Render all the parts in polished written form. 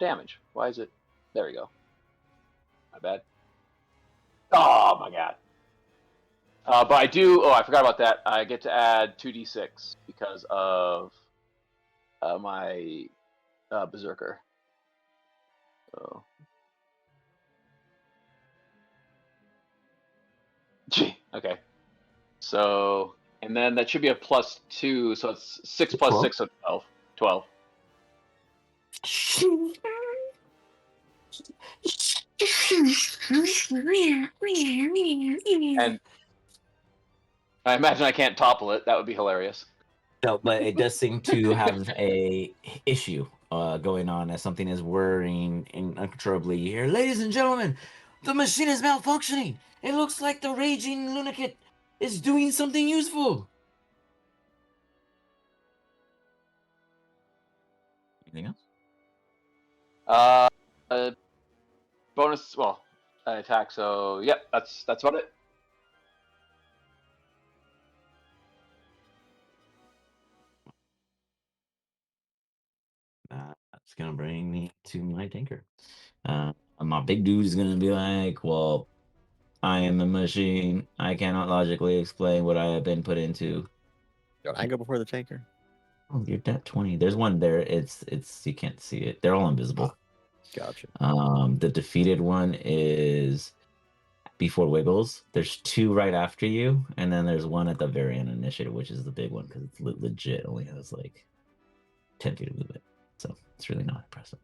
damage. Why is it? There we go. My bad. Oh my god. But I do. Oh, I forgot about that. I get to add 2d6 because of my berserker. So. Gee. Okay. So, and then that should be a +2, so it's 6 plus 12? 6, so 12. 12. And I imagine I can't topple it. That would be hilarious. No, but it does seem to have a issue going on as something is whirring uncontrollably here. Ladies and gentlemen, the machine is malfunctioning. It looks like the raging lunatic is doing something useful. Anything else? Bonus, well, an attack. So, yep, that's about it. That's gonna bring me to my tanker. My big dude is gonna be like, "Well, I am the machine. I cannot logically explain what I have been put into." Don't I go before the tanker? Oh, you're at 20. There's one there. It's you can't see it. They're all invisible. Gotcha. The defeated one is before Wiggles. There's 2 right after you, and then there's one at the very end initiative, which is the big one because it's legit only has like 10 feet of movement. So it's really not impressive.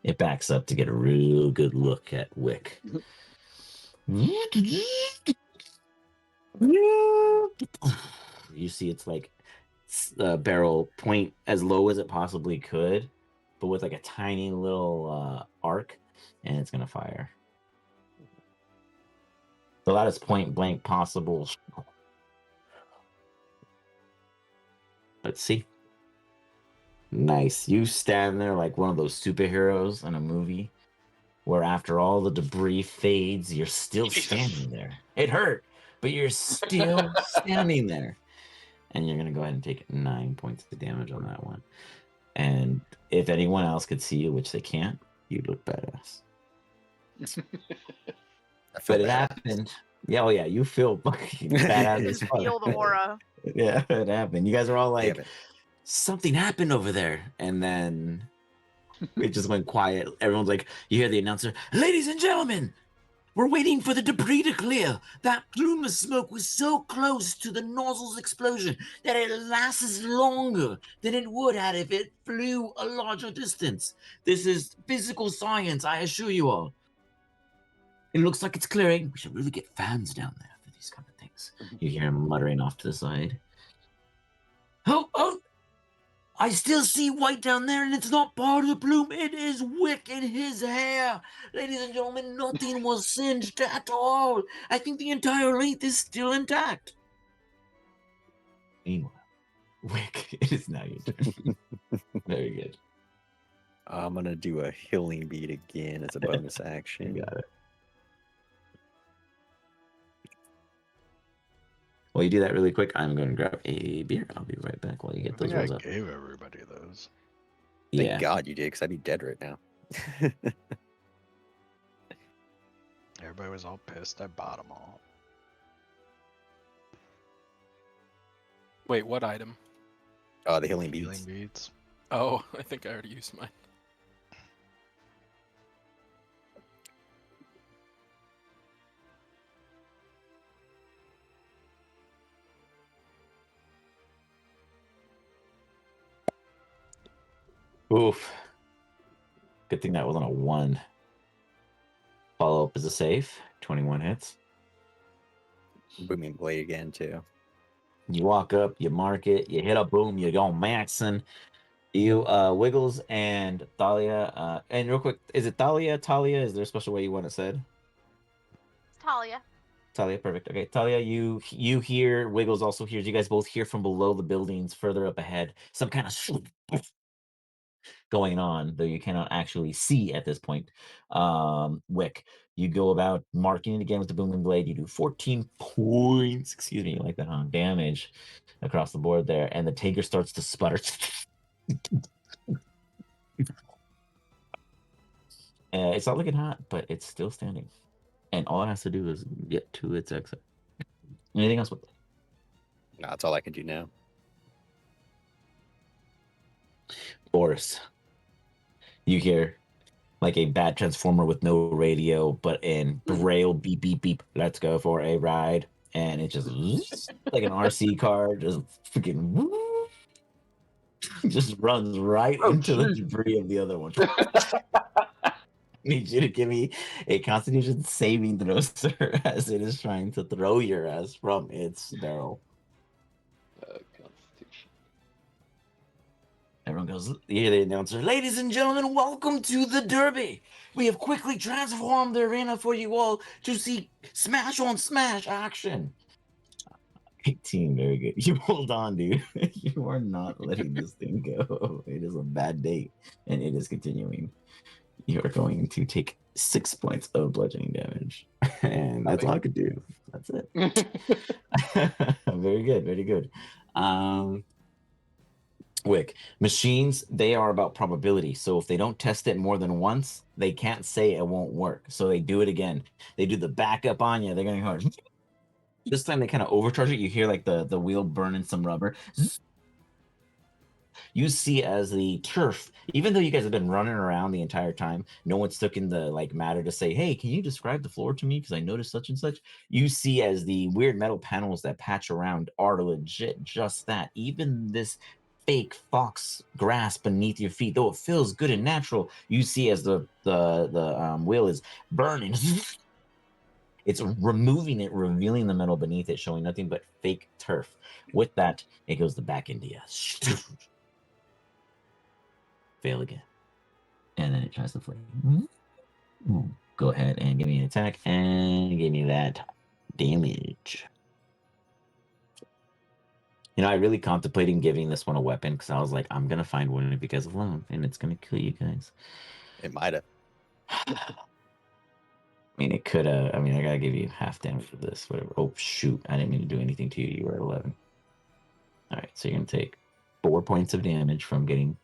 It backs up to get a real good look at Wick. You see it's like barrel point as low as it possibly could, but with like a tiny little arc, and it's gonna fire. The loudest point blank possible. Let's see. Nice. You stand there like one of those superheroes in a movie where after all the debris fades, you're still standing there. It hurt, but you're still standing there. And you're going to go ahead and take 9 points of damage on that one. And if anyone else could see you, which they can't, you look badass. But it happened. Yeah, oh yeah, you feel fucking badass as fuck. Feel the aura. Yeah, it happened. You guys are all like, something happened over there. And then it just went quiet. Everyone's like, you hear the announcer, ladies and gentlemen, we're waiting for the debris to clear. That plume of smoke was so close to the nozzle's explosion that it lasts longer than it would have if it flew a larger distance. This is physical science, I assure you all. It looks like it's clearing. We should really get fans down there for these kind of things. You hear him muttering off to the side. Oh, I still see white down there, and it's not part of the plume. It is Wick in his hair. Ladies and gentlemen, nothing was singed at all. I think the entire wreath is still intact. Meanwhile, Wick, it is now your turn. Very good. I'm going to do a healing bead again as a bonus action. You got it. While you do that really quick, I'm going to grab a beer. I'll be right back while you get those rolls up. I gave everybody those. Thank God you did, because I'd be dead right now. Everybody was all pissed. I bought them all. Wait, what item? The healing beads. Healing beads. Oh, I think I already used mine. Oof. Good thing that wasn't a 1. Follow up is a safe. 21 hits. Booming blade again, too. You walk up, you mark it, you hit a boom, you go maxing. You, Wiggles and Thalia, and real quick, is it Thalia? Talia? Is there a special way you want it said? Talia. Talia, perfect. Okay, Talia, you hear, Wiggles also hears, you guys both hear from below the buildings further up ahead, some kind of going on, though you cannot actually see at this point. Wick, you go about marking it again with the booming blade. You do 14 points. Excuse me, like that, huh? Damage across the board there, and the tanker starts to sputter. It's not looking hot, but it's still standing, and all it has to do is get to its exit. Anything else with it? No, that's all I can do now. Boris, you hear like a bad transformer with no radio, but in braille, beep, beep, beep, let's go for a ride. And it just like an RC car, just freaking just runs right into the debris of the other one. Need you to give me a Constitution saving throw, sir, as it is trying to throw your ass from its barrel. Constitution. Everyone goes, you hear the announcer, ladies and gentlemen, welcome to the Derby. We have quickly transformed the arena for you all to see smash on smash action. 18, very good. You hold on, dude. You are not letting this thing go. It is a bad date, and it is continuing. You are going to take 6 points of bludgeoning damage, and that's all I could do. That's it. Very good, very good. Wick, machines, they are about probability. So if they don't test it more than once, they can't say it won't work. So they do it again. They do the backup on you. They're going to go. This time they kind of overcharge it. You hear like the wheel burning some rubber. You see as the turf, even though you guys have been running around the entire time, no one's taken the like matter to say, hey, can you describe the floor to me? Because I noticed such and such. You see as the weird metal panels that patch around are legit just that. Even this fake fox grass beneath your feet, though it feels good and natural, you see as the wheel is burning. It's removing it, revealing the metal beneath it, showing nothing but fake turf. With that, it goes the back into you. Fail again. And then it tries to flee. Go ahead and give me an attack and give me that damage. You know, I really contemplated giving this one a weapon because I was like, I'm going to find one of you guys alone and it's going to kill you guys. It might have. I mean, it could have. I mean, I got to give you half damage for this. Whatever. Oh, shoot. I didn't mean to do anything to you. You were at 11. All right. So you're going to take 4 points of damage from getting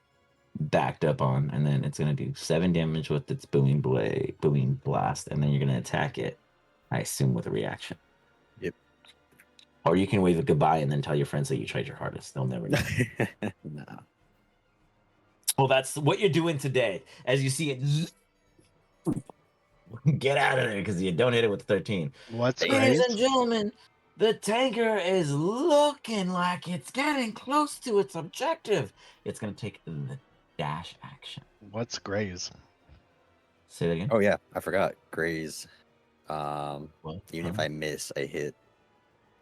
backed up on, and then it's going to do 7 damage with its booming blast, and then you're going to attack it, I assume, with a reaction. Yep. Or you can wave a goodbye and then tell your friends that you tried your hardest. They'll never know. No. Well, that's what you're doing today. As you see it, get out of there because you don't hit it with 13. What's Ladies great? and gentlemen, the tanker is looking like it's getting close to its objective. It's going to take the dash action. What's graze? Say that again. Oh yeah, I forgot. Graze. Well, Even if I miss, I hit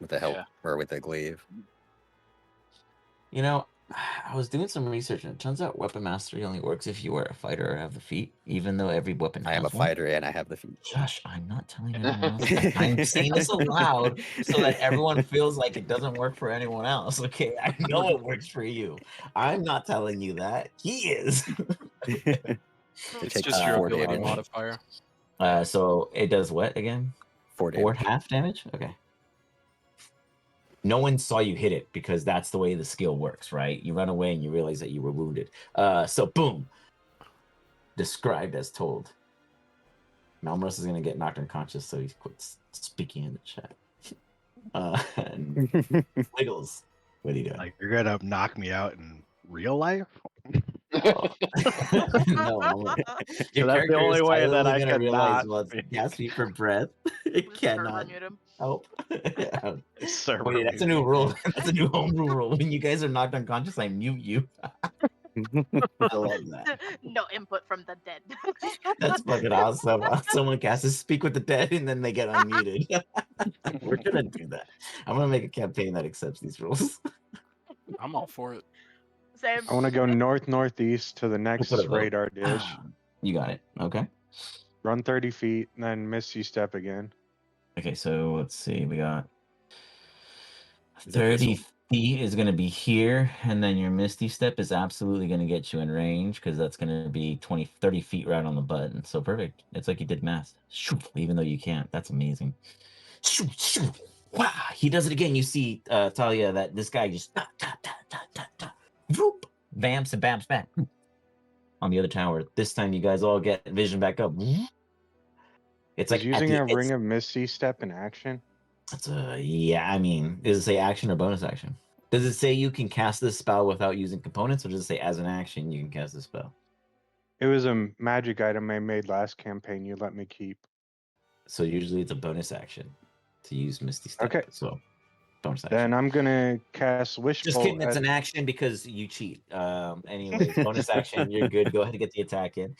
with the help or with the glaive. You know, I was doing some research, and it turns out weapon mastery only works if you are a fighter or have the feat, even though every weapon I am a has one. fighter and I have the feat. Josh, I'm not telling everyone else. I'm saying this aloud so that everyone feels like it doesn't work for anyone else. Okay, I know it works for you. I'm not telling you that. He is. It's just your 4 ability damage. modifier. So it does what again? 4 4 damage. half damage? Okay. No one saw you hit it because that's the way the skill works, right? You run away and you realize that you were wounded. So boom. Described as told. Malmros is going to get knocked unconscious, so he quits speaking in the chat. And Wiggles, what are you doing? Like you're gonna knock me out in real life? No, your That's the character only is way that silently I gonna could realize not what's be. gasping for breath. It Just cannot server mute him. help. Yeah. Server Wait, that's a mute new me. rule. That's a new homebrew rule. When you guys are knocked unconscious, I mute you. I love that. No input from the dead. That's fucking awesome. Someone casts Speak with the Dead and then they get unmuted. We're gonna do that. I'm gonna make a campaign that accepts these rules. I'm all for it. Same. I want to go northeast to the We'll next put a vote. radar dish. You got it. Okay. Run 30 feet, and then misty step again. Okay, so let's see. We got Is that 30 missile? feet is going to be here, and then your Misty Step is absolutely going to get you in range because that's going to be 30 feet right on the button. So perfect. It's like you did math. Shoo, even though you can't. That's amazing. Shoo, shoo. Wow. He does it again. You see, Talia, that this guy just whoop, vamps and bamps back on the other tower. This time you guys all get vision back up. It's Is like using a ring of Misty Step in action? yeah, I mean, does it say action or bonus action? Does it say you can cast this spell without using components, or does it say as an action you can cast this spell? It was a magic item I made last campaign. You let me keep. So usually it's a bonus action to use Misty Step. Okay. So bonus action. Then I'm gonna cast Wish Just Bolt kidding, it's at an action because you cheat. Anyways, bonus action, you're good. Go ahead and get the attack in.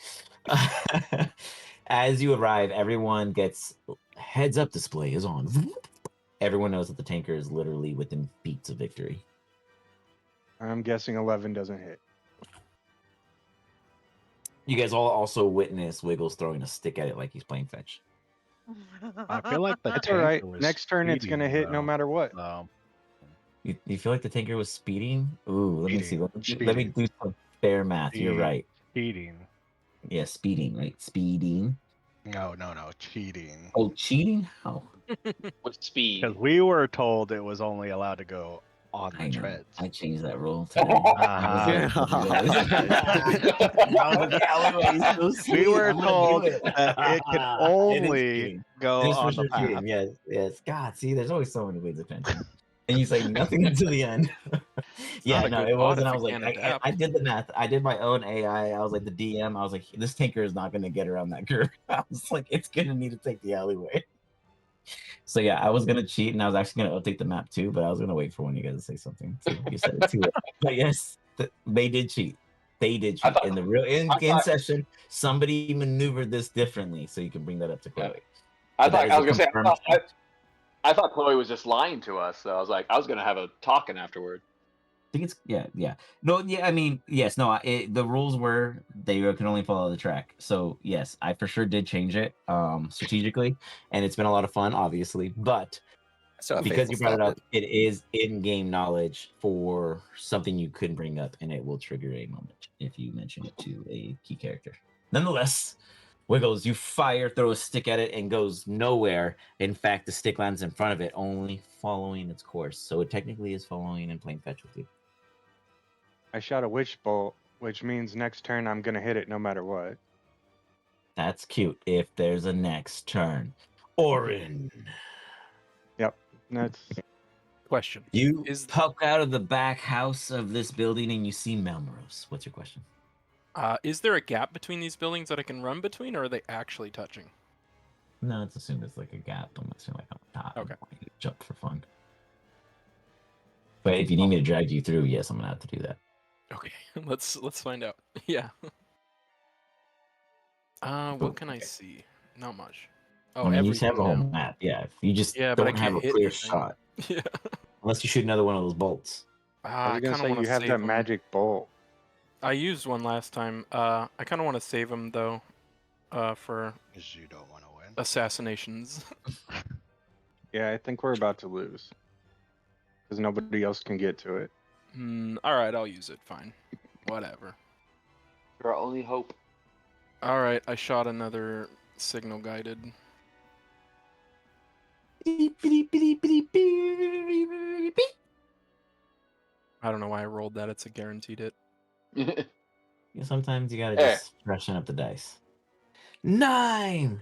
As you arrive, everyone gets heads up display is on. Everyone knows that the tanker is literally within feet of victory. I'm guessing 11 doesn't hit. You guys all also witness Wiggles throwing a stick at it like he's playing fetch. I feel like the That's all right. tanker was Next turn it's gonna speeding, hit no though. matter what. You feel like the tanker was speeding? Ooh, let me see. Let me do some fair math. You're right. Cheating. Yeah, speeding, right? Speeding. No, cheating. Oh, cheating? How? With speed. Because we were told it was only allowed to go on the I know. treads. I changed that rule today. We were told that it could only go This for on the sure path. cheating. Yes, yes. God, see, there's always so many ways of fencing. And you say nothing until the end. Yeah, not a no, good it mod wasn't. if I it was like, can't I adapt. did the math. I did my own AI. I was like the DM. I was like, this tanker is not going to get around that curve. I was like, it's going to need to take the alleyway. So yeah, I was going to cheat, and I was actually going to update the map too, but I was going to wait for one of you guys to say something. So you said it too. But yes, they did cheat. They did cheat thought- in the real in thought- session. Somebody maneuvered this differently, so you can bring that up to Chloe. I But that thought is I a was gonna say confirmed cheat. I thought Chloe was just lying to us. So I was gonna have a talking afterward. I think it's yeah. No, yeah. I mean, yes, no. The rules were they can only follow the track. So yes, I for sure did change it strategically, and it's been a lot of fun, obviously. But So because you brought it up, it is in-game knowledge for something you couldn't bring up, and it will trigger a moment if you mention it to a key character. Nonetheless, Wiggles, you throw a stick at it, and goes nowhere. In fact, the stick lands in front of it, only following its course. So it technically is following and playing fetch with you. I shot a Wish Bolt, which means next turn I'm gonna hit it no matter what. That's cute. If there's a next turn. Orin. Yep. That's Question. You Is poke out of the back house of this building and you see Melrose. What's your question? is there a gap between these buildings that I can run between, or are they actually touching? No, it's assumed it's like a gap. I'm assuming like on top. Okay. I want you to jump for fun. But if you need me to drag you through, yes, I'm gonna have to do that. Okay, let's find out. Yeah. What can I see? Not much. Oh, I mean, you just have a whole everything now. map. Yeah, if you just Yeah, but I don't have can't a hit clear anything. shot. Yeah. Unless you shoot another one of those bolts. I was I gonna kind of say want you to have save that them. magic bolt. I used one last time. I kind of want to save them though, for Because you don't want to win. assassinations. Yeah, I think we're about to lose. Because nobody else can get to it. All right, I'll use it. Fine. Whatever. Our only hope. All right, I shot another signal guided. I don't know why I rolled that. It's a guaranteed hit. Yeah, sometimes you gotta Hey. just freshen up the dice. 9.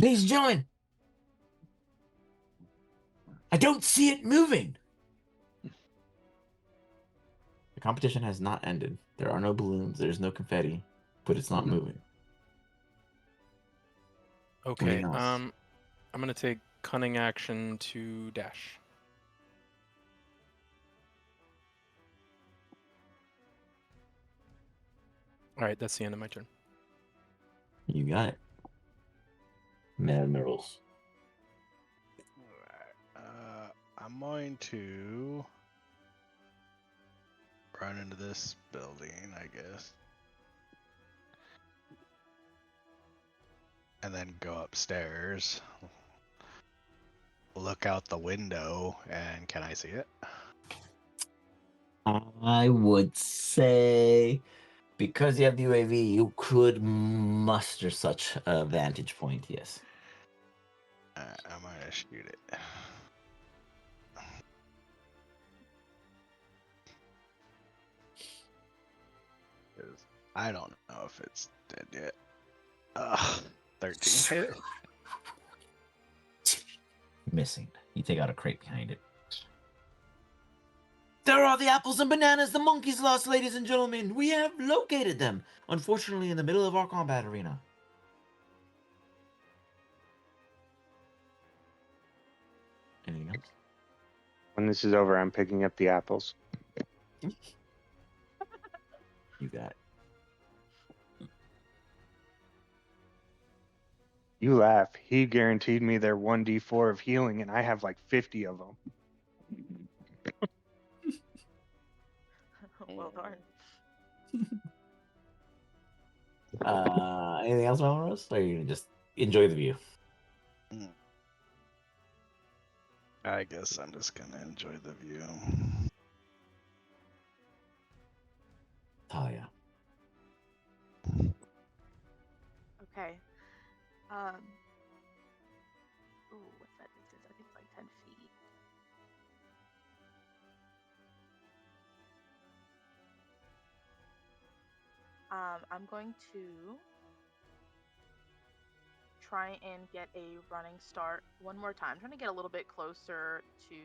Ladies and gentlemen, I don't see it moving. The competition has not ended. There are no balloons. There's no confetti, but it's not moving. Okay. Anything else? I'm gonna take cunning action to dash. All right, that's the end of my turn. You got it. Minerals. I'm going to run into this building, I guess. And then go upstairs. Look out the window, and can I see it? I would say because you have the UAV, you could muster such a vantage point. Yes. I'm gonna shoot it. 'Cause I don't know if it's dead yet. 13 hit. Missing. You take out a crate behind it. There are the apples and bananas the monkeys lost, ladies and gentlemen. We have located them. Unfortunately, in the middle of our combat arena. Anything else? When this is over, I'm picking up the apples. You got it. You laugh. He guaranteed me their 1d4 of healing, and I have like 50 of them. Well darn. Anything else, Melrose? Or are you gonna just enjoy the view? I guess I'm just gonna enjoy the view. Oh yeah. Okay. Ooh, what's that distance? I think it's like 10 feet. I'm going to try and get a running start one more time. I'm trying to get a little bit closer to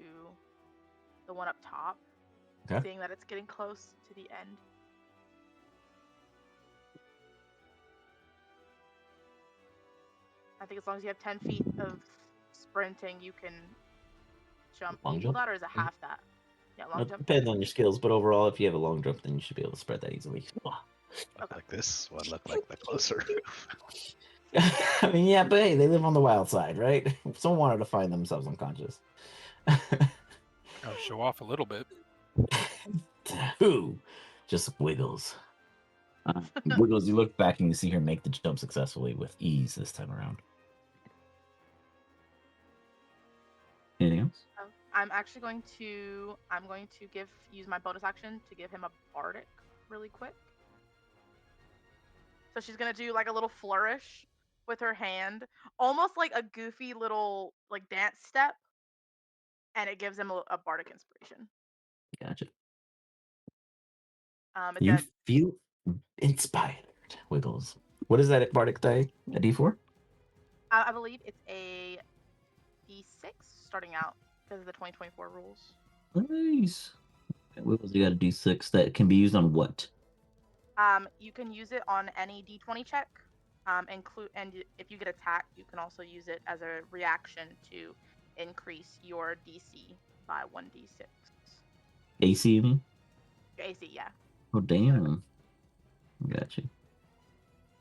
the one up top. Okay. Seeing that it's getting close to the end. I think as long as you have 10 feet of sprinting, you can jump Long equal jump? that, or is it half that? Yeah, long It jump. depends on your skills, but overall, if you have a long jump, then you should be able to spread that easily. Look like this one. Look like the closer. I mean, yeah, but hey, they live on the wild side, right? Someone wanted to find themselves unconscious. I'll show off a little bit. Who? Just Wiggles. Wiggles, you look back and you see her make the jump successfully with ease this time around. Anything else? Oh, I'm actually going to use my bonus action to give him a bardic really quick. So she's gonna do like a little flourish with her hand, almost like a goofy little like dance step, and it gives him a bardic inspiration. Gotcha. It's You a feel inspired, Wiggles. What is that bardic die? A D4? I believe it's a D6 starting out because of the 2024 rules. Nice. Wiggles, you got a D6 that can be used on what? You can use it on any D20 check. And if you get attacked, you can also use it as a reaction to increase your DC by 1d6. AC, you mean? Your AC, yeah. Oh, damn. Gotcha.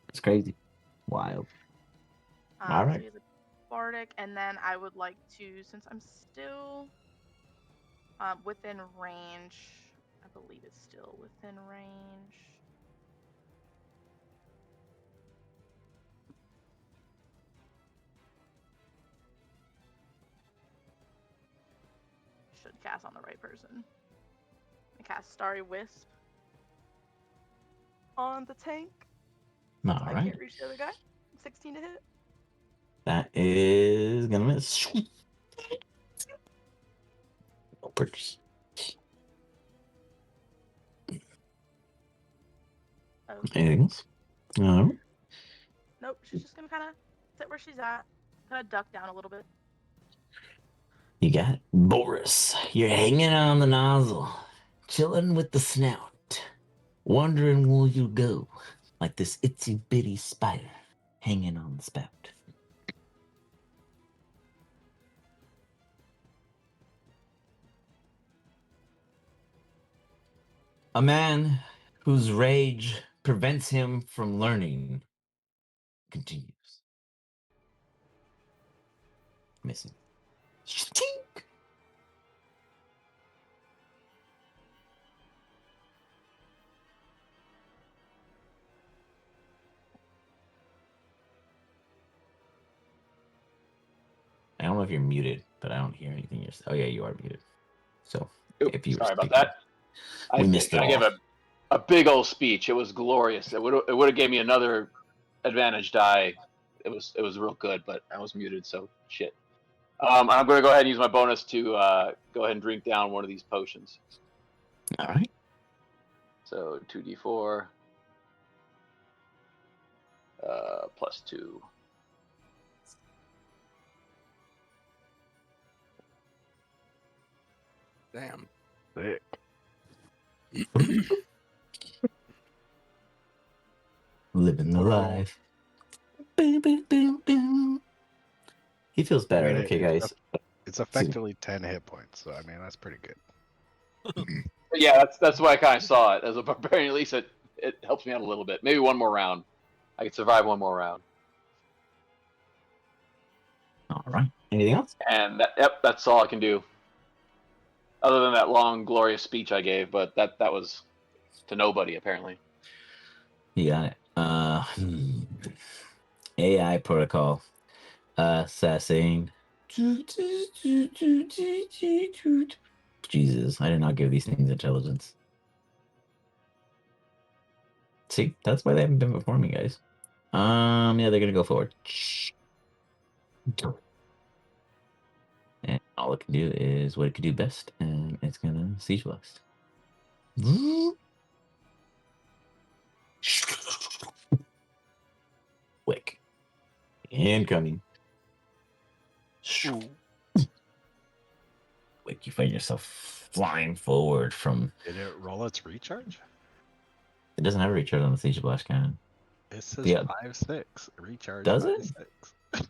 That's crazy. Wild. All So right. he has a bardic, and then I would like to, since I'm still within range, I believe it's still within range. Should cast on the right person. I cast Starry Wisp on the tank. All I right. can't reach the other guy. 16 to hit. That is gonna miss. No purchase. Okay. Anything else? No. Nope, she's just gonna kind of sit where she's at, kind of duck down a little bit. You got Boris. You're hanging on the nozzle, chilling with the snout, wondering will you go like this itsy bitty spider hanging on the spout. A man whose rage prevents him from learning continues. Missing. Stink. don't know if you're muted, but I don't hear anything. Oh yeah, you are muted. So Oop, if you were sorry about speaking, that. we missed it I gave all. a big old speech. It was glorious. It would have gave me another advantage die. It was real good, but I was muted, so shit. I'm going to go ahead and use my bonus to go ahead and drink down one of these potions. All right. So 2d4 plus 2. Damn. Sick. Living the life. Boom, boom, boom, boom. He feels better. mean, Okay, guys. It's effectively 10 hit points, so I mean that's pretty good. Yeah, that's why I kind of saw it as a barbarian. At least it helps me out a little bit. Maybe one more round. I could survive one more round. All right. Anything else? And that's all I can do. Other than that long, glorious speech I gave, but that was to nobody apparently. You got it. AI protocol. Assessing. Jesus, I did not give these things intelligence. See, that's why they haven't been before me, guys. Yeah, they're gonna go forward. And all it can do is what it can do best, and it's gonna siege blast. Quick. Incoming. Quick, you find yourself flying forward from. Did it roll its recharge? It doesn't have a recharge on the siege blast cannon. It says Yeah. 5-6. Recharge Does 5-6. it?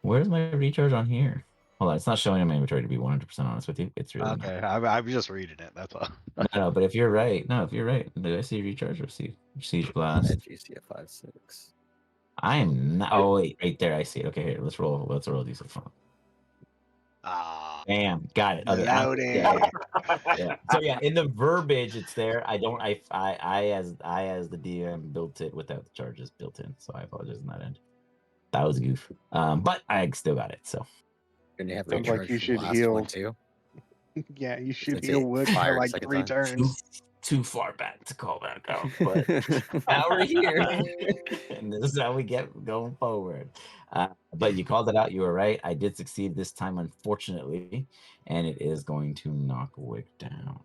Where's my recharge on here? Hold on, it's not showing in my inventory, to be 100% honest with you. It's really Okay, not. I'm just reading it. That's all. No, but if you're right, do I see recharge or see siege blast? You see a 5-6. I am not. Oh wait, right there, I see it. Okay, here, let's roll these. Ah, Bam, got it. Okay, loading. yeah. So yeah, in the verbiage, it's there. I don't. I as the DM built it without the charges built in, so I apologize on that end. That was a goof. But I still got it. So. And you have Sounds recharge like you for the should last heal. one too. Yeah, you should Since heal it wood for fired like second 3 time. turns. Too far back to call that out, but now we're here, and this is how we get going forward. But you called it out. You were right. I did succeed this time, unfortunately, and it is going to knock Wick down.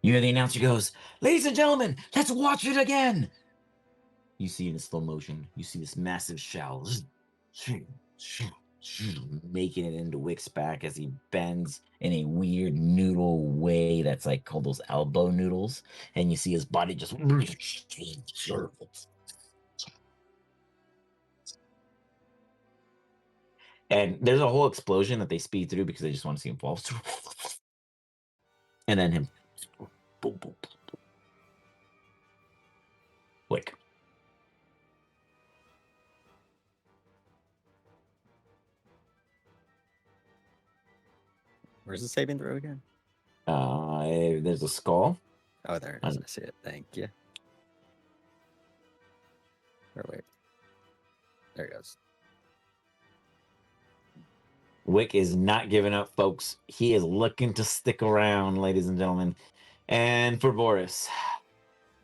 You hear the announcer goes, "Ladies and gentlemen, let's watch it again." You see in slow motion, you see this massive shell making it into Wick's back as he bends in a weird noodle way that's like called those elbow noodles, and you see his body just. And there's a whole explosion that they speed through because they just want to see him fall. And then him. Wick. Where's the saving throw again? There's a skull. Oh, there it is. I see it. Thank you. Or wait. There it goes. Wick is not giving up, folks. He is looking to stick around, ladies and gentlemen. And for Boris.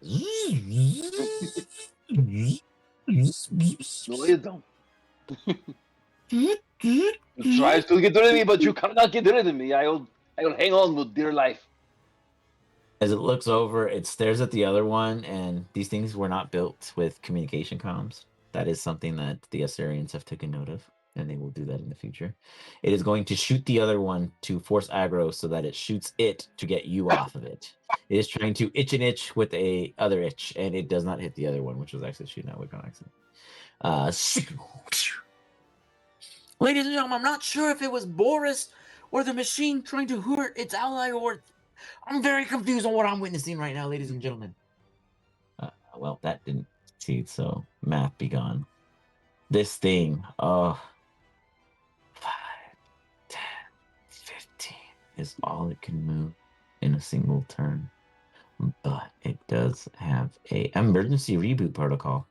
No, you don't. You tries to get rid of me, but you cannot get rid of me. I will hang on with dear life. As it looks over, it stares at the other one, and these things were not built with communication comms. That is something that the Assyrians have taken note of, and they will do that in the future. It is going to shoot the other one to force aggro so that it shoots it to get you off of it. It is trying to itch an itch with a other itch, and it does not hit the other one, which was actually shooting at Wick on accident. Ladies and gentlemen, I'm not sure if it was Boris or the machine trying to hurt its ally, or I'm very confused on what I'm witnessing right now, ladies and gentlemen. Well, that didn't succeed, so math be gone. This thing, 5, 10, 15 is all it can move in a single turn. But it does have a emergency reboot protocol.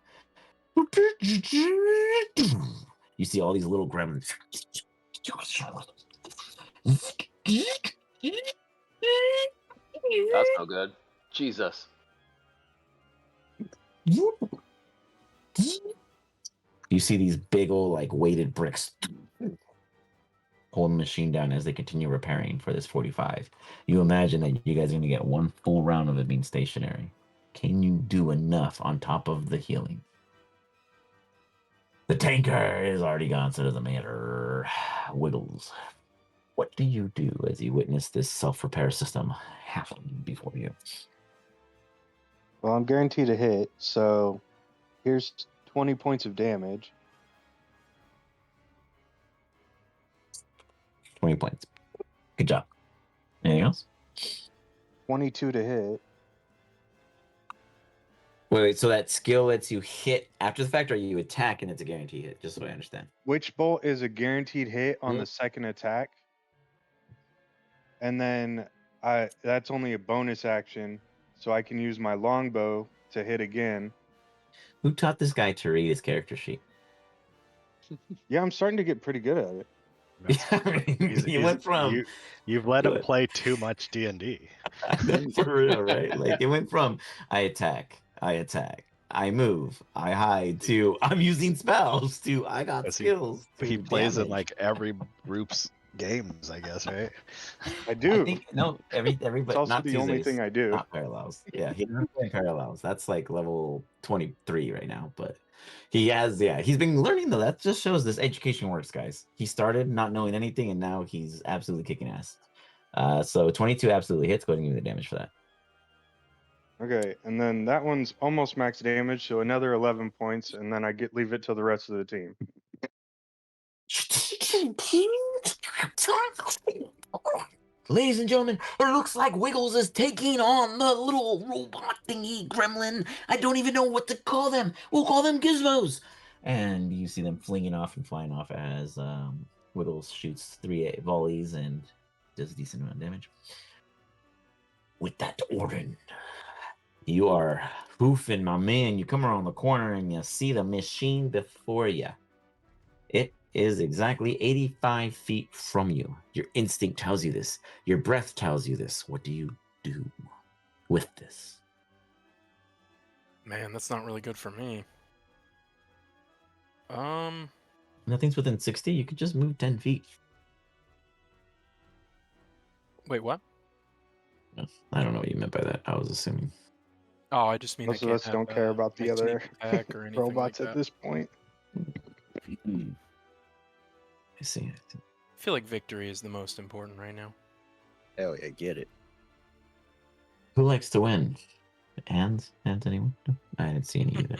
You see all these little gremlins. That's no good. Jesus. You see these big old like weighted bricks holding the machine down as they continue repairing for this 45. You imagine that you guys are going to get one full round of it being stationary. Can you do enough on top of the healing? The tanker is already gone, so it doesn't matter. Wiggles. What do you do as you witness this self-repair system happen before you? Well, I'm guaranteed a hit, so here's 20 points of damage. 20 points. Good job. Anything else? 22 to hit. Wait, so that skill lets you hit after the fact, or you attack and it's a guaranteed hit, just so I understand. Witch Bolt is a guaranteed hit on the second attack. And then that's only a bonus action, so I can use my longbow to hit again. Who taught this guy to read his character sheet? Yeah, I'm starting to get pretty good at it. You've let him play too much D&D. For real, right? Like it went from I attack, I move, I hide to I'm using spells to I got skills. He plays in like every group's games, I guess, right? I do. I think no, everybody. It's also not the Tuesdays, only thing I do. Not parallels. Yeah, he doesn't play parallels. That's like level 23 right now, but he has. Yeah, he's been learning though. That just shows this education works, guys. He started not knowing anything, and now he's absolutely kicking ass. So 22 absolutely hits. Go ahead and give me the damage for that. Okay, and then that one's almost max damage, so another 11 points, and then I leave it to the rest of the team. Ladies and gentlemen, it looks like Wiggles is taking on the little robot thingy gremlin. I don't even know what to call them. We'll call them gizmos. And you see them flinging off and flying off as Wiggles shoots 3 volleys and does a decent amount of damage. With that Orden, you are hoofing, my man. You come around the corner and you see the machine before you. It is exactly 85 feet from you. Your instinct tells you this. Your breath tells you this. What do you do with this? Man, that's not really good for me. Nothing's within 60. You could just move 10 feet. Wait, what? I don't know what you meant by that. I was assuming. Oh, I just mean Most of us don't care about the other robots like at this point. I see. I feel like victory is the most important right now. Hell yeah, get it. Who likes to win? Hands? Hands, anyone? No, I didn't see any either.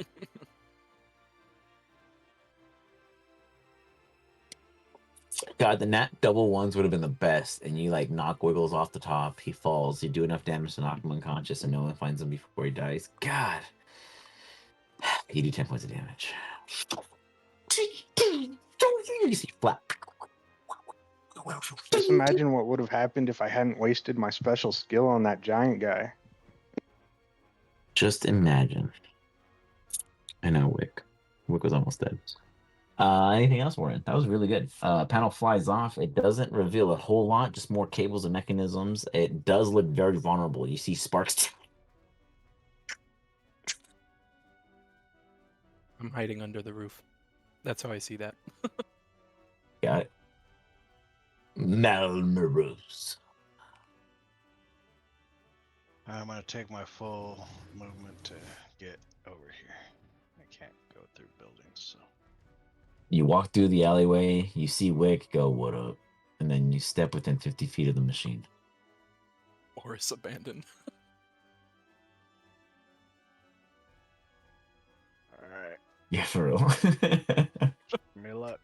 God, the nat double ones would have been the best. And you like knock Wiggles off the top. He falls. You do enough damage to knock him unconscious, and no one finds him before he dies. God, you do 10 points of damage. You see flat. Just imagine what would have happened if I hadn't wasted my special skill on that giant guy. Just imagine. I know, Wick. Wick was almost dead. Anything else, Warren? That was really good. Panel flies off. It doesn't reveal a whole lot, just more cables and mechanisms. It does look very vulnerable. You see sparks. I'm hiding under the roof. That's how I see that. Got it. Malmorose. I'm gonna take my full movement to get over here. I can't go through buildings, so. You walk through the alleyway. You see Wick go, "What up?" And then you step within 50 feet of the machine. Or it's abandoned. Alright. Yeah, for real. Give me luck.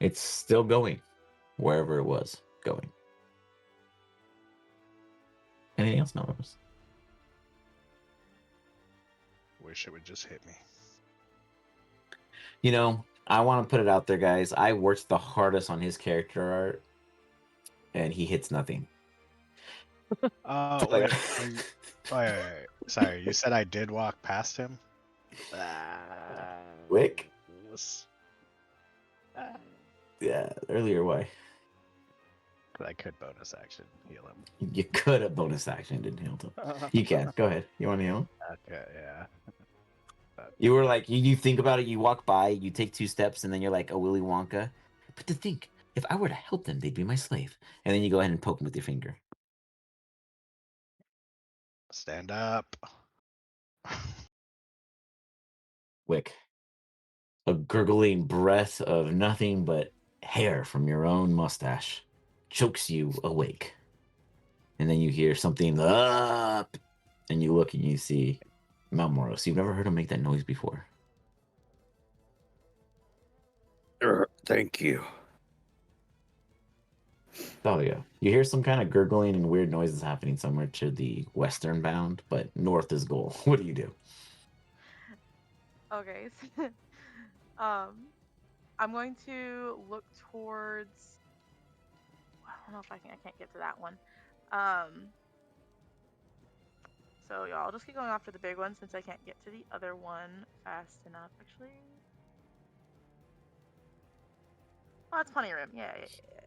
It's still going wherever it was going. Anything else, Melrose? Wish it would just hit me. You know, I want to put it out there, guys. I worked the hardest on his character art, and he hits nothing. Oh, wait. Wait. Sorry, you said I did walk past him? Wick? Yes. Yeah, earlier, why? I could bonus action heal him. You could have bonus action, didn't heal him. You can. Go ahead. You want to heal him? Okay, yeah. You were like, you think about it, you walk by, you take 2 steps, and then you're like a Willy Wonka. But to think, if I were to help them, they'd be my slave. And then you go ahead and poke them with your finger. Stand up. Wick. A gurgling breath of nothing but hair from your own mustache chokes you awake. And then you hear something up, and you look and you see Malmoros. You've never heard him make that noise before. Thank you. Thalia, you hear some kind of gurgling and weird noises happening somewhere to the western bound, but north is goal. What do you do? Okay. I'm going to look towards. I don't know if I can't get to that one. So yeah, I'll just keep going after the big one since I can't get to the other one fast enough. Actually, oh, that's plenty of room. Yeah.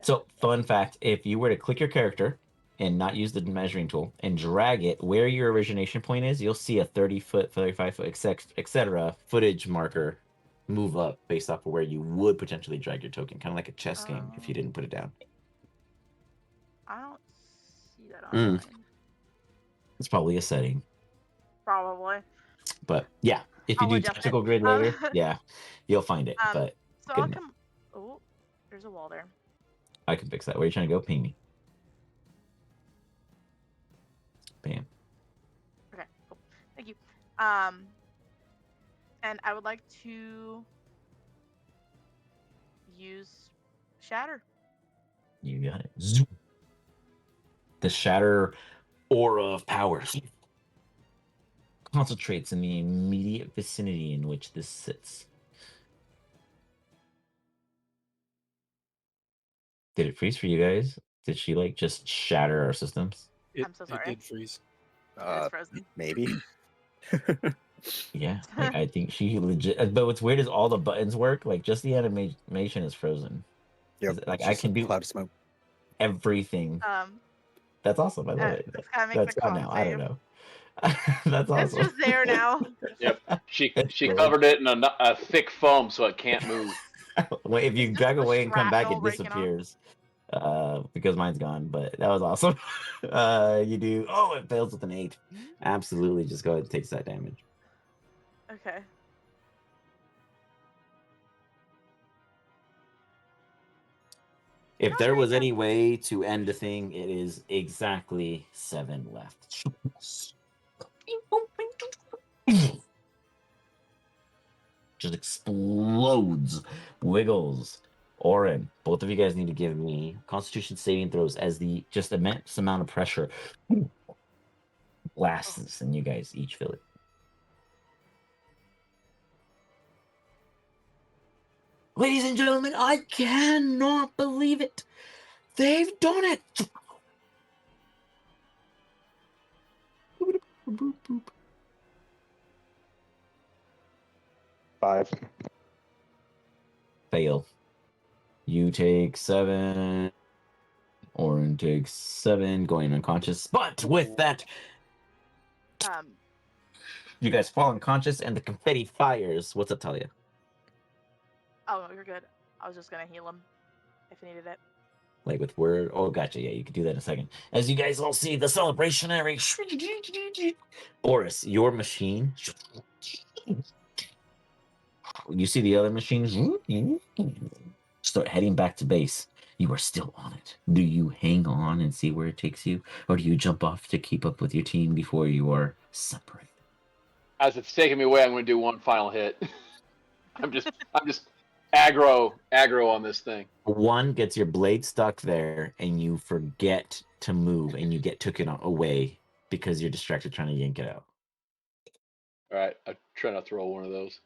So, fun fact: if you were to click your character and not use the measuring tool and drag it where your origination point is, you'll see a 30-foot, 35-foot, etc. footage marker move up based off of where you would potentially drag your token, kind of like a chess game if you didn't put it down. I don't see that on mine. It's probably a setting. Probably. But yeah, if you I'll do adjust tactical it. grid later, yeah, you'll find it. But So good I'll enough. come. Oh, there's a wall there. I can fix that. Where are you trying to go? Ping me. Bam. Okay, cool. Thank you. And I would like to use Shatter. You got it. Zoom. The shatter aura of power concentrates in the immediate vicinity in which this sits. Did it freeze for you guys? Did she like just shatter our systems? I'm so sorry. It did freeze. It's frozen. Maybe. Yeah, like, I think she legit. But what's weird is all the buttons work. Like just the animation is frozen. Yep. Like it's I just can a do cloud of smoke. everything. That's awesome. I love it. Just gotta make That's the gone con now. I don't save. know. That's awesome. It's just there now. Yep. She Good. covered it in a thick foam so it can't move. Well, if you It's drag just the away and come back, shrapnel it breaking off. disappears. Because mine's gone, but that was awesome. You do. Oh, it fails with an 8. Absolutely, just go ahead and take that damage. Okay. If Not there very was any tough. way to end the thing, it is exactly 7 left. Just explodes, wiggles. Orin, both of you guys need to give me Constitution saving throws as the just immense amount of pressure lasts, and you guys each feel it. Ladies and gentlemen, I cannot believe it. They've done it. Five. Fail. You take 7. Orin takes 7, going unconscious. But with that, you guys fall unconscious, and the confetti fires. What's up, Talia? Oh, you're good. I was just gonna heal him if he needed it. Like with word. Oh, gotcha. Yeah, you can do that in a second. As you guys all see the celebrationary. Boris, your machine. You see the other machines start heading back to base. You are still on it. Do you hang on and see where it takes you, or do you jump off to keep up with your team before you are separated? As it's taking me away, I'm going to do one final hit. I'm just aggro on this thing. 1 gets your blade stuck there, and you forget to move, and you get taken away because you're distracted trying to yank it out. All right, I try not to roll one of those.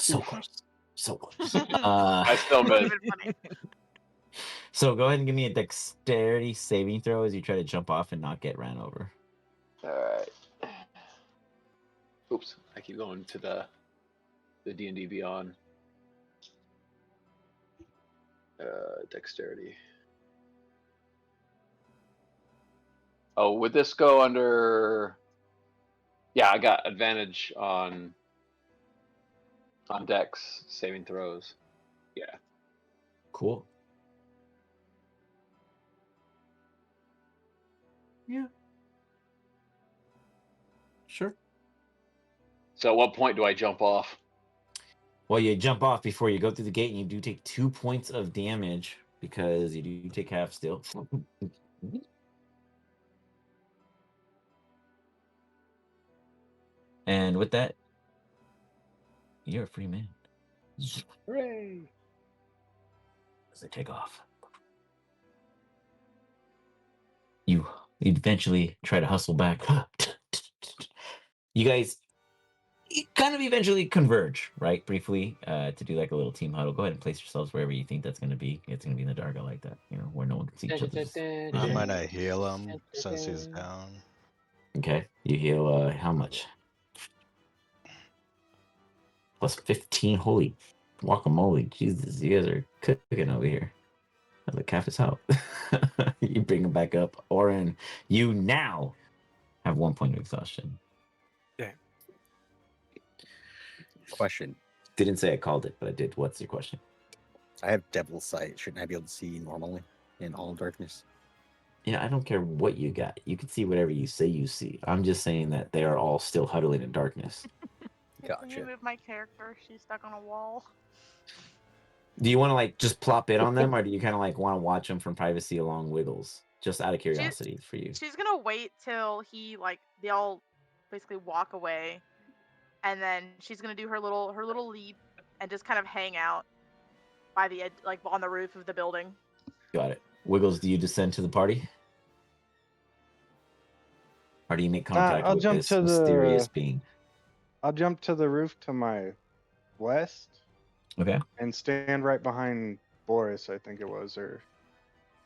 So close. So close. I still Not missed. even funny. So go ahead and give me a dexterity saving throw as you try to jump off and not get ran over. All right. Oops, I keep going to the D&D Beyond. Dexterity. Oh, would this go under? Yeah, I got advantage on Dex saving throws. Yeah. Cool. Yeah. Sure. So at what point do I jump off? Well, you jump off before you go through the gate, and you do take 2 points of damage because you do take half still. And with that, you're a free man. Hooray! As they take off, you eventually try to hustle back. You guys kind of eventually converge, right? Briefly, to do like a little team huddle. Go ahead and place yourselves wherever you think that's going to be. It's going to be in the dark. I like that, where no one can see each other's. I'm gonna heal him since he's down. Okay, you heal. How much? Plus 15. Holy guacamole! Jesus, you guys are cooking over here. The calf is out. You bring him back up, Oren. You now have 1 point of exhaustion. Question. Didn't say I called it, but I did. What's your question? I have devil's sight. Shouldn't I be able to see normally in all darkness? Yeah, I don't care what you got. You can see whatever you say you see. I'm just saying that they are all still huddling in darkness. Can you Gotcha. move my character? She's stuck on a wall. Do you want to like just plop in on them, or do you kind of like want to watch them from privacy along Wiggles? Just out of curiosity for you. She's gonna wait till they all basically walk away, and then she's gonna do her little leap and just kind of hang out by the edge, like on the roof of the building. Got it. Wiggles, do you descend to the party? Or do you make contact I'll with jump this to mysterious being? I'll jump to the roof to my west Okay. and stand right behind Boris, I think it was, or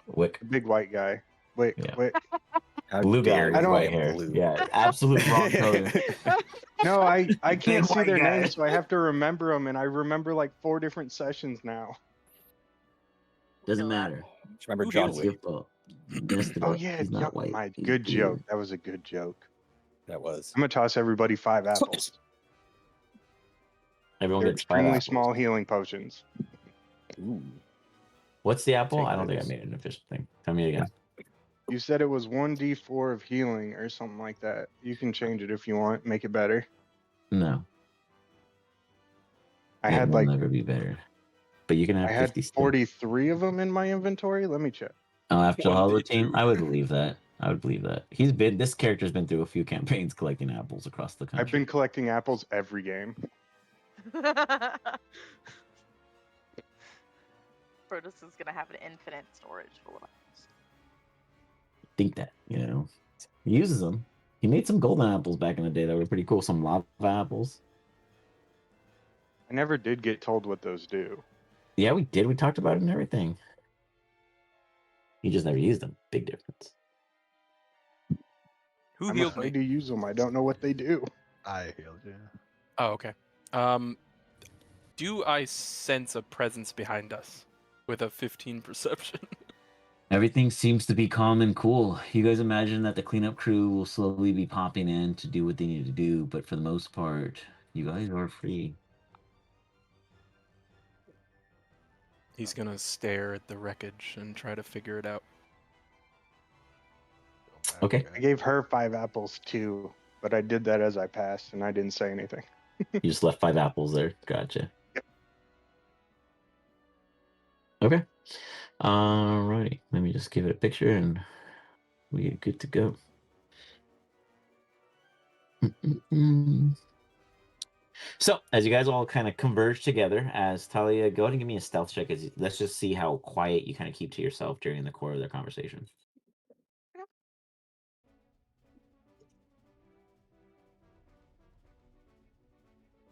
Wick. the big white guy. Wait, Yeah. wait. How Blue guy dare with you white name hair. blue? Yeah, absolute wrong color. No, I can't Big see white their guy. names, so I have to remember them, and I remember like 4 different sessions now. Doesn't Feel that. matter. Just remember Who John heals It's your Wick. fault. You messed it Oh up. yeah, He's not white. my He's good blue. joke. That was a good joke. That was. I'm gonna toss everybody 5 apples. Everyone They're gets 5 extremely apples. small healing potions. Ooh. What's the apple? Take I don't think I those. made an official thing. Tell me again. You said it was 1d4 of healing or something like that. You can change it if you want, make it better. No. I It had will like never be better. But you can have I had 50 still. 43 of them in my inventory. Let me check. After the holiday team, 1d2. I would believe that. This character's been through a few campaigns collecting apples across the country. I've been collecting apples every game. Brutus is gonna have an infinite storage full of apples. Think that, He uses them. He made some golden apples back in the day that were pretty cool. Some lava apples. I never did get told what those do. Yeah, we did. We talked about it and everything. He just never used them. Big difference. Who I'm healed afraid me? to use them. I don't know what they do. I healed you. Oh, okay. Do I sense a presence behind us with a 15 perception? Everything seems to be calm and cool. You guys imagine that the cleanup crew will slowly be popping in to do what they need to do, but for the most part, you guys are free. He's gonna stare at the wreckage and try to figure it out. Go back, Okay. I gave her 5 apples too, but I did that as I passed and I didn't say anything. You just left 5 apples there. Gotcha. Yep. Okay. Alrighty. Let me just give it a picture and we are good to go. So, as you guys all kind of converge together, as Talia, go ahead and give me a stealth check. Let's just see how quiet you kind of keep to yourself during the core of their conversation.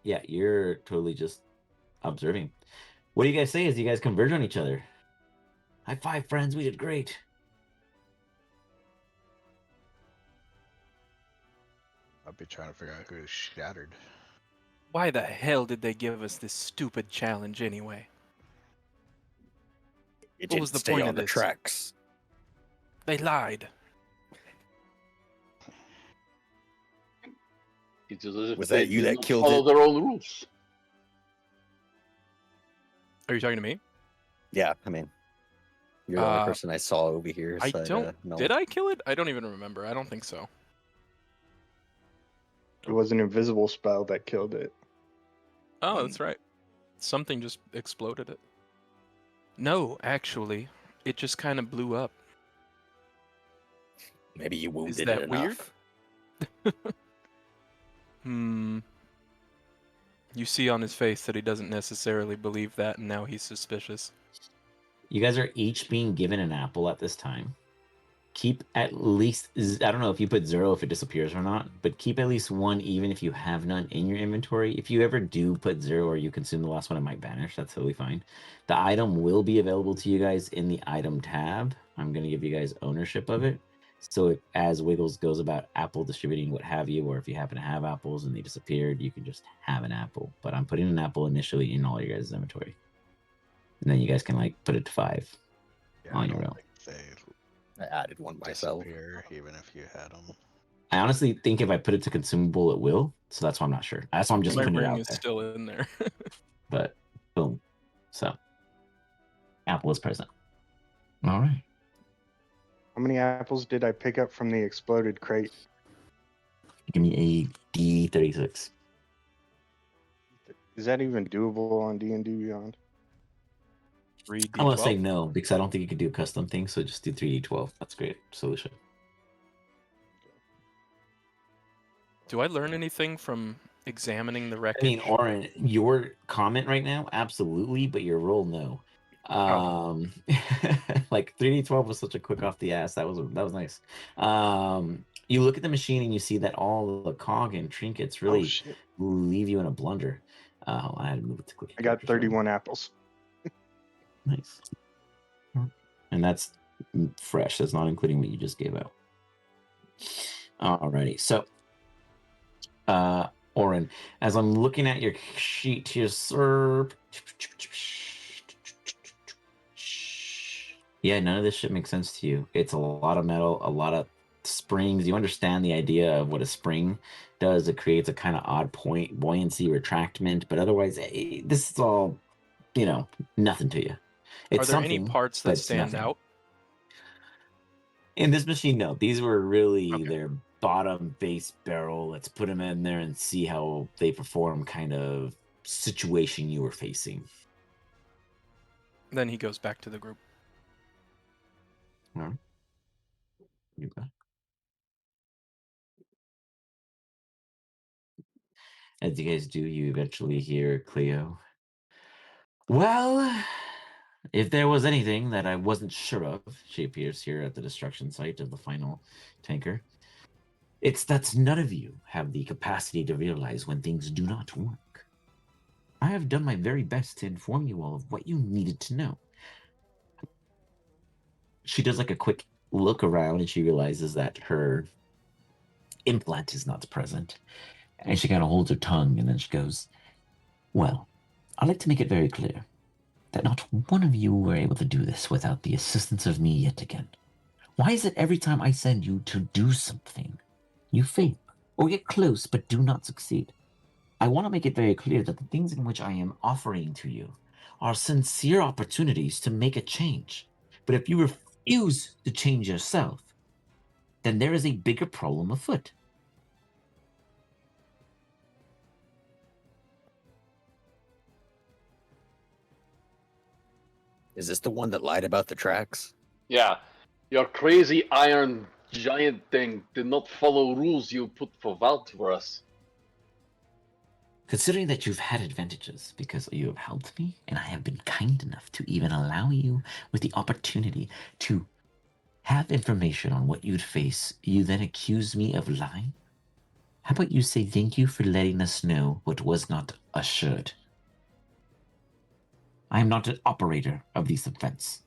Yeah, you're totally just observing. What do you guys say as you guys converge on each other? High five, friends. We did great. I'll be trying to figure out who shattered. Why the hell did they give us this stupid challenge anyway? It What was didn't the stay point on of the this? tracks. They lied. It's as if Was they that you did that not killed follow it? their own rules. Are you talking to me? Yeah, I mean, you're the only person I saw over here. I aside, don't. Mel. Did I kill it? I don't even remember. I don't think so. It was an invisible spell that killed it. Oh, that's right. Something just exploded it. No, actually, it just kind of blew up. Maybe you wounded that it weird? enough. You see on his face that he doesn't necessarily believe that, and now he's suspicious. You guys are each being given an apple at this time. Keep at least, I don't know if you put 0 if it disappears or not, but keep at least 1 even if you have none in your inventory. If you ever do put 0 or you consume the last one, it might vanish. That's totally fine. The item will be available to you guys in the item tab. I'm going to give you guys ownership of it. So as Wiggles goes about apple distributing what have you, or if you happen to have apples and they disappeared, you can just have an apple. But I'm putting an apple initially in all your guys' inventory. And then you guys can like put it to 5 Yeah, on I your don't own. think they I added one myself. disappear even if you had them. I honestly think if I put it to consumable, it will. So that's why I'm not sure. That's why I'm just My putting it ring out is there. still in there. But boom. So apple is present. All right. How many apples did I pick up from the exploded crate? Give me a D36. Is that even doable on D&D Beyond? 3D12. I want to say no because I don't think you can do a custom thing. So just do 3D12. That's a great solution. Do I learn anything from examining the I wreckage? mean, Oren, your comment right now, absolutely, but your roll, no. Like 3D12 was such a quick off the ass. That was nice. You look at the machine and you see that all the cog and trinkets really shit. leave you in a blunder. I had to move it to click. I got 31 apples. Nice. And that's fresh. That's not including what you just gave out. Alrighty. So, Oren, as I'm looking at your sheet here, sir. Yeah, none of this shit makes sense to you. It's a lot of metal, a lot of springs. You understand the idea of what a spring does. It creates a kind of odd buoyancy, retractment, but otherwise, this is all, nothing to you. It's Are there any something, parts but that it's stand nothing. out? In this machine, no. These were really Okay. their bottom base barrel. Let's put them in there and see how they perform kind of situation you were facing. Then he goes back to the group. All right. You go. As you guys do, you eventually hear Cleo. Well, if there was anything that I wasn't sure of, she appears here at the destruction site of the final tanker. It's that none of you have the capacity to realize when things do not work. I have done my very best to inform you all of what you needed to know. She does like a quick look around and she realizes that her implant is not present. And she kind of holds her tongue and then she goes, well, I'd like to make it very clear that not one of you were able to do this without the assistance of me yet again. Why is it every time I send you to do something, you fail or get close but do not succeed? I want to make it very clear that the things in which I am offering to you are sincere opportunities to make a change. But if you refuse to change yourself, then there is a bigger problem afoot. Is this the one that lied about the tracks? Yeah. Your crazy iron giant thing did not follow rules you put for Vault for us. Considering that you've had advantages because you have helped me, and I have been kind enough to even allow you with the opportunity to have information on what you'd face, you then accuse me of lying? How about you say thank you for letting us know what was not assured? I am not an operator of these events.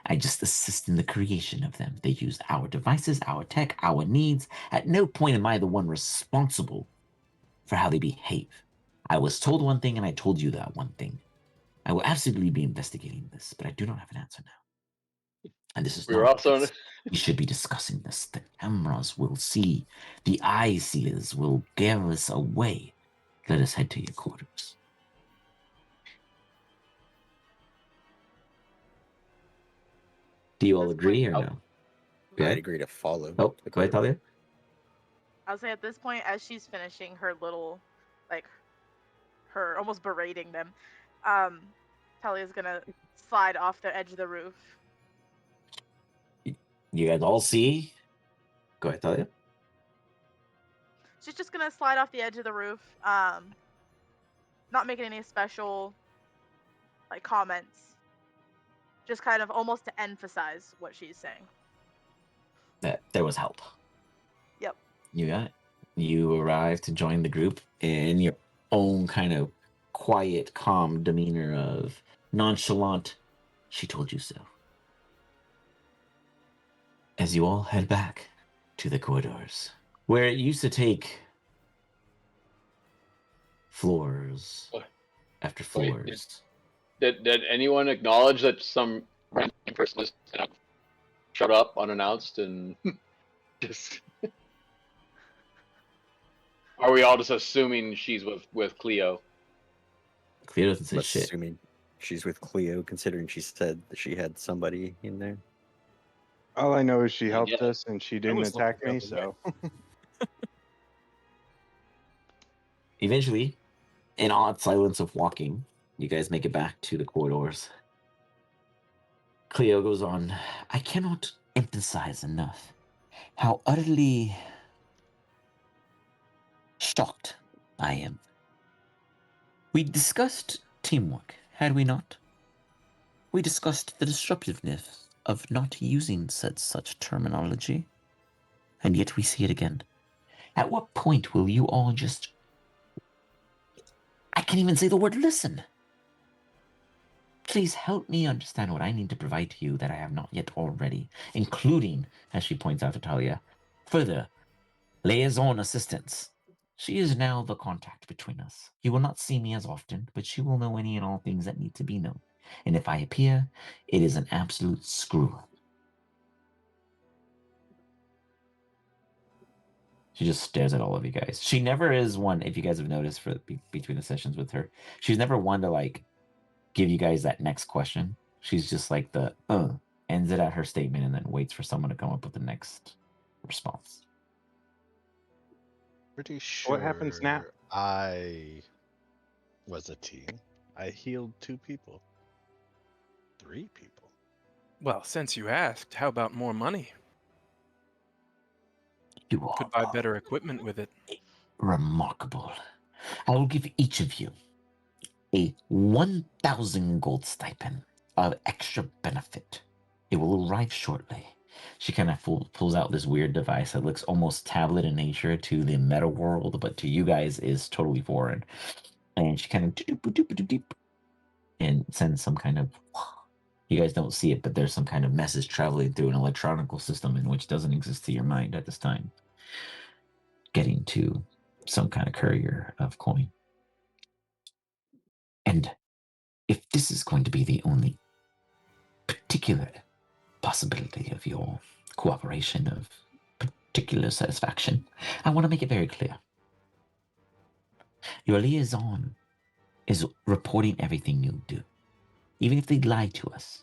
I just assist in the creation of them. They use our devices, our tech, our needs. At no point am I the one responsible for how they behave. I was told one thing and I told you that one thing. I will absolutely be investigating this, but I do not have an answer now. And this is We were not also because we should be discussing this. The cameras will see, the eye sealers will give us away. Let us head to your quarters. Do you all This agree point- or no? I'd Good. agree to follow. Oh, the go ahead, corridor. Talia. I'll say at this point, as she's finishing her little, like, her almost berating them, Talia's gonna slide off the edge of the roof. You guys all see? Go ahead, Talia. She's just gonna slide off the edge of the roof, not making any special, like, comments. Just kind of almost to emphasize what she's saying. That there was help. Yep. You got it. You arrive to join the group in your own kind of quiet, calm demeanor of nonchalant, she told you so. As you all head back to the corridors, where it used to take floors after Wait, floors. Did anyone acknowledge that some random person just showed up unannounced and just? Are we all just assuming she's with Cleo? Cleo doesn't say I'm shit. assuming she's with Cleo, considering she said that she had somebody in there. All I know is she helped Yeah. us and she didn't was looking attack the me, other way. so Eventually, in odd silence of walking, you guys make it back to the corridors. Cleo goes on, I cannot emphasize enough how utterly shocked I am. We discussed teamwork, had we not? We discussed the disruptiveness of not using such terminology, and yet we see it again. At what point will you all just... I can't even say the word listen. Please help me understand what I need to provide to you that I have not yet already, including, as she points out to Talia, further, liaison assistance. She is now the contact between us. You will not see me as often, but she will know any and all things that need to be known. And if I appear, it is an absolute screw up. She just stares at all of you guys. She never is one, if you guys have noticed for between the sessions with her, she's never one to like give you guys that next question. She's just like the ends it at her statement and then waits for someone to come up with the next response. Pretty sure what happens now? I was a team. I healed 2 people. 3 people. Well, since you asked, how about more money? You all Could buy are better equipment with it. remarkable. I will give each of you a 1,000 gold stipend of extra benefit. It will arrive shortly. She kind of pulls out this weird device that looks almost tablet in nature to the meta world, but to you guys is totally foreign. And she kind of and sends some kind of... You guys don't see it, but there's some kind of message traveling through an electronical system in which doesn't exist to your mind at this time, getting to some kind of courier of coin. And if this is going to be the only particular possibility of your cooperation, of particular satisfaction, I want to make it very clear. Your liaison is reporting everything you do. Even if they lie to us,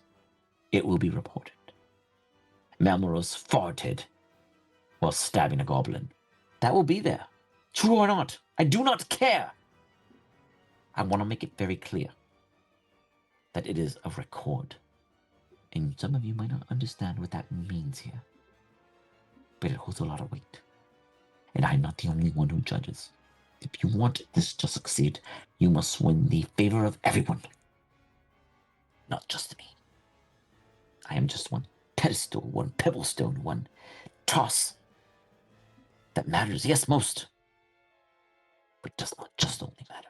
it will be reported. Malmoros farted while stabbing a goblin. That will be there. True or not, I do not care. I want to make it very clear that it is a record. And some of you might not understand what that means here, but it holds a lot of weight. And I'm not the only one who judges. If you want this to succeed, you must win the favor of everyone, not just me. I am just one pedestal, one pebblestone, one toss that matters, yes, most, but does not just only matter.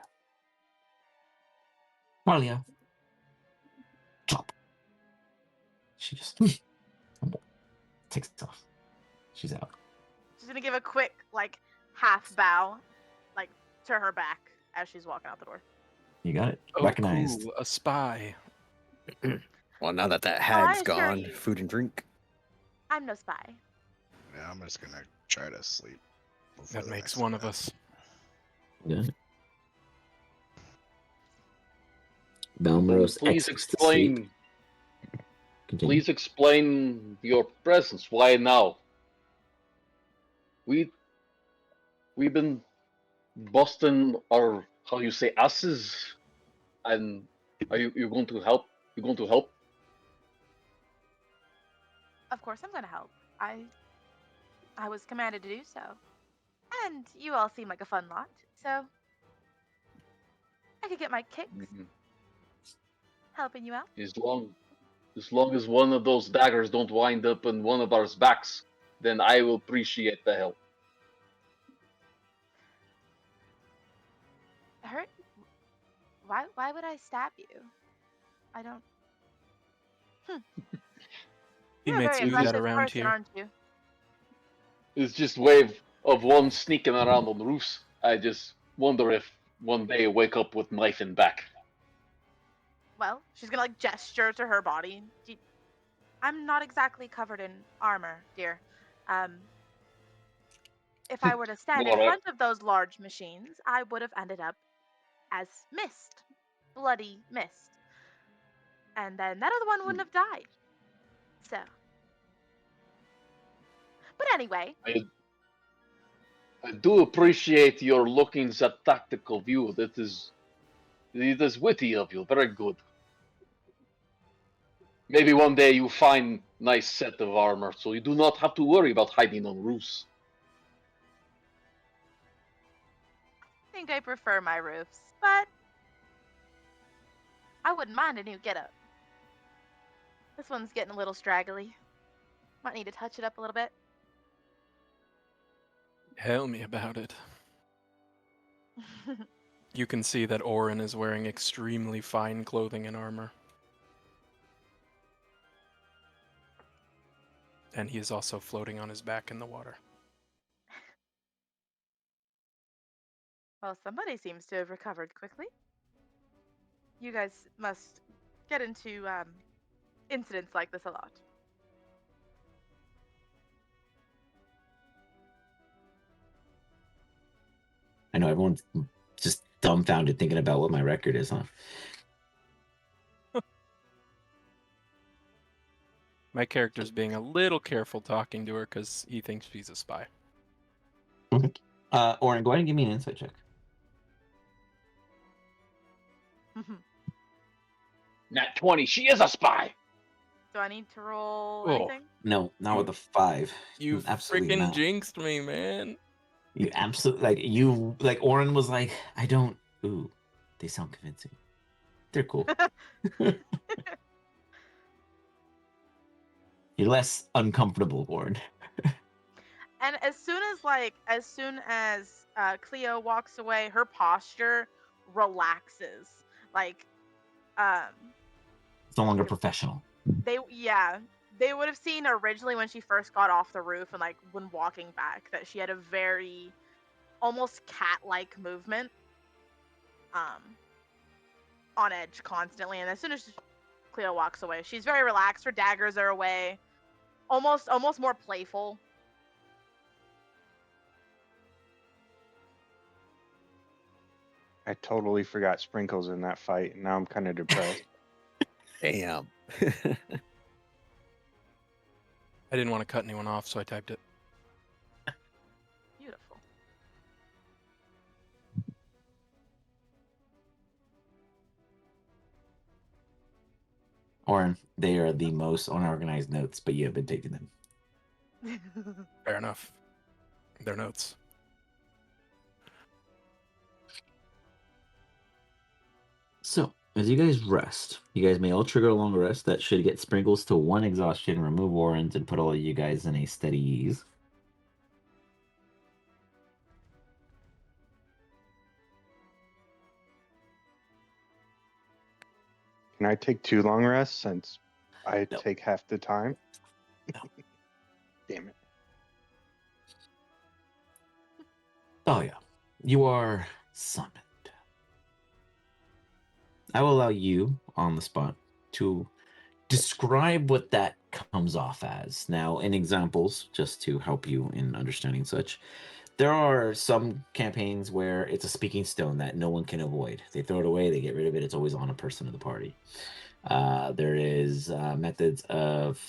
Malia, chop. She just takes off. She's out. She's gonna give a quick like half bow, like to her back as she's walking out the door. You got it. Oh, Recognized. cool. A spy. Well, now that I hag's assure gone, you. food and drink. I'm no spy. Yeah, I'm just gonna try to sleep. before That the makes next one of event. us. Yeah. Then Balmorose please exits to sleep. explain. Continue. Please explain your presence. Why now? We've been busting our, how you say, asses, and are you going to help? You going to help? Of course, I'm gonna help. I was commanded to do so, and you all seem like a fun lot, so I could get my kicks helping you out. As long as one of those daggers don't wind up in one of our backs, then I will appreciate the help. Hurt? Why would I stab you? I don't. You're a Teammates very do that aggressive around person, here. aren't you? It's just wave of one sneaking around on the roofs. I just wonder if one day I wake up with knife in back. Well, she's gonna like gesture to her body. I'm not exactly covered in armor, dear. If I were to stand in Alright. front of those large machines, I would have ended up as mist, bloody mist, and then that other one wouldn't have died. So, but anyway, I do appreciate your looking at tactical view. It is witty of you. Very good. Maybe one day you find nice set of armor, so you do not have to worry about hiding on roofs. I think I prefer my roofs, but I wouldn't mind a new getup. This one's getting a little straggly. Might need to touch it up a little bit. Tell me about it. You can see that Orin is wearing extremely fine clothing and armor. And he is also floating on his back in the water. Well, somebody seems to have recovered quickly. You guys must get into incidents like this a lot. I know everyone's just dumbfounded thinking about what my record is, huh? My character's being a little careful talking to her because he thinks she's a spy. Okay. Oren, go ahead and give me an insight check. Nat 20, she is a spy! Do I need to roll Oh. anything? No, not with a 5. You Absolutely freaking not. jinxed me, man. You absolutely like Oren was like, I don't. Ooh, they sound convincing. They're cool. You're less uncomfortable, Oren. And as soon as Cleo walks away, her posture relaxes. Like, It's no longer professional. they would have seen originally when she first got off the roof and like when walking back that she had a very almost cat-like movement, on edge constantly. And as soon as Cleo walks away, she's very relaxed. Her daggers are away, almost more playful. I totally forgot Sprinkles in that fight, and now I'm kind of depressed. Damn. I didn't want to cut anyone off, so I typed it. Beautiful. Oren, they are the most unorganized notes, but you have been taking them. Fair enough. They're notes. So, as you guys rest, you guys may all trigger a long rest that should get Sprinkles to 1 exhaustion, remove Oren's, and put all of you guys in a steady ease. Can I take 2 long rests since I No. take half the time? No. Damn it. Thalia, you are summoned. I will allow you on the spot to describe what that comes off as. Now, in examples, just to help you in understanding such, there are some campaigns where it's a speaking stone that no one can avoid. They throw it away, they get rid of it, it's always on a person of the party. There is methods of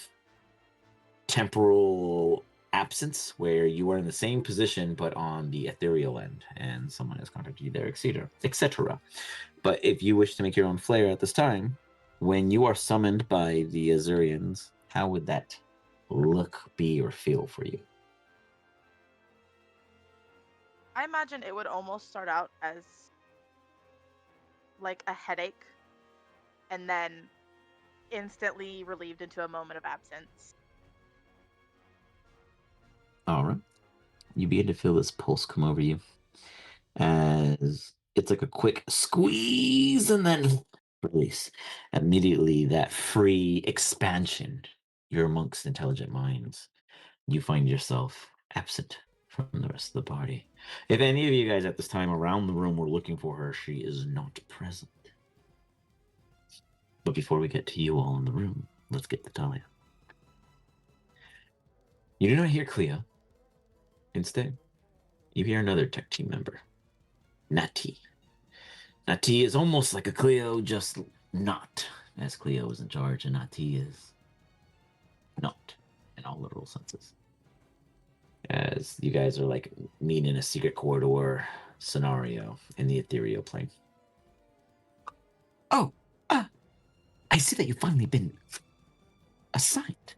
temporal absence where you are in the same position but on the ethereal end and someone has contacted you there, etc. But if you wish to make your own flair at this time, when you are summoned by the Azurians, how would that look, be, or feel for you? I imagine it would almost start out as like a headache and then instantly relieved into a moment of absence. All right. You begin to feel this pulse come over you as it's like a quick squeeze and then release. Immediately, that free expansion. You're amongst intelligent minds. You find yourself absent from the rest of the party. If any of you guys at this time around the room were looking for her, she is not present. But before we get to you all in the room, let's get to Talia. You do not hear Clea. Instead, you hear another tech team member, Nati. Nati is almost like a Cleo, just not, as Cleo is in charge, and Nati is not in all literal senses. As you guys are like meeting in a secret corridor scenario in the ethereal plane. Oh, I see that you've finally been assigned.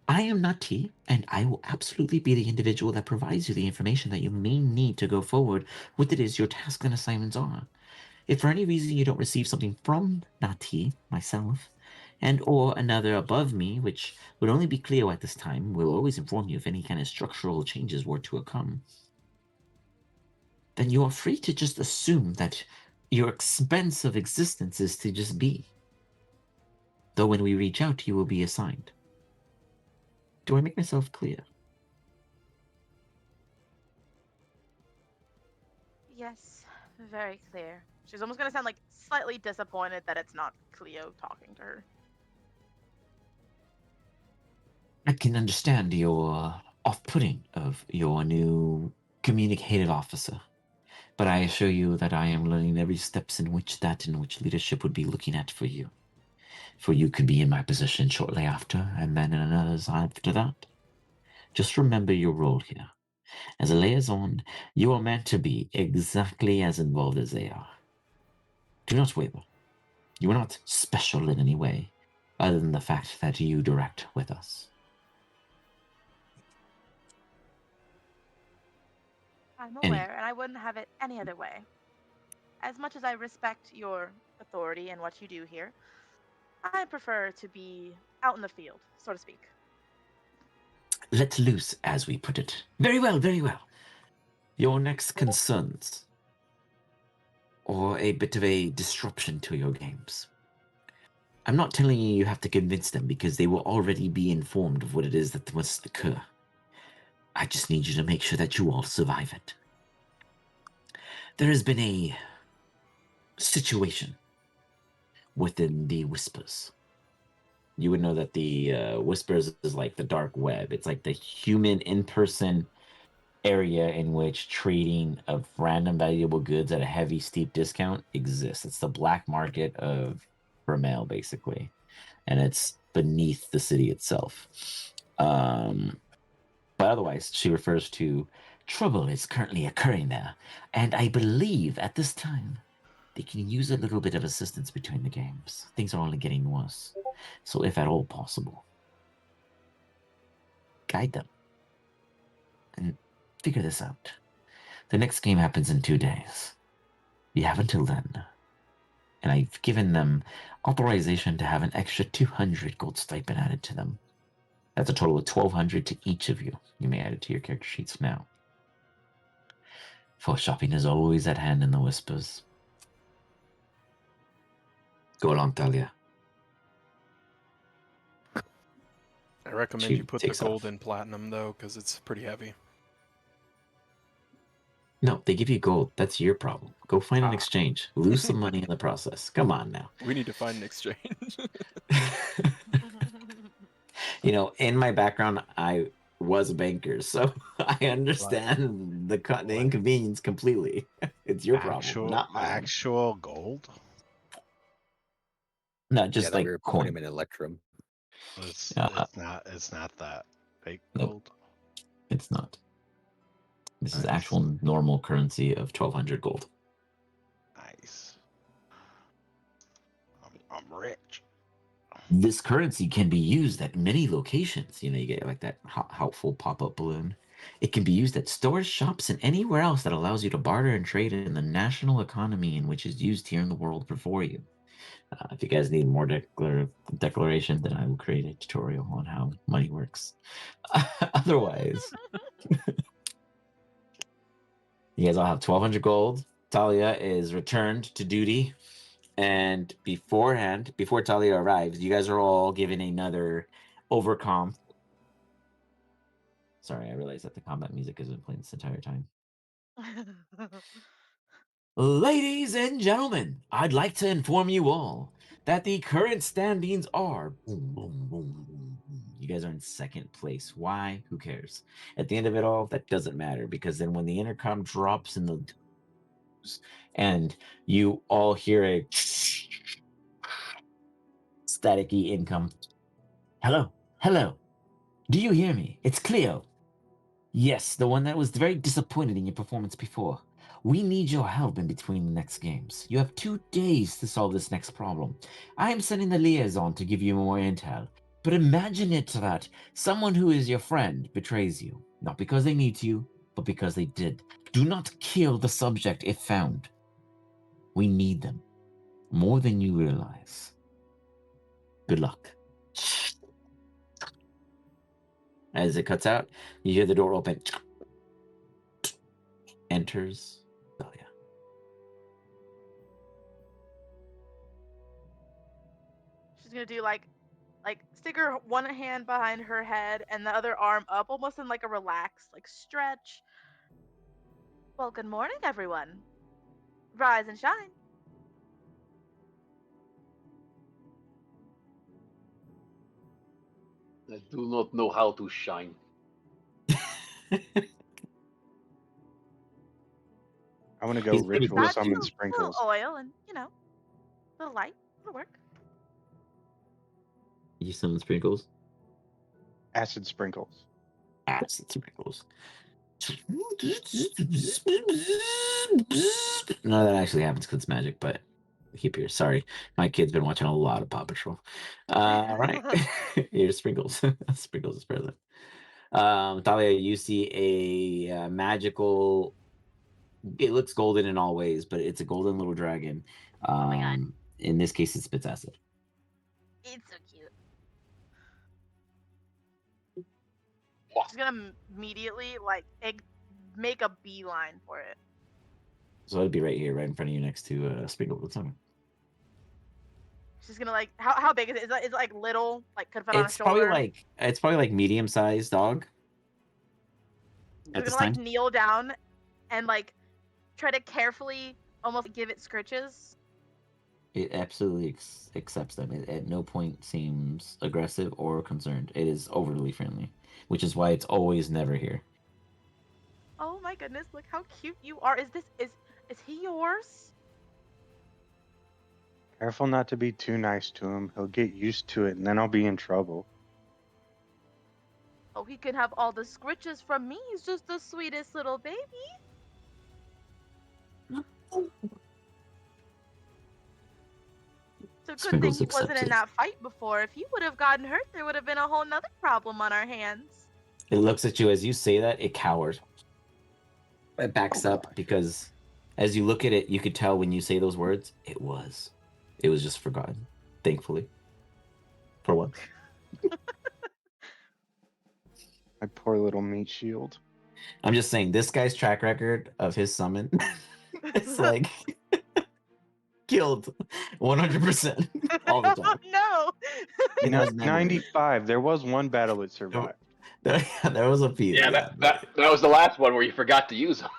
I am Nati, and I will absolutely be the individual that provides you the information that you may need to go forward with it is your tasks and assignments are. If for any reason you don't receive something from Nati, myself, and or another above me, which would only be Cleo at this time, will always inform you if any kind of structural changes were to occur, then you are free to just assume that your expense of existence is to just be. Though when we reach out, you will be assigned. Do I make myself clear? Yes, very clear. She's almost gonna sound like slightly disappointed that it's not Cleo talking to her. I can understand your off-putting of your new communicative officer, but I assure you that I am learning every steps in which leadership would be looking at for you. For you could be in my position shortly after, and then in another's after that. Just remember your role here. As a liaison, you are meant to be exactly as involved as they are. Do not waver. You are not special in any way, other than the fact that you direct with us. I'm Any- aware, and I wouldn't have it any other way. As much as I respect your authority and what you do here, I prefer to be out in the field, so to speak. Let loose, as we put it. Very well, very well. Your next concerns, or a bit of a disruption to your games. I'm not telling you you have to convince them because they will already be informed of what it is that must occur. I just need you to make sure that you all survive it. There has been a situation within the Whispers. You would know that the Whispers is like the dark web. It's like the human in-person area in which trading of random valuable goods at a heavy, steep discount exists. It's the black market of Vermeil, basically. And it's beneath the city itself. But otherwise, she refers to trouble is currently occurring there. And I believe at this time, they can use a little bit of assistance between the games. Things are only getting worse. So if at all possible, guide them and figure this out. The next game happens in 2 days. You have until then. And I've given them authorization to have an extra 200 gold stipend added to them. That's a total of 1,200 to each of you. You may add it to your character sheets now. For shopping is always at hand in the Whispers. Go along, Talia. I recommend She you put the takes gold off. in platinum though, because it's pretty heavy. No, they give you gold. That's your problem. Go find an Ah. exchange. Lose some money in the process. Come on now. We need to find an exchange. You know, in my background, I was a banker, so I understand the What? inconvenience completely. It's your problem, not mine. Actual gold? Not Yeah, just that we like were putting coin. him in Electrum. It's Uh, it's not that fake Nope. gold. It's not. This is Nice. actual normal currency of 1,200 gold. Nice. I'm rich. This currency can be used at many locations. You know, you get like that helpful pop-up balloon. It can be used at stores, shops, and anywhere else that allows you to barter and trade in the national economy in which is used here in the world before you. If you guys need more declaration, then I will create a tutorial on how money works. Otherwise, you guys all have 1,200 gold. Talia is returned to duty. And before Talia arrives, you guys are all given another overcom. Sorry, I realized that the combat music has been playing this entire time. Ladies and gentlemen, I'd like to inform you all that the current standings are boom, boom, boom, boom, boom. You guys are in second place. Why? Who cares? At the end of it all, that doesn't matter because then when the intercom drops in the and you all hear a staticky income. Hello, hello. Do you hear me? It's Cleo. Yes, the one that was very disappointed in your performance before. We need your help in between the next games. You have 2 days to solve this next problem. I am sending the liaison to give you more intel. But imagine it that someone who is your friend betrays you. Not because they need you, but because they did. Do not kill the subject if found. We need them. More than you realize. Good luck. As it cuts out, you hear the door open. Enters Dahlia. She's gonna do like stick her one hand behind her head and the other arm up, almost in like a relaxed like stretch. Well, good morning, everyone. Rise and shine. I do not know how to shine. I want to go He's pretty ritual close. Add you summon a sprinkles. little oil and a little light. It'll work. You summon sprinkles? Acid sprinkles. Acid sprinkles. None of that actually happens because it's magic, but keep here. Sorry. My kid's been watching a lot of Paw Patrol. All right. Here's sprinkles. Sprinkles is present. Talia, you see a magical. It looks golden in all ways, but it's a golden little dragon. Oh my god. In this case, it spits acid. It's so cute. She's gonna immediately make a beeline for it. So it'd be right here, right in front of you, next to Sprinkle the Summon. She's gonna how big is it? Is it like little, like could fit on a It's probably shoulder? like medium-sized dog. She's At this gonna time, kneel down and try to carefully almost give it scritches. it absolutely accepts them. It at no point seems aggressive or concerned. It is overly friendly, which is why it's always never here. Oh my goodness, look how cute you are. Is he yours? Careful not to be too nice to him. He'll get used to it, and then I'll be in trouble. Oh, he can have all the scritches from me. He's just the sweetest little baby. It's a good Sprinkles thing he wasn't accepts in it. that fight before. If he would have gotten hurt, there would have been a whole nother problem on our hands. It looks at you as you say that. It cowers. It backs Oh, up gosh. because as you look at it, you could tell when you say those words, it was just forgotten. Thankfully, for once. My poor little meat shield. I'm just saying, this guy's track record of his summon, it's like killed 100% all the time. No. It has never been. 95. There was one battle it survived. There was a few. Yeah, that was the last one where you forgot to use them.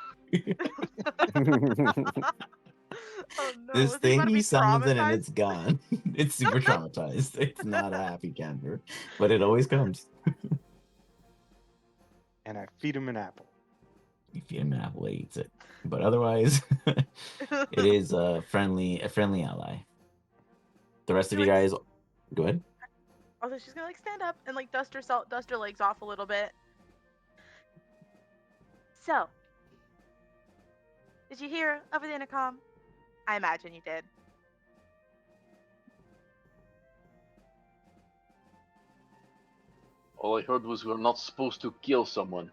Oh no. This Is he about thing to be he summons it and traumatized? it's gone. It's super traumatized. It's not a happy camper, but it always comes. And I feed him an apple. If you an apple, he eats it. But otherwise, it is a friendly ally. The rest of you guys, go ahead. Also, she's gonna like stand up and like dust her legs off a little bit. So, did you hear over the intercom? I imagine you did. All I heard was we're not supposed to kill someone.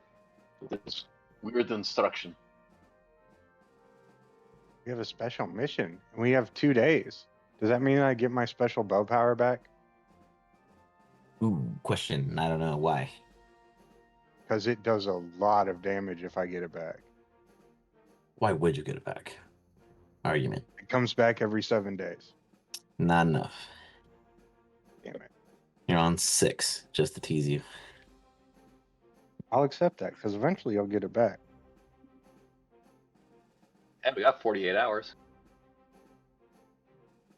This weird instruction. We have a special mission, and we have 2 days. Does that mean I get my special bow power back? Ooh, question. I don't know why. Because it does a lot of damage if I get it back. Why would you get it back? Argument. It comes back every 7 days. Not enough. Damn it. You're on 6, just to tease you. I'll accept that, because eventually I'll get it back. And we got 48 hours.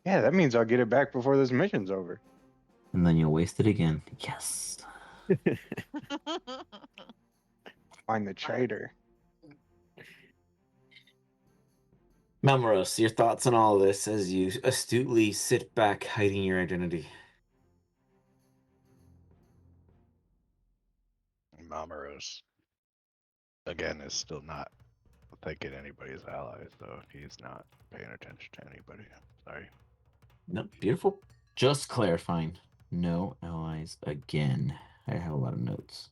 Yeah, that means I'll get it back before this mission's over. And then you'll waste it again. Yes. Find the traitor. Melmoros, your thoughts on all this as you astutely sit back hiding your identity? Mamoros, again, is still not thinking anybody's allies, though. He's not paying attention to anybody. Sorry. No, beautiful. Just clarifying. No allies again. I have a lot of notes.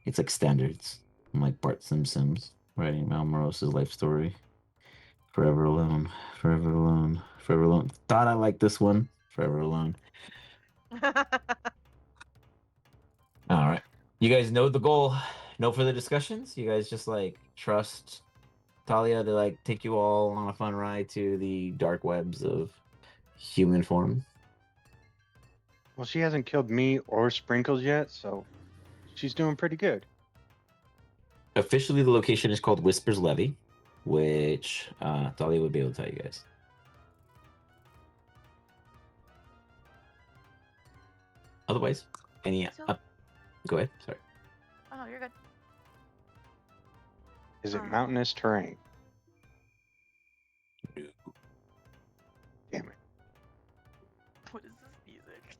It's like standards. I'm like Bart Simpson's writing Malmoros's life story. Forever alone. Forever alone. Forever alone. Thought I liked this one. Forever alone. All right. You guys know the goal. No further discussions. You guys just like trust Talia to like take you all on a fun ride to the dark webs of human form. Well, she hasn't killed me or Sprinkles yet, so she's doing pretty good. Officially, the location is called Whispers Levy, which Talia would be able to tell you guys. Otherwise, any go ahead. Sorry. Oh, you're good. Is it mountainous terrain? Damn it. What is this music?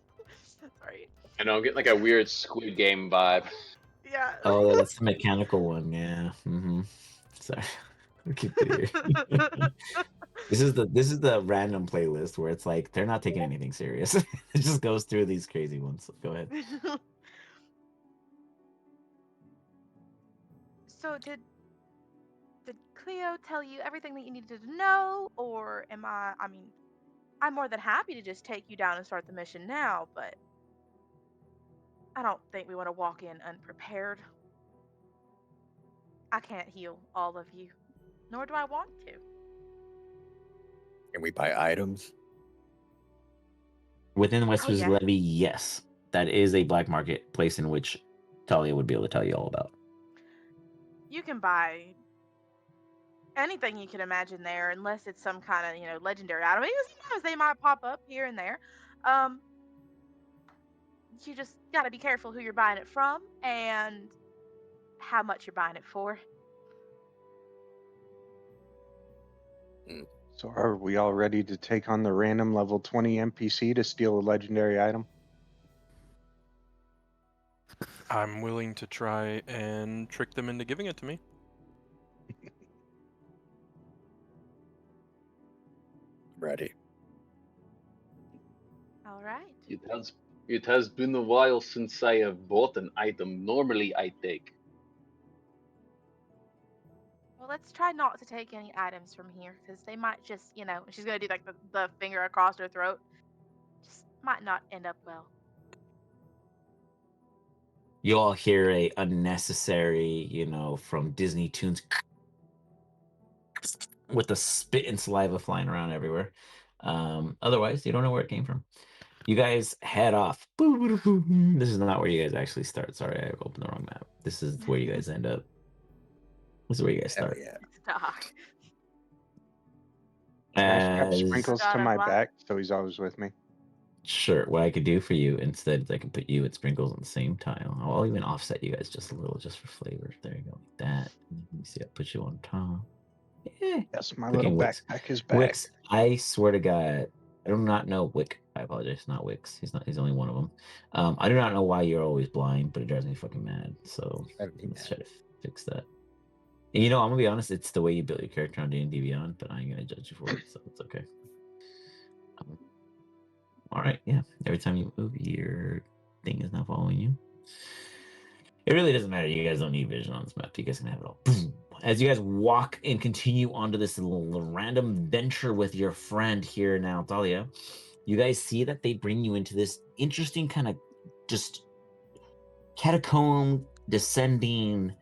Sorry. I know, I'm getting like a weird Squid Game vibe. Yeah. Oh, that's the mechanical one. Yeah. Mm-hmm. Sorry. Keep it here. This is the random playlist where it's like they're not taking anything serious. It just goes through these crazy ones. Go ahead. So did Cleo tell you everything that you needed to know, or am I mean, I'm more than happy to just take you down and start the mission now, but I don't think we want to walk in unprepared. I can't heal all of you, nor do I want to. Can we buy items? Within Whispers yeah. Levy, yes. That is a black market place in which Talia would be able to tell you all about. You can buy anything you can imagine there, unless it's some kind of, legendary item. Because they might pop up here and there. You just gotta be careful who you're buying it from and how much you're buying it for. So are we all ready to take on the random level 20 NPC to steal a legendary item? I'm willing to try and trick them into giving it to me. Ready. All right. It has been a while since I have bought an item. Normally I take. Well, let's try not to take any items from here, because they might just, she's gonna do like the finger across her throat. Just might not end up well. You all hear a unnecessary, from Disney Tunes with the spit and saliva flying around everywhere. Otherwise, you don't know where it came from. You guys head off. This is not where you guys actually start. Sorry, I opened the wrong map. This is where you guys end up. This is where you guys Hell start. yeah. Stock. Can I strap As Sprinkles to Got a my lot. back so he's always with me? sure, what I could do for you instead is I can put you and Sprinkles on the same tile. I'll even offset you guys just a little, just for flavor. There you go, like that. Let me see. I put you on top. Yeah. Yes, my Cooking little Wix. backpack is back. Wix, I swear to God, I do not know Wick. I apologize, not Wix. He's not. He's only one of them. I do not know why you're always blind, but it drives me fucking mad. So Driving me let's mad. try to fix that. And you know, I'm gonna be honest. It's the way you build your character on D&D Beyond, but I ain't gonna judge you for it, so it's okay. All right, yeah. Every time you move, your thing is not following you. It really doesn't matter. You guys don't need vision on this map. You guys can have it all. Boom. As you guys walk and continue onto this little random venture with your friend here now, Talia, you guys see that they bring you into this interesting kind of just catacomb descending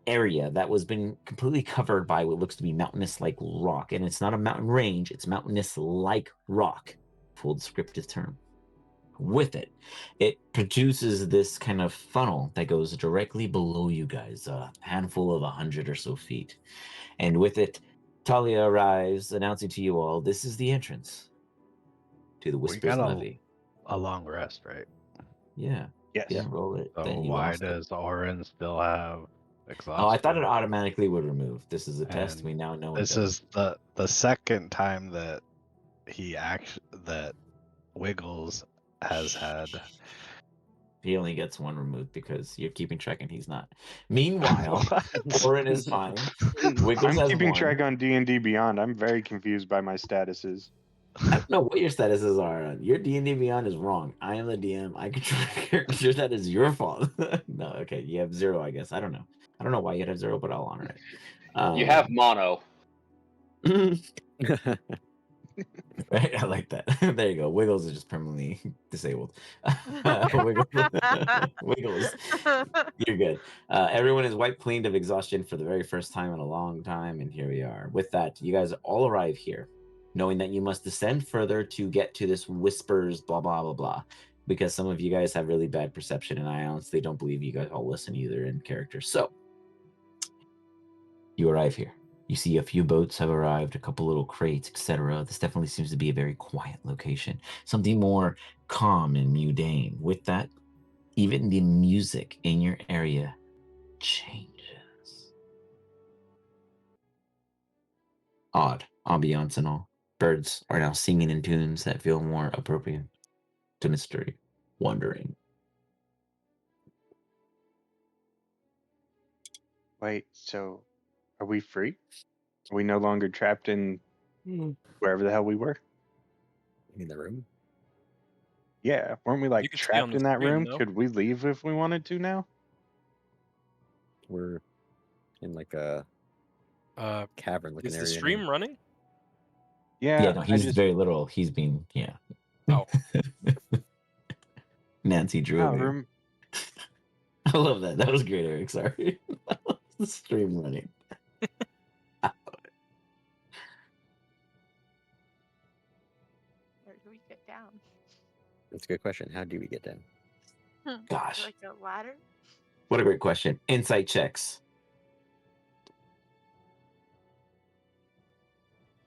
area that was been completely covered by what looks to be mountainous like rock. And it's not a mountain range, it's mountainous like rock. Full descriptive term. With it, it produces this kind of funnel that goes directly below you guys, a handful of 100 or so feet. And with it, Talia arrives, announcing to you all, this is the entrance to the We Whispers got Levy. a long rest, right? Yeah. Yes. Yeah, roll it. So Then you why lost it. does Orin still have exhaustion? Oh, I thought it automatically would remove. This is a test. And We now know it this doesn't. is the second time that that Wiggles has had. He only gets one removed because you're keeping track and he's not. Meanwhile, What? Orin is fine. Wiggles I'm has keeping one. track on D&D Beyond. I'm very confused by my statuses. I don't know what your statuses are. Your D&D Beyond is wrong. I am the DM. I control your character. That is your fault. No, okay. You have 0, I guess. I don't know. I don't know why you'd have 0, but I'll honor it. You have mono. Right? I like that. There you go. Wiggles is just permanently disabled. Wiggles. You're good. Everyone is wiped cleaned of exhaustion for the very first time in a long time, and here we are. With that, you guys all arrive here, knowing that you must descend further to get to this whispers, blah, blah, blah, blah, because some of you guys have really bad perception, and I honestly don't believe you guys all listen either in character. So, you arrive here. You see a few boats have arrived, a couple little crates, etc. This definitely seems to be a very quiet location, something more calm and mundane. With that, even the music in your area changes. Odd ambiance and all. Birds are now singing in tunes that feel more appropriate to mystery, wondering. Wait, so are we free? Are we no longer trapped in wherever the hell we were? In the room? Yeah, weren't we like can stay on trapped the in that stream, room? no? Could we leave if we wanted to now? We're in like a cavern looking Is area. the now. stream running? Yeah, no, I he's just very literal. He's been, yeah. Oh. Nancy drew oh, me. I love that. That was great, Eric. Sorry. The stream running. Where do we get down? That's a good question. How do we get down? Gosh. Like a ladder? What a great question. Insight checks.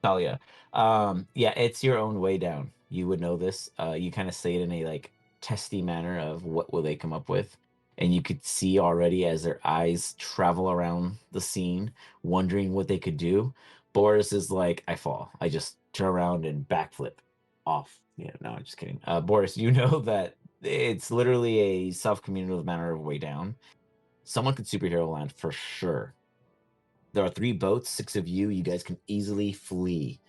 Talia. Yeah, it's your own way down. You would know this. You kind of say it in a like testy manner of what will they come up with. And you could see already as their eyes travel around the scene, wondering what they could do. Boris is like, I fall. I just turn around and backflip off. Yeah, no, I'm just kidding. Boris, you know that it's literally a self-communicative manner of way down. Someone could superhero land for sure. There are 3 boats, 6 of you. You guys can easily flee.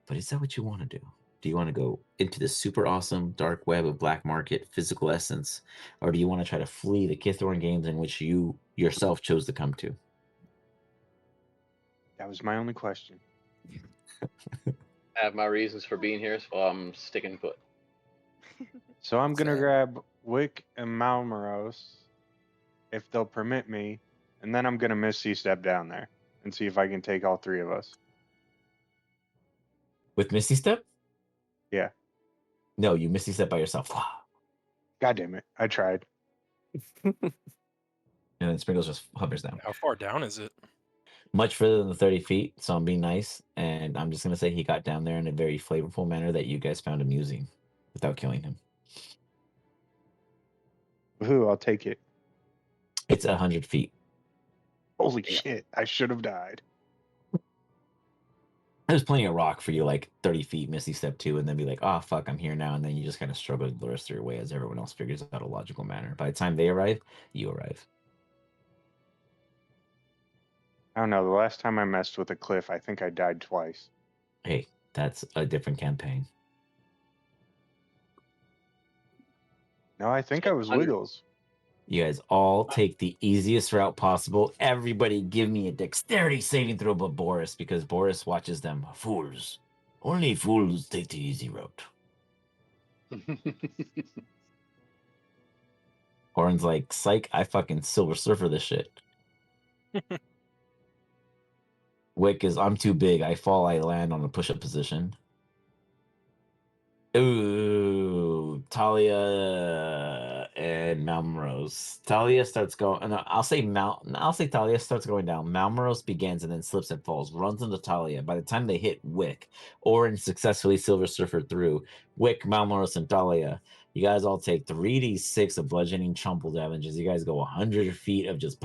But is that what you want to do? Do you want to go into the super awesome dark web of black market physical essence? Or do you want to try to flee the Kithorn games in which you yourself chose to come to? That was my only question. I have my reasons for being here, so I'm sticking put. So I'm gonna Sad. grab Wick and Malmoros, if they'll permit me, and then I'm gonna Misty step down there and see if I can take all 3 of us. With Misty Step? Yeah. No, you Misty Step by yourself. God damn it. I tried. And then Sprinkles just hovers down. How far down is it? Much further than the 30 feet, so I'm being nice. And I'm just going to say he got down there in a very flavorful manner that you guys found amusing without killing him. Ooh, I'll take it. It's 100 feet. Holy shit. I should have died. There's plenty of rock for you, like 30 feet, Misty Step 2, and then be like, oh, fuck, I'm here now. And then you just kind of struggle the rest of your way as everyone else figures out a logical manner. By the time they arrive, you arrive. I don't know. The last time I messed with a cliff, I think I died twice. Hey, that's a different campaign. No, I think I was Wiggles. You guys all take the easiest route possible. Everybody give me a dexterity saving throw but Boris, because Boris watches them. Fools. Only fools take the easy route. Horn's like, psych, I fucking Silver Surfer this shit. Wick is, I'm too big. I fall, I land on a push-up position. Ooh, Talia and Malmrose. Talia starts going. No, I'll say Talia starts going down. Malmrose begins and then slips and falls. Runs into Talia. By the time they hit Wick, Orin successfully Silver Surfer through. Wick, Malmrose, and Talia. You guys all take 3d6 of bludgeoning trample damages. You guys go 100 feet of just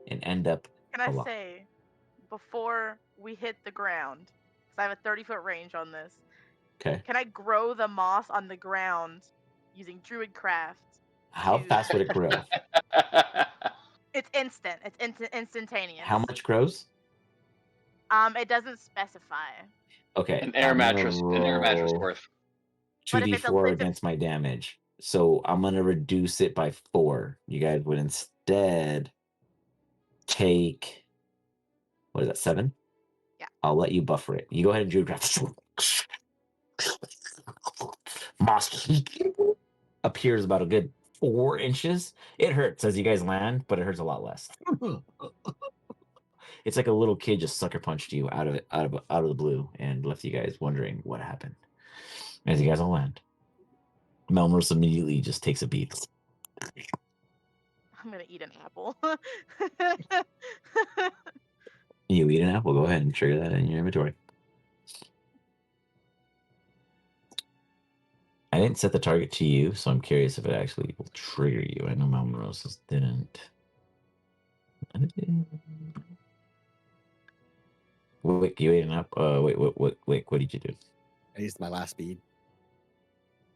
and end up. Can I say, before we hit the ground, because I have a 30-foot range on this. Okay. Can I grow the moss on the ground using Druidcraft? How fast would it grow? It's instant. It's instantaneous. How much grows? It doesn't specify. Okay. An air mattress worth. 2d4 against my damage. So I'm going to reduce it by 4. You guys would instead take, what is that, 7? Yeah. I'll let you buffer it. You go ahead and Druidcraft. Moss appears about a good 4 inches. It hurts as you guys land, but it hurts a lot less. It's like a little kid just sucker punched you out of the blue and left you guys wondering what happened. As you guys all land, Melmorse immediately just takes a beat. I'm gonna eat an apple. You eat an apple. Go ahead and trigger that in your inventory. I didn't set the target to you, so I'm curious if it actually will trigger you. I know Melmorose didn't. Wait, you ate an apple? Wait, what did you do? I used my last speed.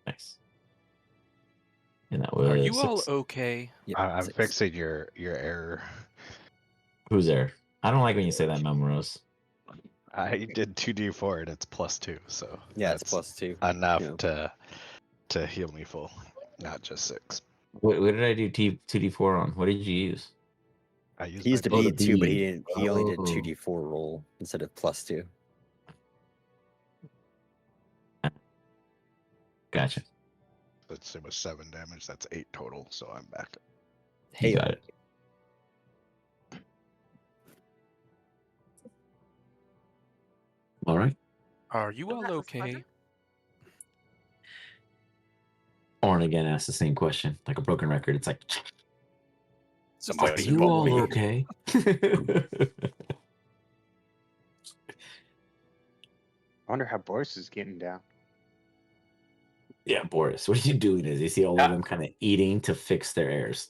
Nice. And that was Are you 6. all okay? Yeah, I'm 6. fixing your error. Who's there? I don't like when you say that, Melmorose. I did 2d4 and it's +2, so Yeah, it's that's +2. enough Yeah. to heal me full, not just 6. What did I do 2d4 on? What did you use? I used He used a my bead too, but he bead. didn't. He only did Oh. 2d4 roll instead of +2. Gotcha. It was 7 damage. That's 8 total, so I'm back. You Hey, got it. All right. Are you all That was okay? pleasant. Orin again asks the same question, like a broken record. It's like, somebody are you all involved me. okay? I wonder how Boris is getting down. Yeah, Boris, what are you doing? Is you see all of them kind of eating to fix their errors.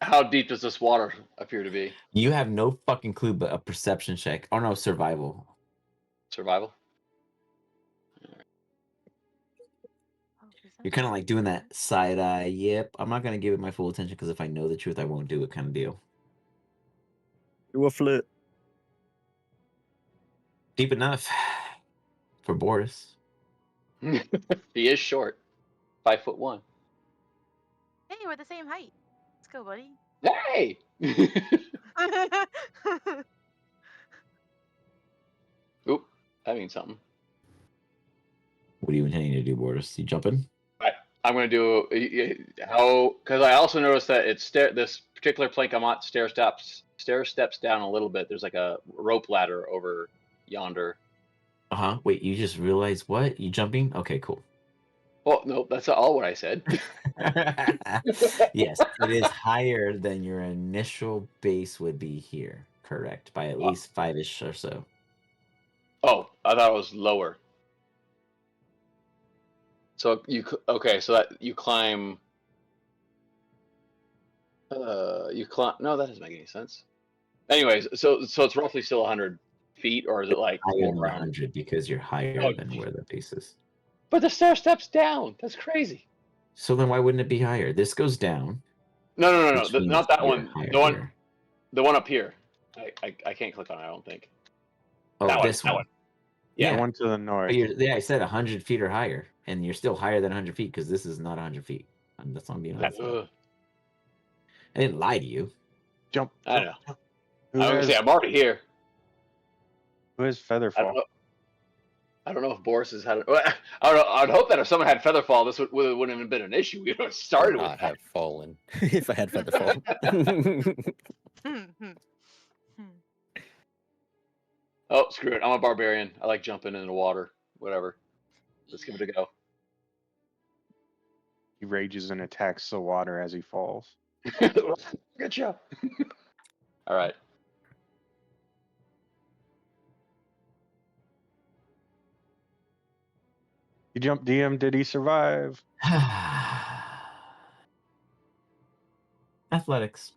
How deep does this water appear to be? You have no fucking clue, but a perception check. Oh no, survival. Survival? You're kind of like doing that side eye. Yep, I'm not gonna give it my full attention because if I know the truth, I won't do it kind of deal. Do a flip. Deep enough for Boris. He is short. 5'1". Hey, we're the same height. Let's go, buddy. Hey! Oop, that means something. What are you intending to do, Boris? You jumping? I'm gonna do because I also noticed that this particular plank I'm on stair steps down a little bit. There's like a rope ladder over yonder. Wait, you just realized what? You jumping? Okay, cool. Oh no, that's all what I said. Yes, it is higher than your initial base would be here. Correct, by at least 5-ish or so. Oh, I thought it was lower. So okay? So that you climb. You climb. No, that doesn't make any sense. Anyways, so it's roughly still 100 feet, or is it like Higher than over 100? 100 because you're higher Oh, than where the base is. But the stair steps down. That's crazy. So then why wouldn't it be higher? This goes down. No. which means Not that you're one. higher The one. here. The one up here. I can't click on it. I don't think. Oh, That this one. one. Yeah, Yeah. one to the north. I said 100 feet or higher, and you're still higher than 100 feet because this is not 100 feet. That's what I'm being honest about. I didn't lie to you. Jump. I don't know. Jump. I was gonna say I'm already here. Who has I don't Featherfall? know. I don't know if Boris has had it. I don't know. I'd hope that if someone had Featherfall, this wouldn't have been an issue. We would have started Would with not that. have fallen if I had Featherfall. Oh, screw it. I'm a barbarian. I like jumping in the water. Whatever. Let's give it a go. He rages and attacks the water as he falls. Good job. All right. He jumped DM. Did he survive? Athletics.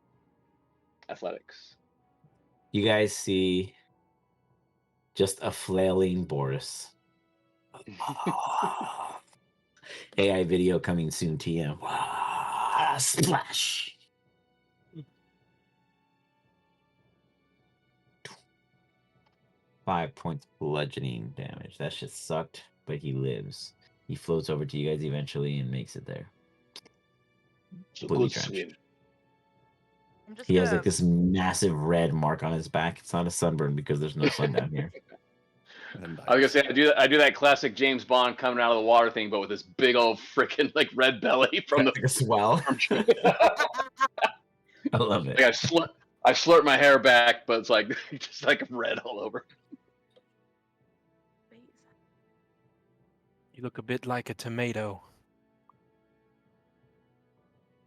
Athletics. You guys see just a flailing Boris. AI video coming soon, TM. Splash. Five points bludgeoning damage. That shit sucked, but he lives. He floats over to you guys eventually and makes it there. Completely drenched. He has like this massive red mark on his back. It's not a sunburn because there's no sun down here. I was gonna say I do that classic James Bond coming out of the water thing, but with this big old freaking like red belly from like a swell. I love it. Like I slurp my hair back, but it's like just like red all over. You look a bit like a tomato.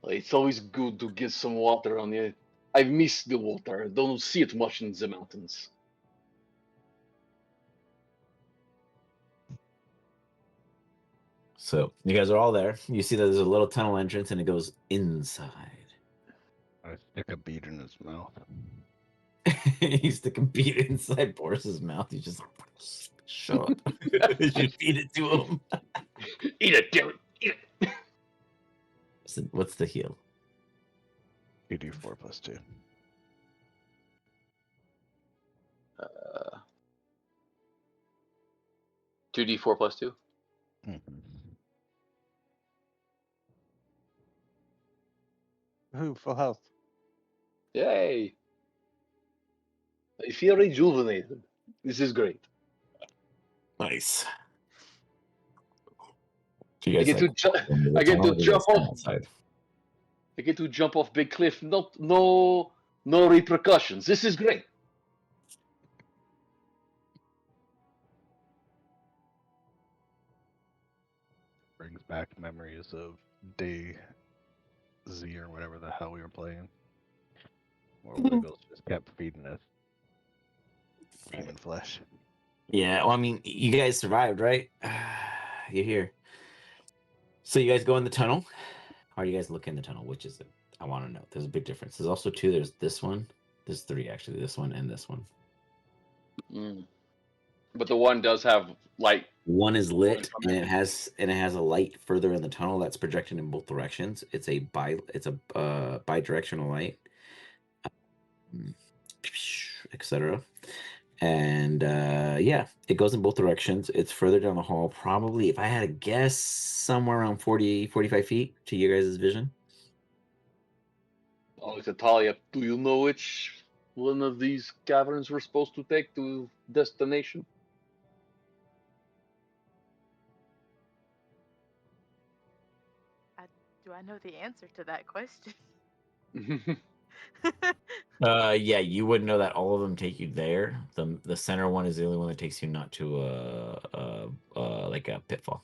It's always good to get some water on you. I miss the water. I don't see it much in the mountains. So you guys are all there. You see that there's a little tunnel entrance and it goes inside. I stick a bead in his mouth. He stick a bead inside Boris's mouth. He's just like, shut up. You feed it to him. Eat it, Derek. Eat it. So what's the heal? 2d4 + 2. 2d4 + 2. Ooh, full health. Yay! I feel rejuvenated. This is great. Nice. So you I guys get to jump off. outside. I get to jump off big cliff. No repercussions. This is great. Brings back memories of day Z or whatever the hell we were playing. Where Wiggles just kept feeding us demon flesh. Yeah, well, I mean, you guys survived, right? You're here. So you guys go in the tunnel. Or you guys look in the tunnel? Which is it? I want to know. There's a big difference. There's also two. There's this one. There's three, actually. This one and this one. But the one does have light. One is lit, and it has a light further in the tunnel that's projected in both directions. It's a bi-directional light, etc. And yeah, it goes in both directions. It's further down the hall, probably, if I had to guess, somewhere around 40, 45 feet to you guys' vision. Oh, Talia, do you know which one of these caverns we're supposed to take to destination? Do I know the answer to that question? Yeah, you would know that all of them take you there. The center one is the only one that takes you not to like a pitfall.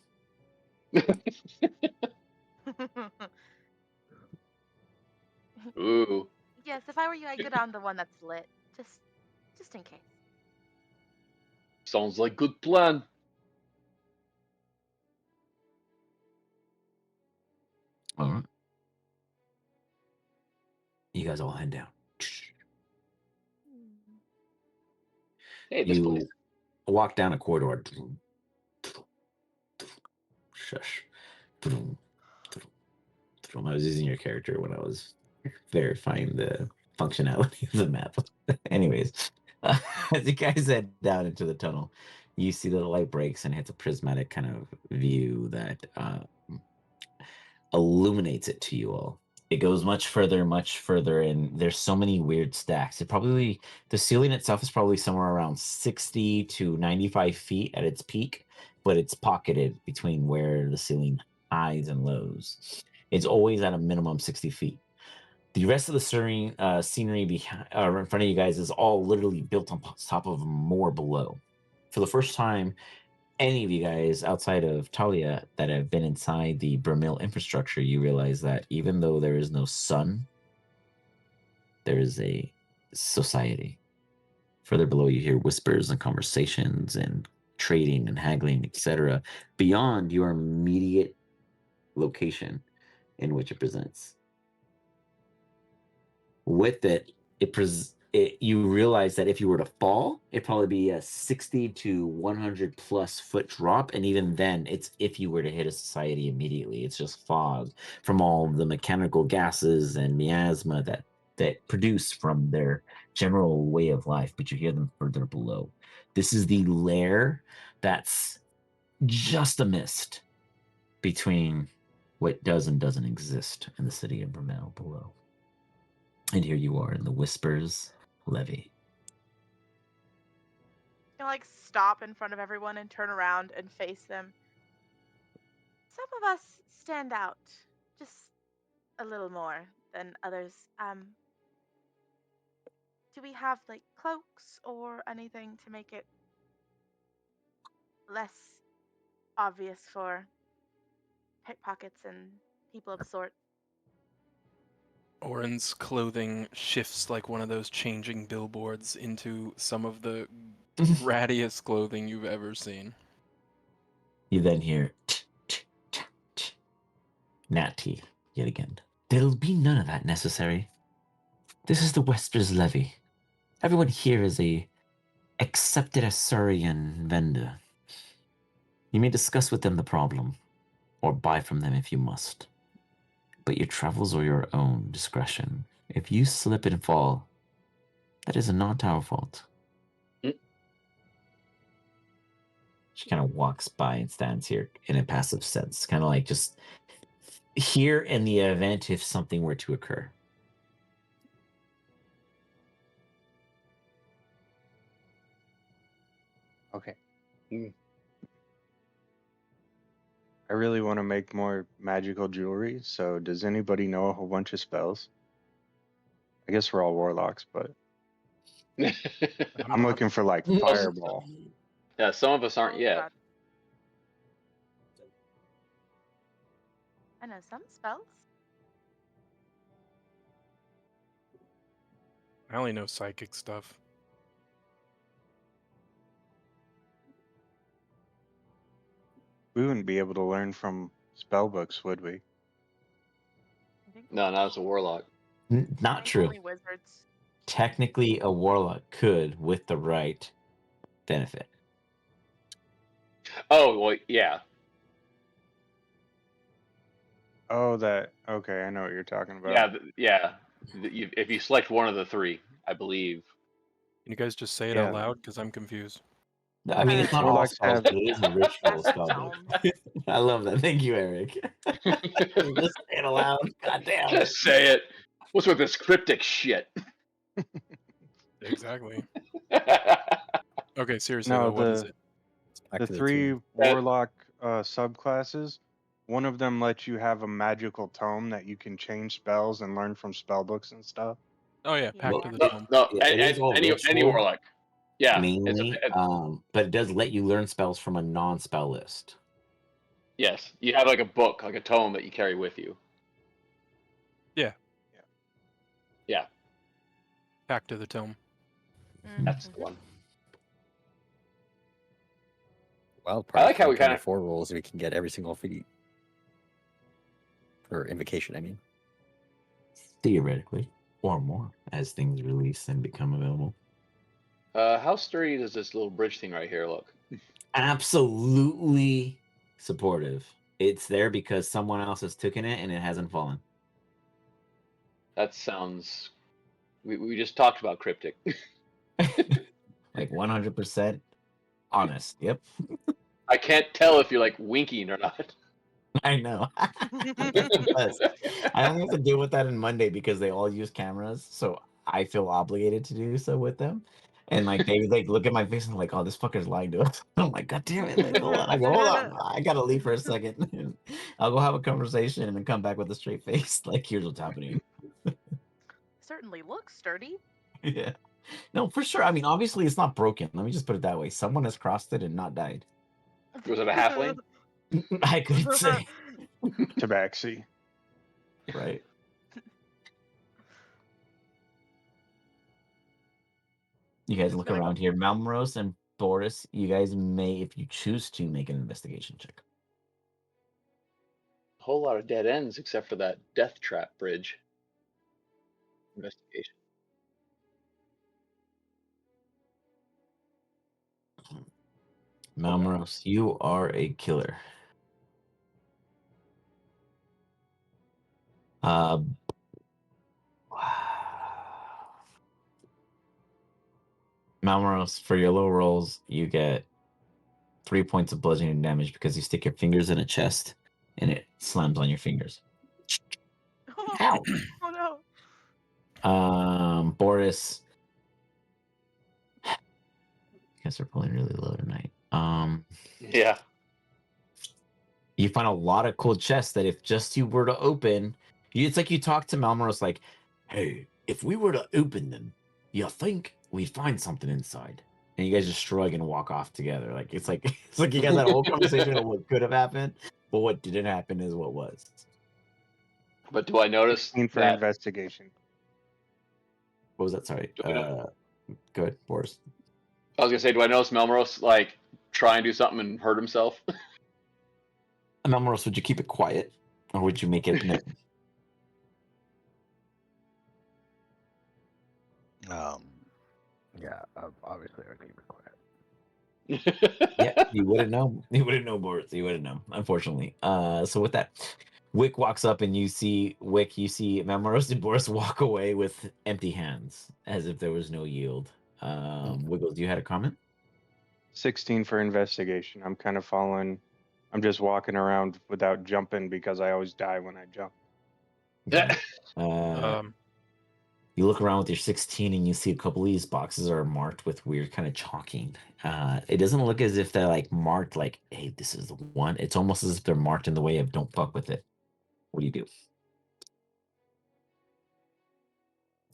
Ooh. Yes, if I were you, I'd go down the one that's lit, just in case. Sounds like good plan. All right. You guys all head down. Hey, this You place. walk down a corridor. Shush. I was using your character when I was verifying the functionality of the map. Anyways, as you guys head down into the tunnel, you see that the light breaks and hits a prismatic kind of view that illuminates it to you all. It goes much further, and there's so many weird stacks. The ceiling itself is probably somewhere around 60 to 95 feet at its peak, but it's pocketed between where the ceiling highs and lows. It's always at a minimum 60 feet. The rest of the scenery behind, in front of you guys is all literally built on top of more below. For the first time, any of you guys outside of Talia that have been inside the Bramil infrastructure, you realize that even though there is no sun, there is a society. Further below, you hear whispers and conversations and trading and haggling, etc., beyond your immediate location in which it presents. With it, you realize that if you were to fall, it'd probably be a 60 to 100 plus foot drop. And even then, it's if you were to hit a society immediately. It's just fog from all the mechanical gases and miasma that produce from their general way of life, but you hear them further below. This is the lair that's just a mist between what does and doesn't exist in the city of Bramel below. And here you are in the Whispers Levy. You know, like stop in front of everyone and turn around and face them. Some of us stand out just a little more than others. Do we have like cloaks or anything to make it less obvious for pickpockets and people of the sort? Oren's clothing shifts like one of those changing billboards into some of the rattiest clothing you've ever seen. You then hear Natty yet again. There'll be none of that necessary. This is the Whispers Levy. Everyone here is a accepted Asurian vendor. You may discuss with them the problem, or buy from them if you must. But your travels are your own discretion. If you slip and fall, that is not our fault. She kind of walks by and stands here in a passive sense, kind of like just here in the event if something were to occur. Okay. I really want to make more magical jewelry, so does anybody know a whole bunch of spells? I guess we're all warlocks, but I'm looking for like fireball. Yeah, some of us aren't Oh, yet. God. I know some spells. I only know psychic stuff. We wouldn't be able to learn from spell books, would we? I think No, not as a warlock. Not I think true. only wizards. Technically, a warlock could, with the right benefit. Oh, well, yeah. Oh, that. Okay, I know what you're talking about. Yeah, yeah. If you select one of the three, I believe. Can you guys just say it Yeah. out loud? Because I'm confused. I mean, it's not all Warlocks spells, have- but it is a ritual Cast spell book. I love that. Thank you, Eric. Just say it aloud. God damn. Just say it. What's with this cryptic shit? Exactly. Okay, seriously No, though, what is it? Back the to the three two. warlock subclasses. One of them lets you have a magical tome that you can change spells and learn from spell books and stuff. Oh yeah, Yeah. Pact of the No, Tome. no, Yeah, it is all any ritual, warlock. Yeah, mainly, but it does let you learn spells from a non-spell list. yes. You have like a book, like a tome that you carry with you. Yeah, Pact of the Tome. that's the Mhm. one. Well, I like how we kind kinda- of 4 rolls, we can get every single feat. Or invocation, I mean. Theoretically, or more, as things release and become available. How sturdy does this little bridge thing right here look? Absolutely supportive. It's there because someone else has taken it and it hasn't fallen. That sounds. We just talked about cryptic. Like 100% honest. Yep. I can't tell if you're like winking or not. I know. It does. I only have to deal with that on Monday because they all use cameras, so I feel obligated to do so with them. And like they like look at my face and like, oh, this fucker's lying to us. I'm like, God damn it! Like, hold on. I go, hold on. I gotta leave for a second. I'll go have a conversation and then come back with a straight face. Like, here's what's happening. Certainly looks sturdy. Yeah. No, for sure. I mean, obviously, it's not broken. Let me just put it that way. Someone has crossed it and not died. Was it a halfling? I couldn't say. Tabaxi. Right. You guys It's look gonna- around here. Malmros and Boris, you guys may, if you choose to, make an investigation check. A whole lot of dead ends except for that death trap bridge. Investigation. Malmros, you are a killer. Malmros, for your low rolls, you get 3 points of bludgeoning damage because you stick your fingers in a chest and it slams on your fingers. Ow! Oh no. Boris. I guess we're pulling really low tonight. Yeah. You find a lot of cool chests that if just you were to open, it's like you talk to Malmros like, hey, if we were to open them, you think we'd find something inside. And you guys just shrug and walk off together. Like it's like you guys had a whole conversation of what could have happened, but what didn't happen is what was. But do I notice 16 for that? investigation. What was that? Sorry. Good, Boris. I was gonna say, do I notice Melmoros like try and do something and hurt himself? Malmros, would you keep it quiet? Or would you make it known? Yeah, obviously I keep it quiet. Yeah, you wouldn't know. You wouldn't know, Boris. You wouldn't know, unfortunately. So with that, Wick walks up and you see Malmros and Boris walk away with empty hands, as if there was no yield. Wiggles, you had a comment? 16 for investigation. I'm kind of following. I'm just walking around without jumping because I always die when I jump. Okay. Um, You look around with your 16 and you see a couple of these boxes are marked with weird kind of chalking. It doesn't look as if they're like marked like, hey, this is the one. It's almost as if they're marked in the way of don't fuck with it. What do you do?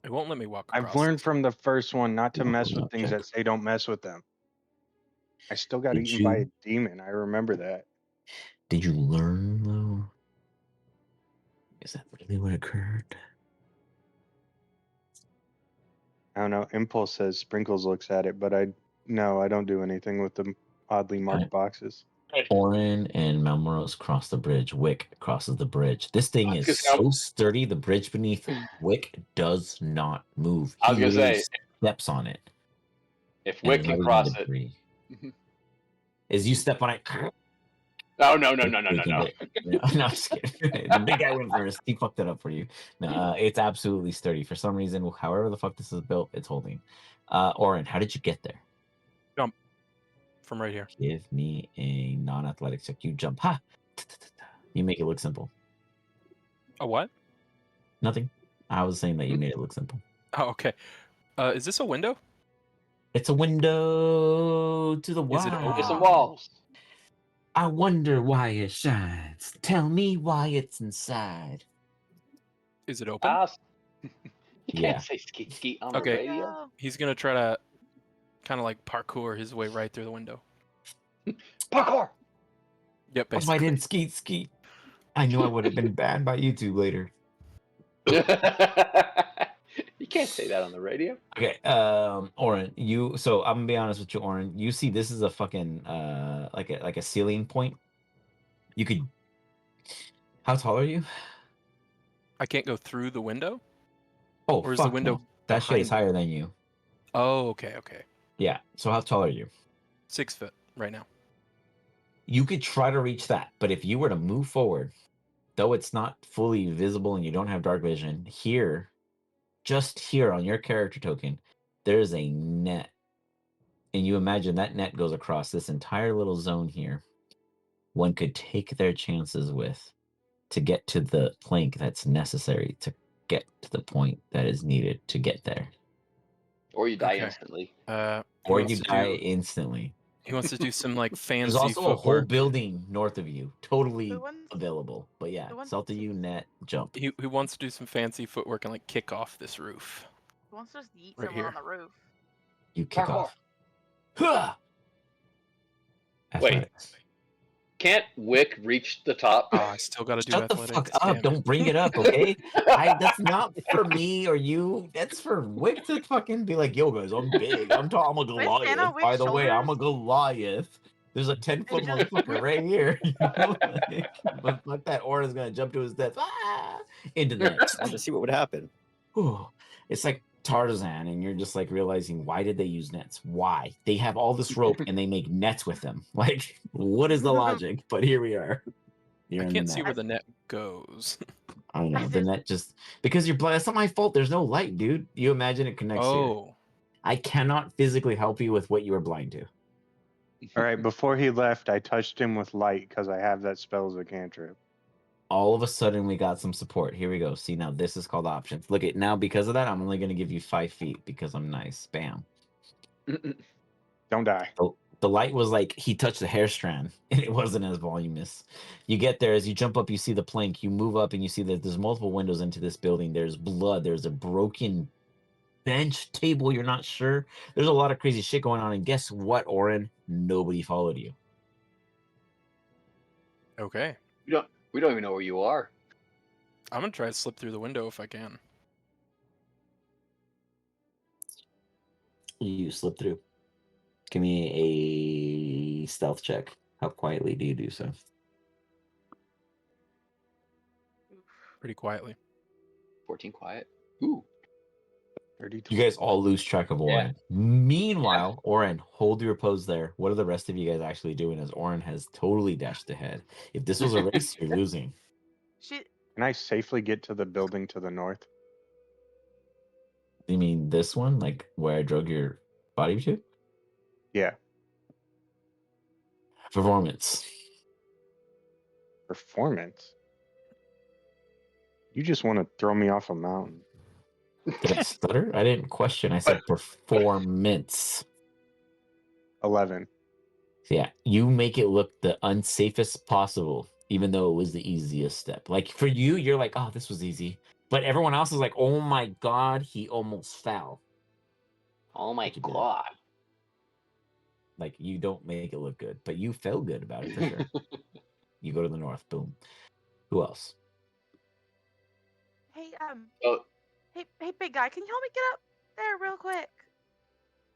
it won't let me walk across. I've learned from the first one not to Well, mess no, with things check. that say don't mess with them. I still got Did eaten by a you- demon. I remember that. Did you learn though? Is that really what occurred? I don't know. Impulse says Sprinkles looks at it, but I don't do anything with the oddly marked Right. boxes. Orin and Malmoros cross the bridge. Wick crosses the bridge. This thing is Because so sturdy. The bridge beneath Wick does not move. I was He gonna literally say, steps on it. if And Wick there's can not even cross it. debris. As you step on it, Oh no. you can get it. No, I'm just kidding. The big guy went first. He fucked it up for you. No, it's absolutely sturdy. For some reason, however the fuck this is built, it's holding. Orin, how did you get there? Jump from right here. Give me a non-athletic check. You jump. Ha! You make it look simple. A what? Nothing. I was saying that you made it look simple. Oh, okay. Is this a window? It's a window to the Is it wild. There's some walls. I wonder why it shines. Tell me why it's inside. Is it open? You Yeah. can't say skeet skeet on the Okay. radio. No. He's gonna try to kind of like parkour his way right through the window. Parkour. Yep, That's why I basically. didn't skeet. I knew I would have been banned by YouTube later. You can't say that on the radio. Okay, Oren, so I'm gonna be honest with you, Oren. You see this is a fucking like a ceiling point. You could How tall are you? I can't go through the window? Oh, Or is the fuck window no. That shit is behind me? higher than you. Oh, okay, okay. Yeah. So how tall are you? 6 foot right now. You could try to reach that, but if you were to move forward, though it's not fully visible and you don't have dark vision, here, just here on your character token, there's a net. And you imagine that net goes across this entire little zone here. One could take their chances with to get to the plank that's necessary to get to the point that is needed to get there. Or you die Okay. instantly. He Or wants you to die do- instantly. He wants to do some like fancy There's also a whole footwork. building north of you, totally The ones- available. But yeah, the ones south of to- you, net, jump. He wants to do some fancy footwork and like kick off this roof. Who wants to just eat Right someone here. on the roof? You kick Parkour. off. Huh! Wait. Athletics. Can't Wick reach the top? Oh, I still got to do Shut the athletics. fuck up! Damn it. Don't bring it up, okay? That's not for me or you. That's for Wick to fucking be like, "Yo, guys, I'm big. I'm tall. I'm a Wait, stand on Goliath. By Wick's the way, I'm a shoulders? Goliath. There's a 10-foot just- motherfucker right here. You know? Like, but fuck that, Aura's gonna jump to his death. Into the net. I just see what would happen. Whew. It's like Tarzan, and you're just like realizing, why did they use nets? Why? They have all this rope and they make nets with them. Like, what is the logic? But here we are. You're I in can't the see net. where the net goes. I don't know. The net just because you're blind. That's not my fault. There's no light, dude. You imagine it connects here. Oh, I cannot physically help you with what you are blind to. All right, before he left, I touched him with light because I have that spell as a cantrip. All of a sudden, we got some support. Here we go. See, now this is called options. Look at now, because of that, I'm only going to give you 5 feet because I'm nice. Bam. Don't die. The light was like he touched the hair strand, and it wasn't as voluminous. You get there, as you jump up, you see the plank. You move up, and you see that there's multiple windows into this building. There's blood. There's a broken bench, table. You're not sure. There's a lot of crazy shit going on. And guess what, Oren? Nobody followed you. okay. We don't even know where you are. I'm gonna try to slip through the window if I can. You slip through. Give me a stealth check. How quietly do you do so? Pretty quietly. 14 quiet. Ooh. 32. You guys all lose track of Oren. Meanwhile, Oren, hold your pose there. What are the rest of you guys actually doing as Oren has totally dashed ahead? If this was a race, you're losing. She Can I safely get to the building to the north? You mean this one? Like where I drug your body to? Yeah. Performance. Performance? You just want to throw me off a mountain. Did I stutter? I didn't question. I said performance. 11. So yeah, you make it look the unsafest possible, even though it was the easiest step. Like for you, you're like, oh, this was easy. But everyone else is like, oh my God, he almost fell. Oh my What you did. god. Like you don't make it look good, but you felt good about it for sure. You go to the north, boom. Who else? hey Oh. hey big guy, can you help me get up there real quick?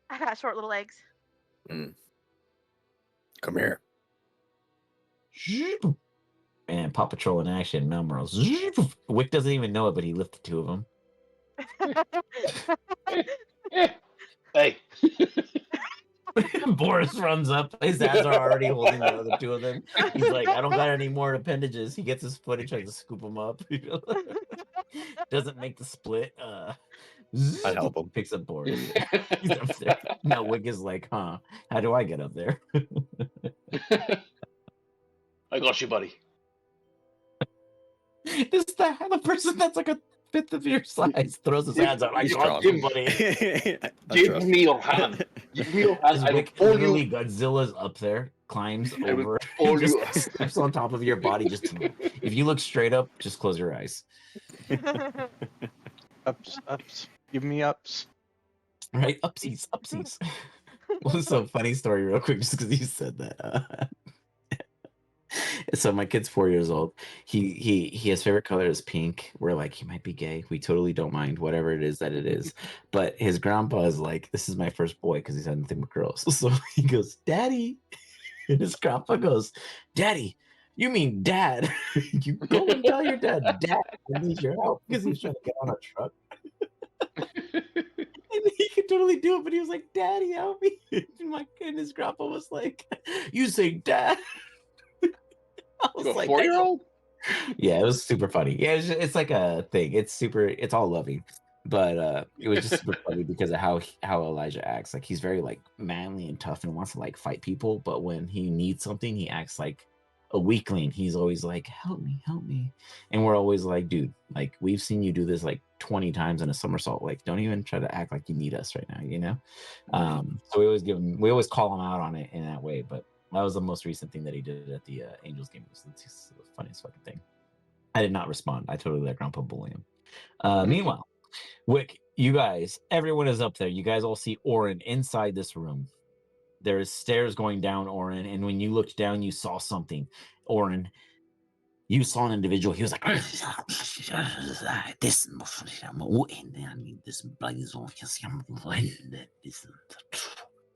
I got short little legs. Come here. And Paw Patrol in action, Melrose. Wick doesn't even know it, but he lifted 2 of them. Hey. Boris runs up. His hands are already holding the other 2 of them. He's like, I don't got any more appendages. He gets his foot and tries to scoop them up. Doesn't make the split. I'd help him. Picks up Boris. He's up there. Now Wick is like, huh, how do I get up there? I got you, buddy. This the person that's like a 5th of your size throws his hands out. I He's got strong. you, buddy. Give me your hand. Give me your hand. As I will Wick pull literally you. Godzilla's up there, climbs I will over, pull just you. steps on top of your body. Just if you look straight up, just close your eyes. Ups. Give me ups. Right? Upsies. Well, so funny story, real quick, just because you said that. So my kid's 4 years old. His favorite color is pink. We're like, he might be gay. We totally don't mind whatever it is that it is. But his grandpa is like, this is my first boy because he's had nothing but girls. So he goes, Daddy. And his grandpa goes, Daddy, you mean Dad? You go and tell your dad, Dad, I need your help, because he's trying to get on a truck. And he could totally do it, but he was like, Daddy, help me. And my goodness, grandpa was like, you say Dad? I was To a like, 4-year-old? yeah, it was super funny. Yeah, it's like a thing. It's all loving. But it was just super funny because of how Elijah acts. Like he's very like manly and tough and wants to like fight people, but when he needs something, he acts like a weakling. He's always like, help me. And we're always like, dude, like we've seen you do this like 20 times in a somersault. Like, don't even try to act like you need us right now, you know? So we always call him out on it in that way. But that was the most recent thing that he did at the Angels game. It's the funniest fucking thing. I did not respond. I totally let Grandpa bully him. Meanwhile, Wick, you guys, everyone is up there. You guys all see Orin inside this room. There is stairs going down, Orin, and when you looked down, you saw something. Orin, you saw an individual. He was like, this.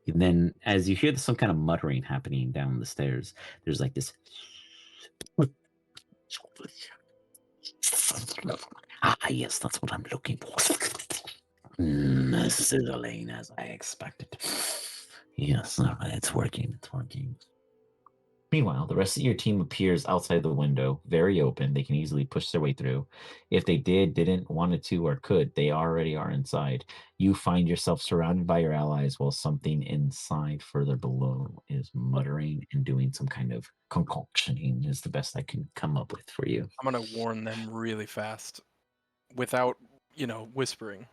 And then, as you hear some kind of muttering happening down the stairs, there's like this. Yes, that's what I'm looking for. Sizzling as I expected. Yes, it's working. Meanwhile, the rest of your team appears outside the window, very open. They can easily push their way through. If they didn't, wanted to, or could, they already are inside. You find yourself surrounded by your allies while something inside further below is muttering and doing some kind of concoctioning is the best I can come up with for you. I'm going to warn them really fast without, whispering.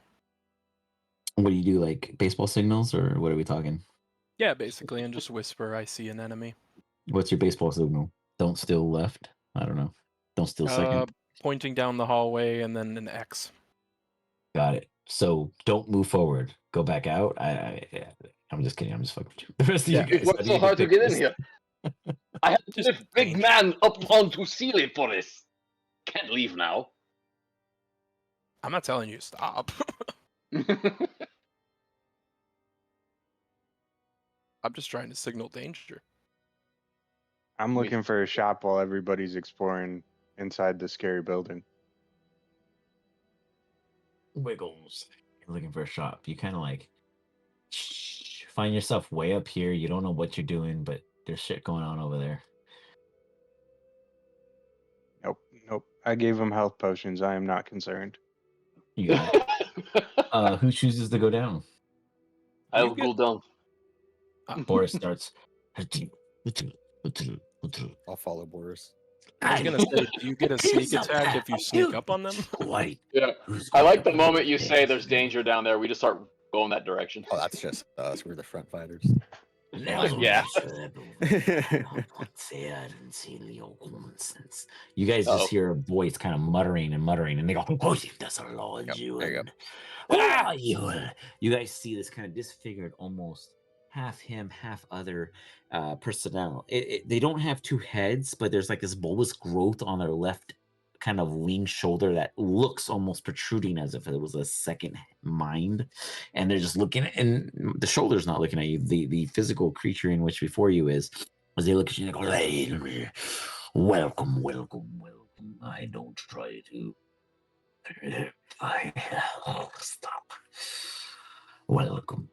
What do you do, like baseball signals, or what are we talking? Yeah, basically, and just whisper, I see an enemy. What's your baseball signal? Don't steal left? I don't know. Don't steal second? Pointing down the hallway and then an X. Got it. So don't move forward. Go back out. I'm just kidding. I'm just fucking with you. The rest of you guys. What's so hard to get in here? I have to Just lift big man up onto ceiling for this. Can't leave now. I'm not telling you to stop. I'm just trying to signal danger. I'm looking for a shop while everybody's exploring inside the scary building. Wiggles. You're looking for a shop. You kind of like find yourself way up here. You don't know what you're doing, but there's shit going on over there. Nope. I gave him health potions. I am not concerned. You got it. Who chooses to go down? I'll go down. Boris starts. I'll follow Boris. I was gonna say, do you get a sneak attack if you sneak up on them? Yeah. I like the moment you say there's danger down there, we just start going that direction. Oh, that's just us. We're the front fighters. Yeah. You guys just hear a voice kind of muttering, and they go, "Oh, that's a lord, Yep, you." there you And, you guys see this kind of disfigured, almost half him, half other personnel. They don't have two heads, but there's like this bulbous growth on their left kind of wing shoulder that looks almost protruding as if it was a second mind, and they're just looking, and the shoulder's not looking at you. The physical creature in which before you is, as they look at you, they go, "Hey, welcome. I don't try to. Stop. Welcome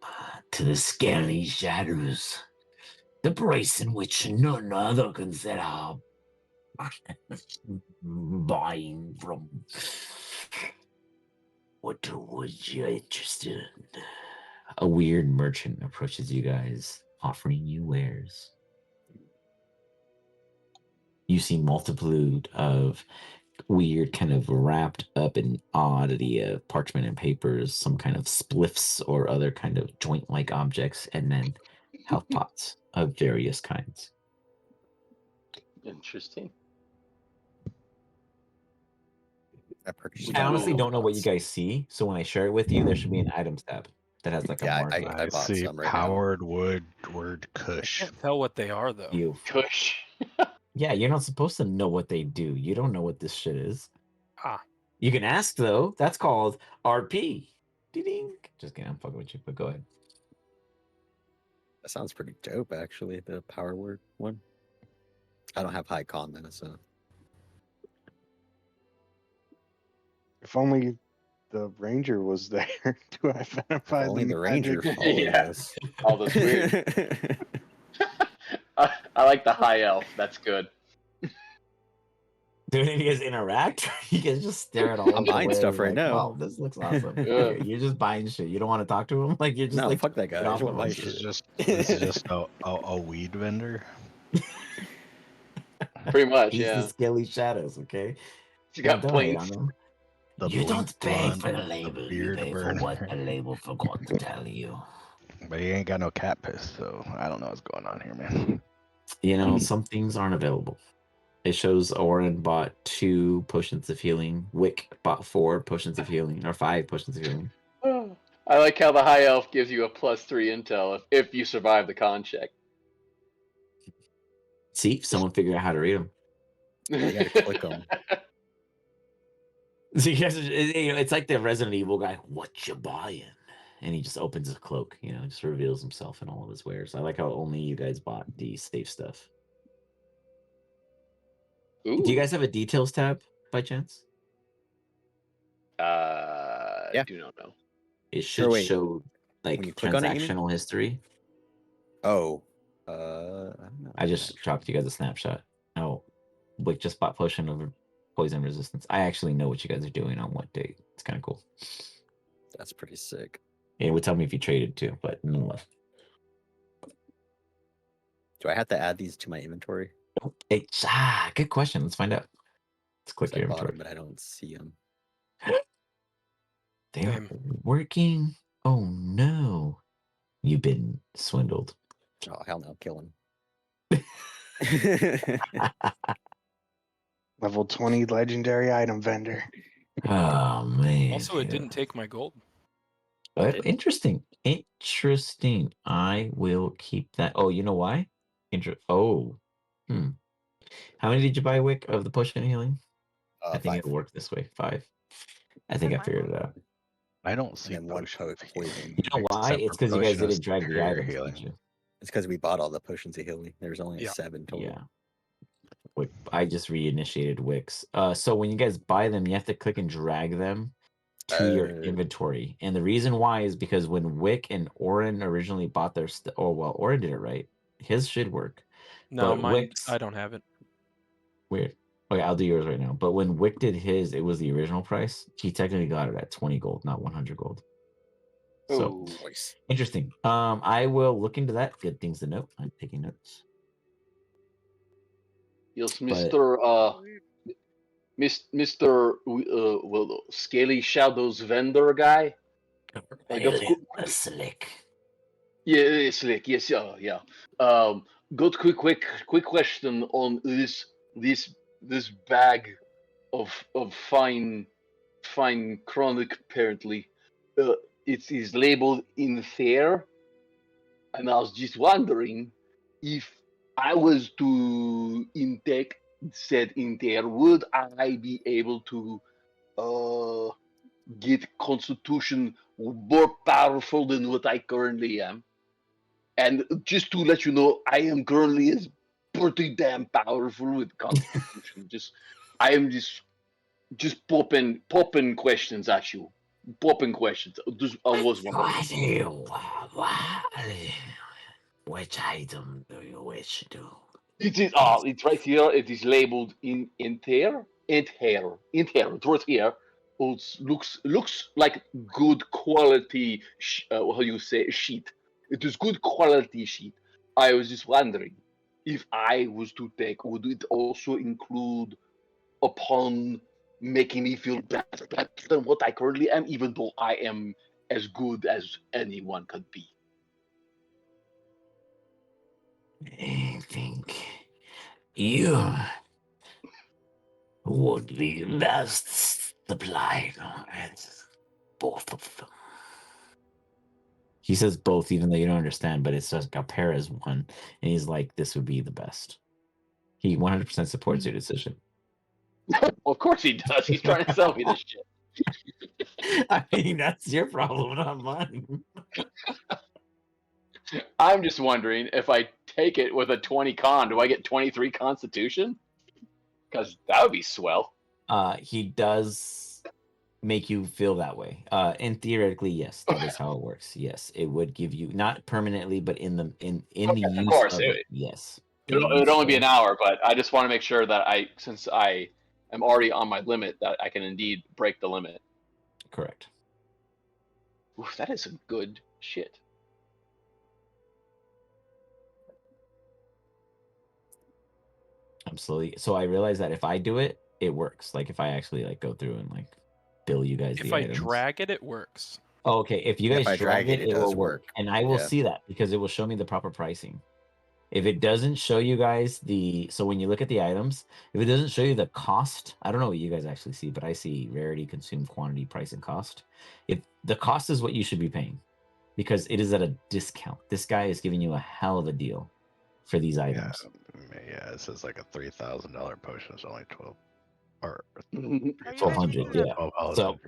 to the scaly shadows, the place in which none other can set up." Buying from. What would you interested in? A weird merchant approaches you guys, offering you wares. You see multitude of weird, kind of wrapped up in oddity of parchment and papers, some kind of spliffs or other kind of joint-like objects, and then health pots of various kinds. Interesting. I purchased. I honestly Ooh. don't know what you guys see, so when I share it with you, there should be an items tab that has like a Yeah, mark. I I bought see some right now. powered wood word I Kush. can't tell what they are though. You. Kush. Yeah, you're not supposed to know what they do. You don't know what this shit is. Ah, You can ask though. That's called RP. Ding. Just kidding. I'm fucking with you, but go ahead. That sounds pretty dope, actually. The power word one. I don't have high con then, so If only the ranger was there to if identify only the ranger magic. followed Yeah. us. All this weird. I like the high elf. That's good. Do any of you guys interact? You guys just stare at all I'm of the buying wares stuff right like, now. wow, this looks awesome. Yeah. You're just buying shit. You don't want to talk to him? Like you're just No, like fuck that guy. get I off just want of my him. shit. This is just a weed vendor. Pretty much, He's the yeah. scaly shadows, okay? You Don't got hate on plates. him. The You blink don't pay one, for the the label, you beard pay for burner. what the label forgot to tell you. But he ain't got no cat piss, so I don't know what's going on here, man. You know, some things aren't available. It shows Oren bought 2 potions of healing. Wick bought 4 potions of healing, or 5 potions of healing. I like how the high elf gives you a +3 intel if you survive the con check. See, someone figured out how to read them. You gotta click them. So you guys, it's like the Resident Evil guy. What you buying? And he just opens his cloak. You know, just reveals himself and all of his wares. I like how only you guys bought the safe stuff. Ooh. Do you guys have a details tab by chance? Yeah. Do not know. It should wait. show like When you click on it, you mean? transactional history. Oh, I don't know. I just dropped you guys a snapshot. Oh, Wick just bought potion of poison resistance. I actually know what you guys are doing on what date. It's kind of cool. That's pretty sick. It would tell me if you traded too, but nonetheless. Do I have to add these to my inventory? It's good question. Let's find out. Let's click 'Cause your I bought inventory. them, but I don't see them. They are Damn. working. Oh no. You've been swindled. Oh hell no, kill him. Level 20 legendary item vendor. Oh man. Also, it didn't take my gold. Interesting. Interesting. I will keep that. Oh, you know why? Oh. How many did you buy, Wick, of the potion of healing? I think 5. it'll work this way. 5. I think I figured it out. I don't see then one potion of poison. healing. You know why? except It's for because you guys potion of didn't drag the superior items, healing. did you? It's because we bought all the potions of healing. There's only Yeah. 7 total. Yeah. Wick, I just reinitiated Wix. So when you guys buy them, you have to click and drag them to your inventory. And the reason why is because when Wick and Oren originally bought their Oren did it right. His should work. No, But mine. Wick's I don't have it. weird. Okay, I'll do yours right now. But when Wick did his, it was the original price. He technically got it at 20 gold, not 100 gold. So Ooh. Nice. interesting. I will look into that. Good things to note. I'm taking notes. Yes, But- Mr. Well, Scaly Shadows vendor guy. I got slick. Yeah, slick. Yes, yeah. Got quick question on this bag of fine chronic. Apparently, it is labeled in there, and I was just wondering if I was to intake said in there, would I be able to get Constitution more powerful than what I currently am? And just to let you know, I am currently is pretty damn powerful with Constitution. I am just popping questions at you. Popping questions. I was wondering. Which item do you wish to? It is it's right here. It is labeled in here. It's right here. Oh, it looks like good quality. How do you say sheet? It is good quality sheet. I was just wondering if I was to take, would it also include upon making me feel better than what I currently am, even though I am as good as anyone could be. I think you would be best multiply. No, it's both of them. He says both, even though you don't understand, but it's just a pair as one. And he's like, this would be the best. He 100% supports your decision. Well, of course he does. He's trying to sell me this shit. I mean, that's your problem, not mine. I'm just wondering if I take it with a 20 con, do I get 23 constitution? Because that would be swell. He does make you feel that way. And theoretically, yes, that is how it works. Yes, it would give you not permanently, but in the use of course, of it. Yes, it would only be an hour, but I just want to make sure that since I am already on my limit, that I can indeed break the limit. Correct. Oof, that is some good shit. Absolutely. So I realize that if I do it, it works. Like if I actually like go through and like bill you guys If the I items. drag it, it works. Oh, okay. If you guys drag it, it will does work. And I will Yeah. see that because it will show me the proper pricing. If it doesn't show you guys so when you look at the items, if it doesn't show you the cost, I don't know what you guys actually see, but I see rarity, consumed quantity, price, and cost. If the cost is what you should be paying because it is at a discount. This guy is giving you a hell of a deal for these items. Yeah, it says like a $3,000 potion is only 12 or Are you guys 1200, using yeah. So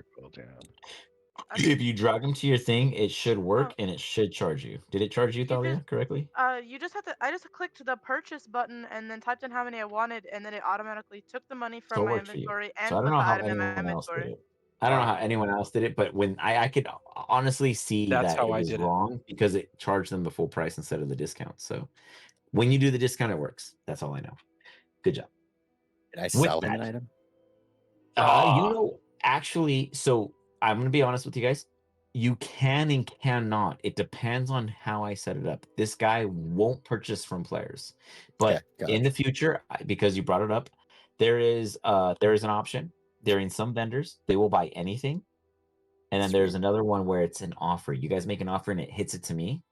if you drag them to your thing, it should work and it should charge you. Did it charge you, Thalia, correctly? You just have to. I just clicked the purchase button and then typed in how many I wanted, and then it automatically took the money from So it my worked for you. inventory and So I don't put know the how item in my anyone else did inventory. it. I don't know how anyone else did it, but when I could honestly see That's that how it I was did it. wrong because it charged them the full price instead of the discount. So when you do the discount, it works. That's all I know. Good job. Did I sell him an item? Actually, so I'm gonna be honest with you guys. You can and cannot. It depends on how I set it up. This guy won't purchase from players, but in the future, because you brought it up, there is an option. There in some vendors, they will buy anything, and then there's another one where it's an offer. You guys make an offer and it hits it to me,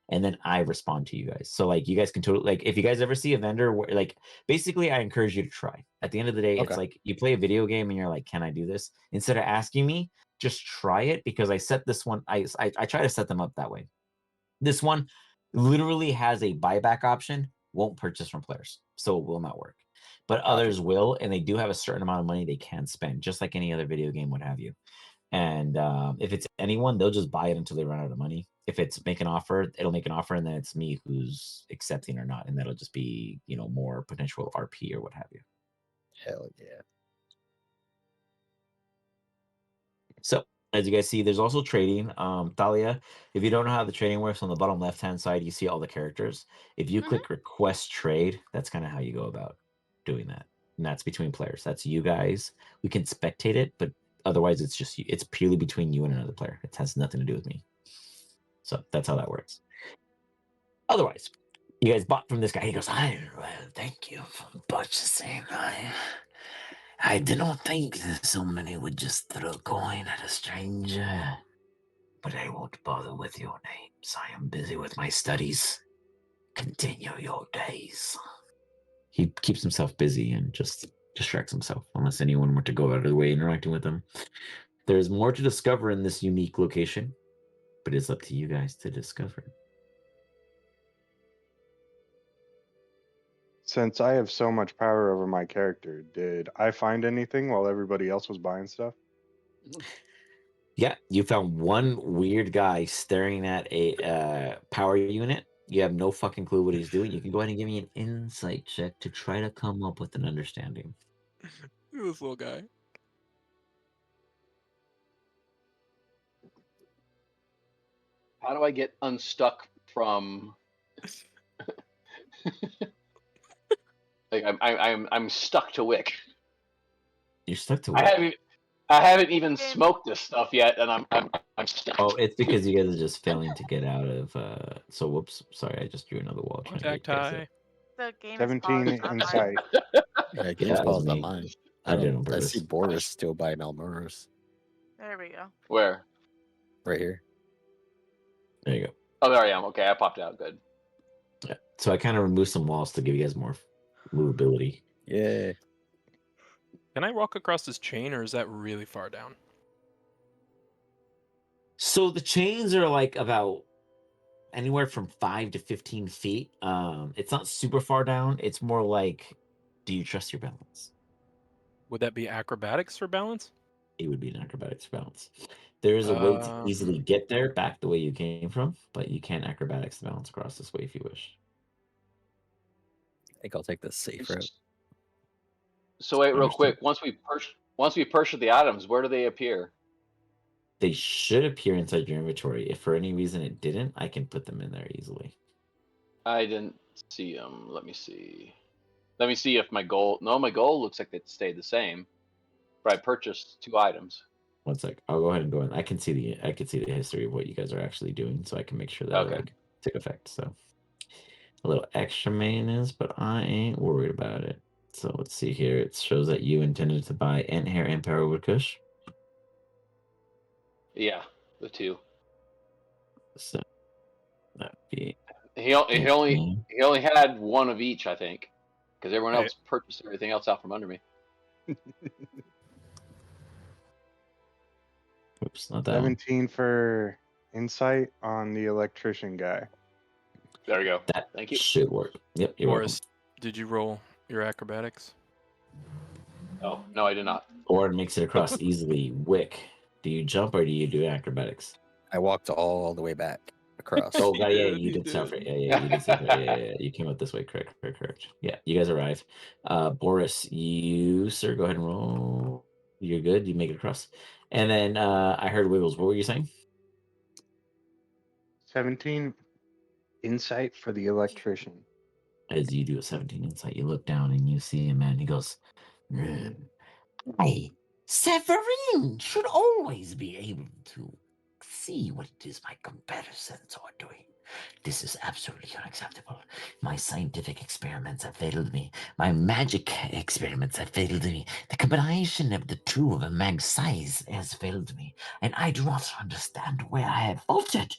and then I respond to you guys. So like you guys can totally like if you guys ever see a vendor where like basically I encourage you to try. At the end of the day, it's like you play a video game and you're like, can I do this? Instead of asking me, just try it because I set this one. I try to set them up that way. This one literally has a buyback option, won't purchase from players, so it will not work. But others will, and they do have a certain amount of money they can spend, just like any other video game would have you. And if it's anyone, they'll just buy it until they run out of money. If it's make an offer, it'll make an offer, and then it's me who's accepting or not, and that'll just be more potential RP or what have you. Hell yeah! So as you guys see, there's also trading. Thalia, if you don't know how the trading works, on the bottom left-hand side, you see all the characters. If you click request trade, that's kind of how you go about doing that. And that's between players. That's you guys. We can spectate it, but otherwise it's purely between you and another player. It has nothing to do with me. So that's how that works. Otherwise, you guys bought from this guy. He goes, thank you for purchasing. I did not think that somebody would just throw a coin at a stranger. But I won't bother with your names. I am busy with my studies. Continue your days. He keeps himself busy and just distracts himself, unless anyone were to go out of the way interacting with him. There's more to discover in this unique location, but it's up to you guys to discover. Since I have so much power over my character, did I find anything while everybody else was buying stuff? Yeah, you found one weird guy staring at a power unit. You have no fucking clue what he's doing. You can go ahead and give me an insight check to try to come up with an understanding. This little guy. How do I get unstuck from? Like I'm stuck to Wick. You're stuck to Wick. I haven't even smoked this stuff yet, and I'm stuck. Oh, it's because you guys are just failing to get out of. So whoops, sorry, I just drew another wall. Trying to get you guys up. The game 17 is paused insight. Yeah, game's paused on mine. I did it on I purpose. see Boris still by Malmuros. There we go. Where? Right here. There you go. Oh, there I am. Okay, I popped out. Good. Yeah. So I kind of removed some walls to give you guys more movability. Yeah. Can I walk across this chain, or is that really far down? So the chains are like about anywhere from 5 to 15 feet. It's not super far down. It's more like, do you trust your balance? Would that be acrobatics for balance? It would be an acrobatics balance. There is a way to easily Hmm. get there back the way you came from, but you can acrobatics the balance across this way if you wish. I think I'll take the safe route. So wait, real Understood. quick. Once we purchase the items, where do they appear? They should appear inside your inventory. If for any reason it didn't, I can put them in there easily. I didn't see them. Let me see. Let me see if my goal. No, my goal looks like it stayed the same. But I purchased 2 items. One sec. I'll go ahead and go in. I can see the history of what you guys are actually doing, so I can make sure that Okay. it like took effect. So a little extra mayonnaise, but I ain't worried about it. So let's see here. It shows that you intended to buy ant hair and powerwood kush. Yeah, the 2. So that'd be He only had 1 of each, I think, because everyone Hey. else purchased everything else out from under me. oops, not that one. 17 for insight on the electrician guy. There we go. That Thank you. should work. Yep, you're welcome. Boris, did you roll your acrobatics? Oh no, I did not. Or it makes it across easily. Wick, do you jump or do you do acrobatics? I walked all the way back across. Oh, He God, yeah, did, you he did stuff right. did. Yeah, you did stuff right. Yeah. You came up this way. Correct. Yeah, you guys arrive. Boris, you, sir, go ahead and roll. You're good. You make it across. And then I heard Wiggles. What were you saying? 17 insight for the electrician. As you do a 17 insight, you look down and you see a man. He goes, I, Severin, should always be able to see what it is my comparisons are doing. This is absolutely unacceptable. My scientific experiments have failed me. My magic experiments have failed me. The combination of the two of a mag's size has failed me, and I do not understand where I have faltered.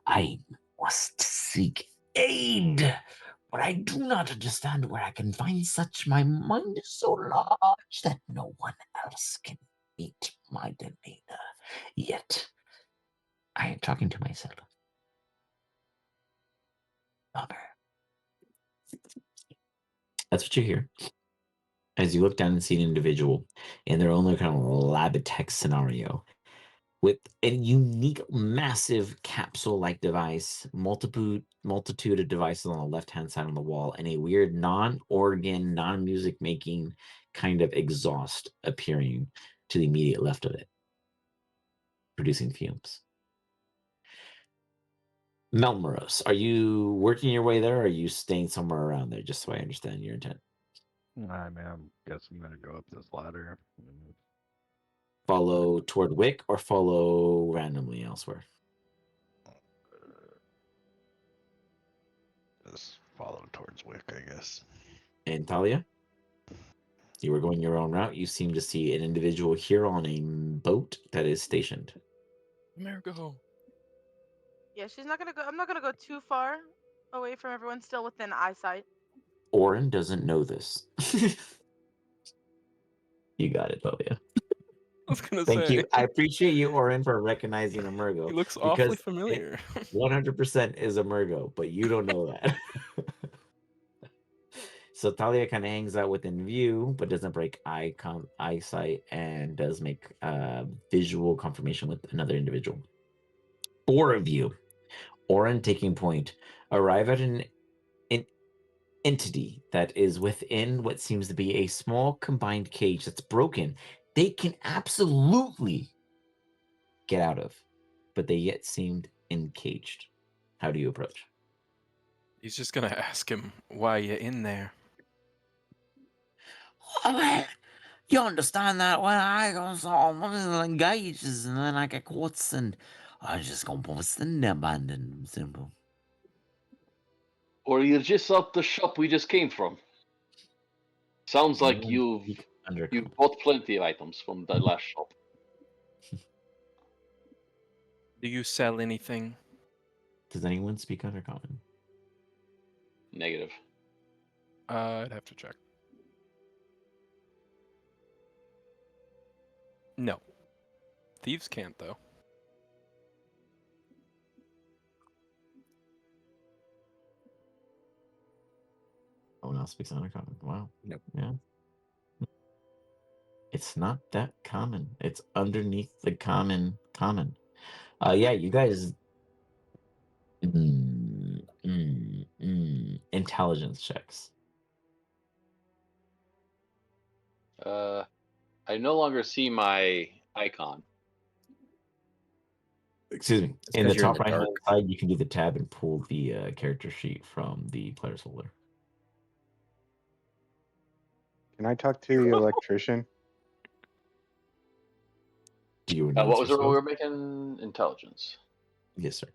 I must seek aid, but I do not understand where I can find such. My mind is so large that no one else can meet my demeanor. Yet, I am talking to myself. Bummer. That's what you hear. As you look down and see an individual in their own little kind of lab-tech scenario with a unique, massive capsule-like device, multitude of devices on the left-hand side on the wall, and a weird non-organ, non-music-making kind of exhaust appearing to the immediate left of it, producing fumes. Melmoros, are you working your way there, or are you staying somewhere around there, just so I understand your intent? I mean, I guess I'm gonna go up this ladder. Follow toward Wick or follow randomly elsewhere? Just follow towards Wick, I guess. And Talia? You were going your own route. You seem to see an individual here on a boat that is stationed. Amerigo. Yeah, she's not gonna go. I'm not gonna go too far away from everyone. Still within eyesight. Orin doesn't know this. You got it, Talia. I was gonna Thank say. you. I appreciate you, Orin, for recognizing He Emergo. looks because awfully familiar. 100% is Emergo, but you don't know that. So Talia kind of hangs out within view, but doesn't break eyesight, and does make visual confirmation with another individual. 4 of you, Orin taking point, arrive at an entity that is within what seems to be a small combined cage that's broken. They can absolutely get out of, but they yet seemed encaged. How do you approach? He's just gonna ask him why you're in there. Well, you understand that when I go on one of the engages and then I get caught and I just gonna post and abandon them. Simple. Or you're just up the shop we just came from. Sounds like you've bought plenty of items from the last shop. Do you sell anything? Does anyone speak Undercommon? Negative. I'd have to check. No. Thieves can't, though. Oh, now speaks uncommon. Wow. Nope. Yeah. It's not that common. It's underneath the common. Yeah, you guys. Intelligence checks. I no longer see my icon. Excuse me. It's In the 'cause you're in top the right hand dark. side, you can do the tab and pull the character sheet from the player's folder. Can I talk to the electrician? Do you What announce was the roll we yourself? were making? Intelligence. Yes, sir.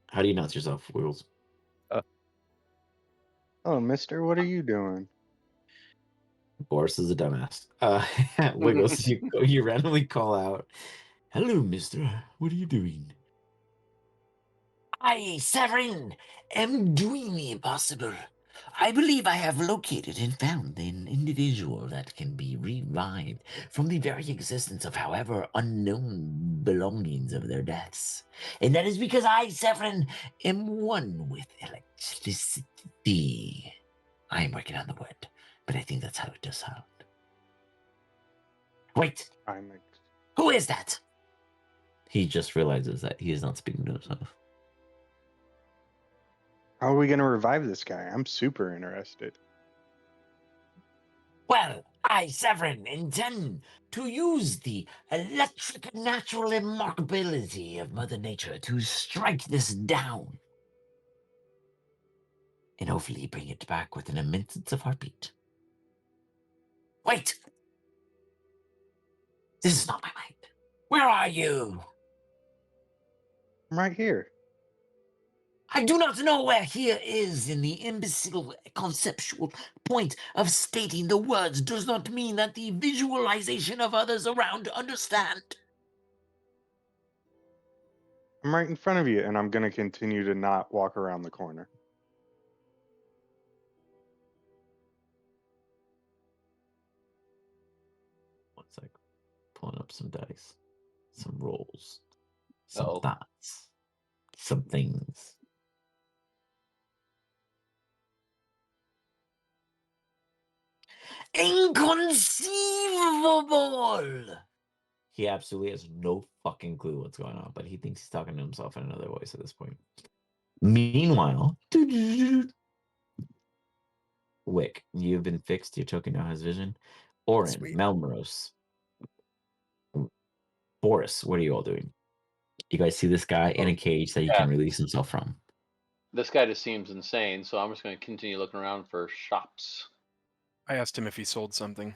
How do you announce yourself, Wiggles? Oh, mister, what are you doing? Boris is a dumbass. Wiggles, you randomly call out, "Hello, mister. What are you doing?" "I, Severin, am doing the impossible. I believe I have located and found an individual that can be revived from the very existence of however unknown belongings of their deaths. And that is because I, Severin, am one with electricity. I am working on the word, but I think that's how it does sound. Wait, who is that?" He just realizes that he is not speaking to himself. How are we going to revive this guy? I'm super interested. "Well, I, Severin, intend to use the electric natural immarkability of Mother Nature to strike this down and hopefully bring it back within a minute of heartbeat." "Wait! This is not my mind. Where are you?" I'm right here. "I do not know where here is in the imbecile conceptual point of stating the words does not mean that the visualization of others around understand." I'm right in front of you, and I'm going to continue to not walk around the corner. One sec. Pulling up some dice, some rolls, some Uh-oh. thoughts, some things. Inconceivable! He absolutely has no fucking clue what's going on, but he thinks he's talking to himself in another voice at this point. Meanwhile, Wick, you've been fixed. Your token now has vision. Orin, Sweet. Melmoros, Boris, what are you all doing? You guys see this guy in a cage that he can release himself from. This guy just seems insane, so I'm just going to continue looking around for shops. I asked him if he sold something.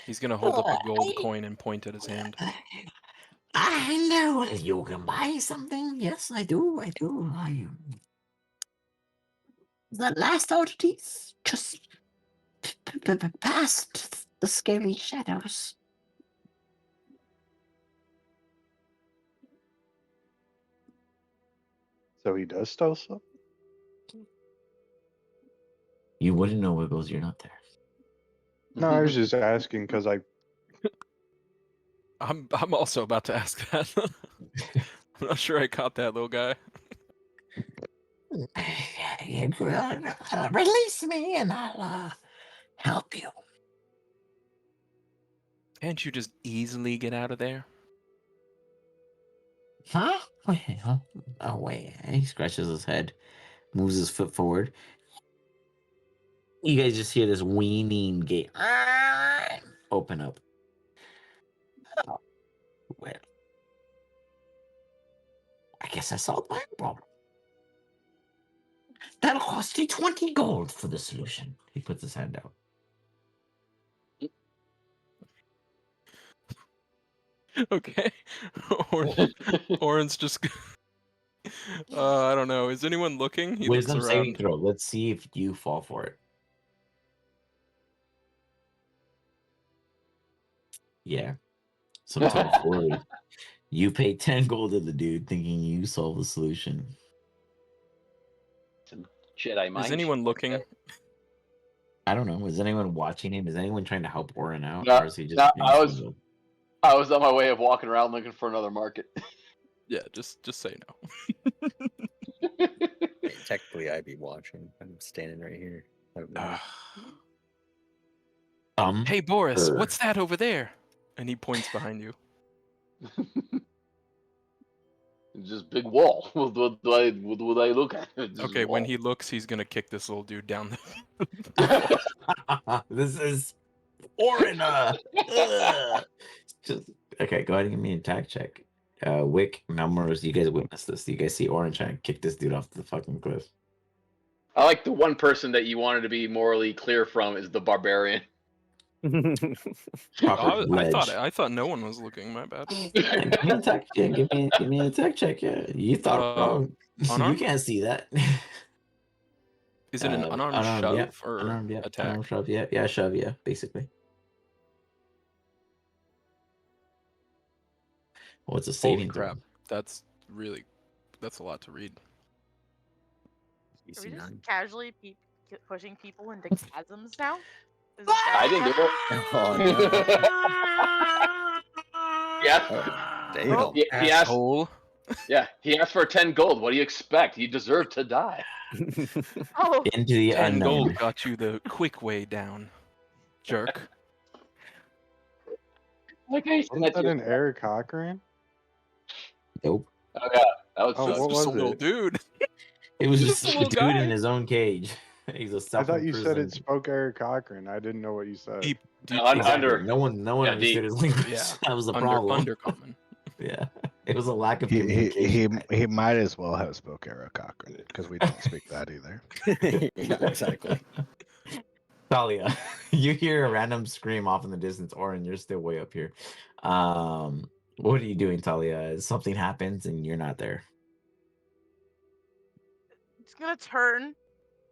He's gonna hold up a gold coin and point at his hand. I know you can buy something. Yes, I do. The last oddities just past the scaly shadows. So he does steal stuff? You wouldn't know, Wiggles. You're not there. No, I was just asking because I'm also about to ask that. I'm not sure I caught that, little guy. Release me and I'll help you. Can't you just easily get out of there? Huh? Oh, wait. He scratches his head, moves his foot forward. You guys just hear this weaning gate open up. Oh, well, I guess I solved my problem. That'll cost you 20 gold for the solution. He puts his hand out. Okay. Orin's just. I don't know. Is anyone looking? He looks Wisdom saving around. throw. Let's see if you fall for it. Yeah. Some tomfoolery. You pay 10 gold to the dude thinking you solve the solution. Some Jedi mind. Is anyone looking? I don't know. Is anyone watching him? Is anyone trying to help Orin out, No, or is he just no, being swindled? I was on my way of walking around looking for another market. Yeah, just say no. Hey, technically, I'd be watching. I'm standing right here. Hey Boris, Sure. what's that over there? And he points behind you. Just big wall. What do I look at? Just Okay, when wall. he looks, he's gonna kick this little dude down the. This is Orin. Just okay. Go ahead and give me an attack check. Wick, Melmores, you guys witnessed this. You guys see Orin trying to kick this dude off the fucking cliff. I like the one person that you wanted to be morally clear from is the barbarian. Proper ledge. I thought no one was looking. My bad. Yeah, give me an attack. Yeah, give me an attack check. Yeah, you thought wrong. You unarmed? can't see that. Is it an unarmed unarmed, yeah. shove or Unarmed, yeah. attack? Unarmed shove, yeah. Yeah, shove, yeah, basically. What's a Holy saving crap! throw? That's a lot to read. Are we just casually pushing people into chasms now? I didn't do it. Oh no! Yeah. Damn. He asked. Asshole. Yeah, he asked for 10 gold. What do you expect? He deserved to die. Oh, Into the 10 unknown. gold got you the quick way down, jerk. Okay, Wasn't that an Eric Cochran? Nope. Oh yeah, that was. Oh, That's what just was a little it? dude. It was Just just a a little dude guy. in his own cage. He's a I self thought you said it spoke Eric Cochran. I didn't know what you said. Deep Under- Exactly. No one yeah, understood his language. Yeah. That was the problem. Undercommon. Yeah. It was a lack of He communication. he might as well have spoke Eric Cochran because we don't speak that either. Yeah, exactly. Talia, you hear a random scream off in the distance, Orin, you're still way up here. What are you doing, Talia? Something happens and you're not there. it's gonna turn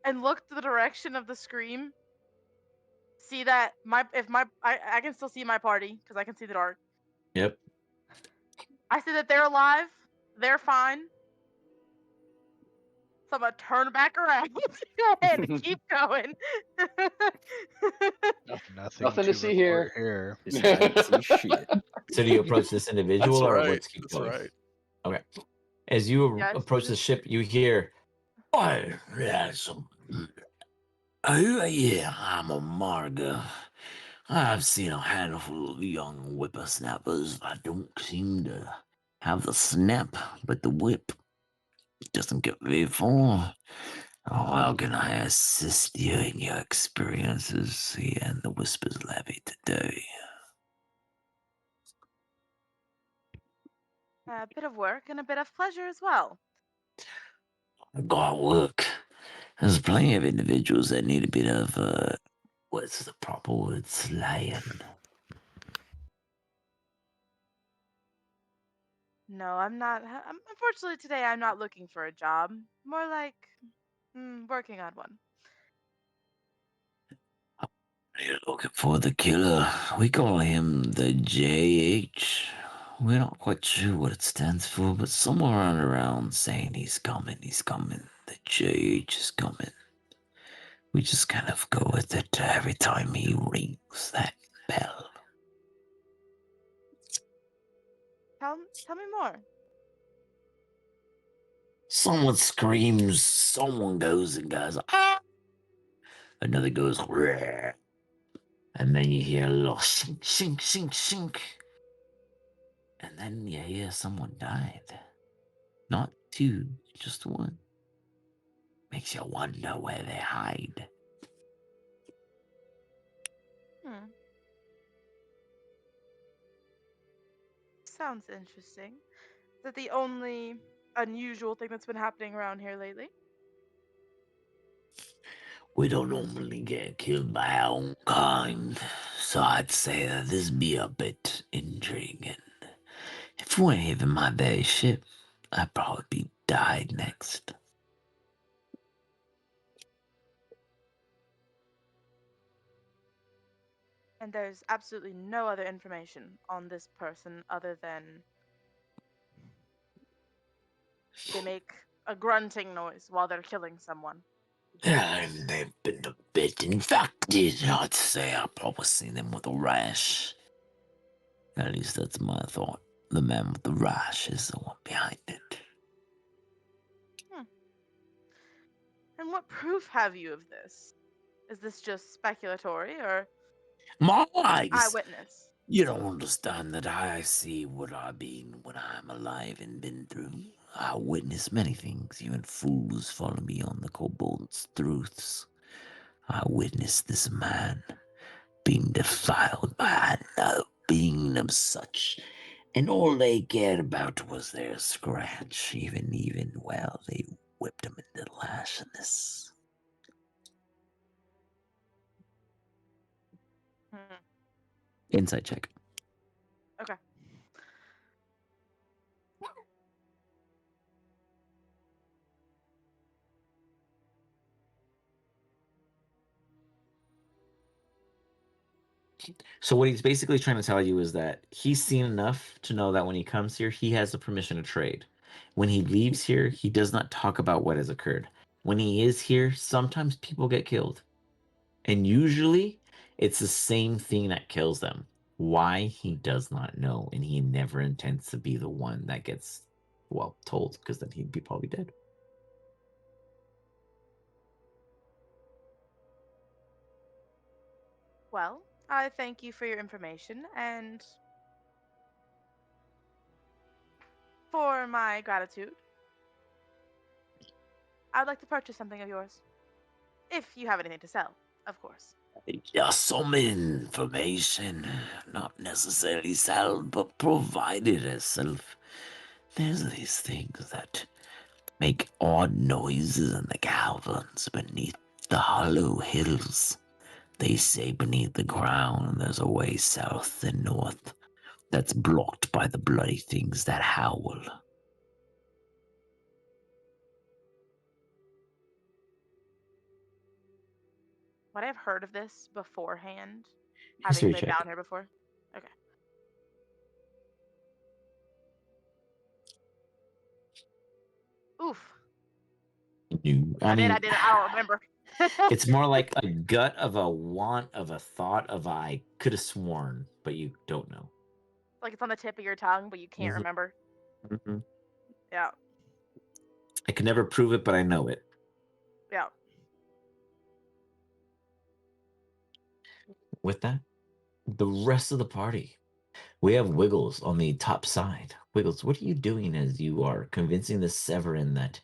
and look to the direction of the scream. See that I can still see my party because I can see the dark. Yep. I see that they're alive. They're fine. So I'm gonna turn back around and keep going. Nothing to see report here. Just can't see shit. So do you approach this individual or let's keep going? That's right. Okay. As you Yes. approach the ship, you hear, "Oh, yes. Oh, yeah, I'm a Marga. I've seen a handful of young whippersnappers that don't seem to have the snap, but the whip doesn't get very far. Oh, how can I assist you in your experiences here in the Whispers Levy today?" A bit of work and a bit of pleasure as well. I got work. There's plenty of individuals that need a bit of, what's the proper word, slaying. No, I'm not. Unfortunately, today I'm not looking for a job. More like working on one. You're looking for the killer. We call him the JH. We're not quite sure what it stands for, but somewhere around saying he's coming. The JH is coming. We just kind of go with it every time he rings that bell. Tell me more. Someone screams, someone goes and goes, ah! Another goes, rah! And then you hear a little shink, shink, shink, shink. And then you hear someone died. Not two, just one. Makes you wonder where they hide. Sounds interesting. Is that the only unusual thing that's been happening around here lately? We don't normally get killed by our own kind, so I'd say that this be a bit intriguing. If it weren't even my very ship, I'd probably be died next. And there's absolutely no other information on this person other than they make a grunting noise while they're killing someone. Yeah, and they've been the it in fact did, I'd say I probably seen them with a rash. At least that's my thought. The man with the rash is the one behind it. And what proof have you of this? Is this just speculatory or My eyes! eyewitness? You don't understand that I see what I've been when I'm alive and been through. I witness many things, even fools follow me on the kobold's truths. I witnessed this man being defiled by no being of such, and all they cared about was their scratch. Even well, they whipped him into lashness. Insight check. Okay. So what he's basically trying to tell you is that he's seen enough to know that when he comes here, he has the permission to trade. When he leaves here, he does not talk about what has occurred. When he is here, sometimes people get killed. And usually, it's the same thing that kills them. Why, he does not know, and he never intends to be the one that gets, well, told, because then he'd be probably dead. Well, I thank you for your information, and for my gratitude, I'd like to purchase something of yours. If you have anything to sell, of course. Just some information, not necessarily sold, but provided as self. There's these things that make odd noises in the caverns beneath the hollow hills. They say beneath the ground there's a way south and north that's blocked by the bloody things that howl. Would I have heard of this beforehand? History Having been check. down here before? Okay. Oof. I mean, I don't remember. it's more like a gut of a want, of a thought, of I could have sworn, but you don't know. Like it's on the tip of your tongue, but you can't remember. Mm-hmm. Yeah. I can never prove it, but I know it. Yeah. With that, the rest of the party. We have Wiggles on the top side. Wiggles, what are you doing as you are convincing the Severin that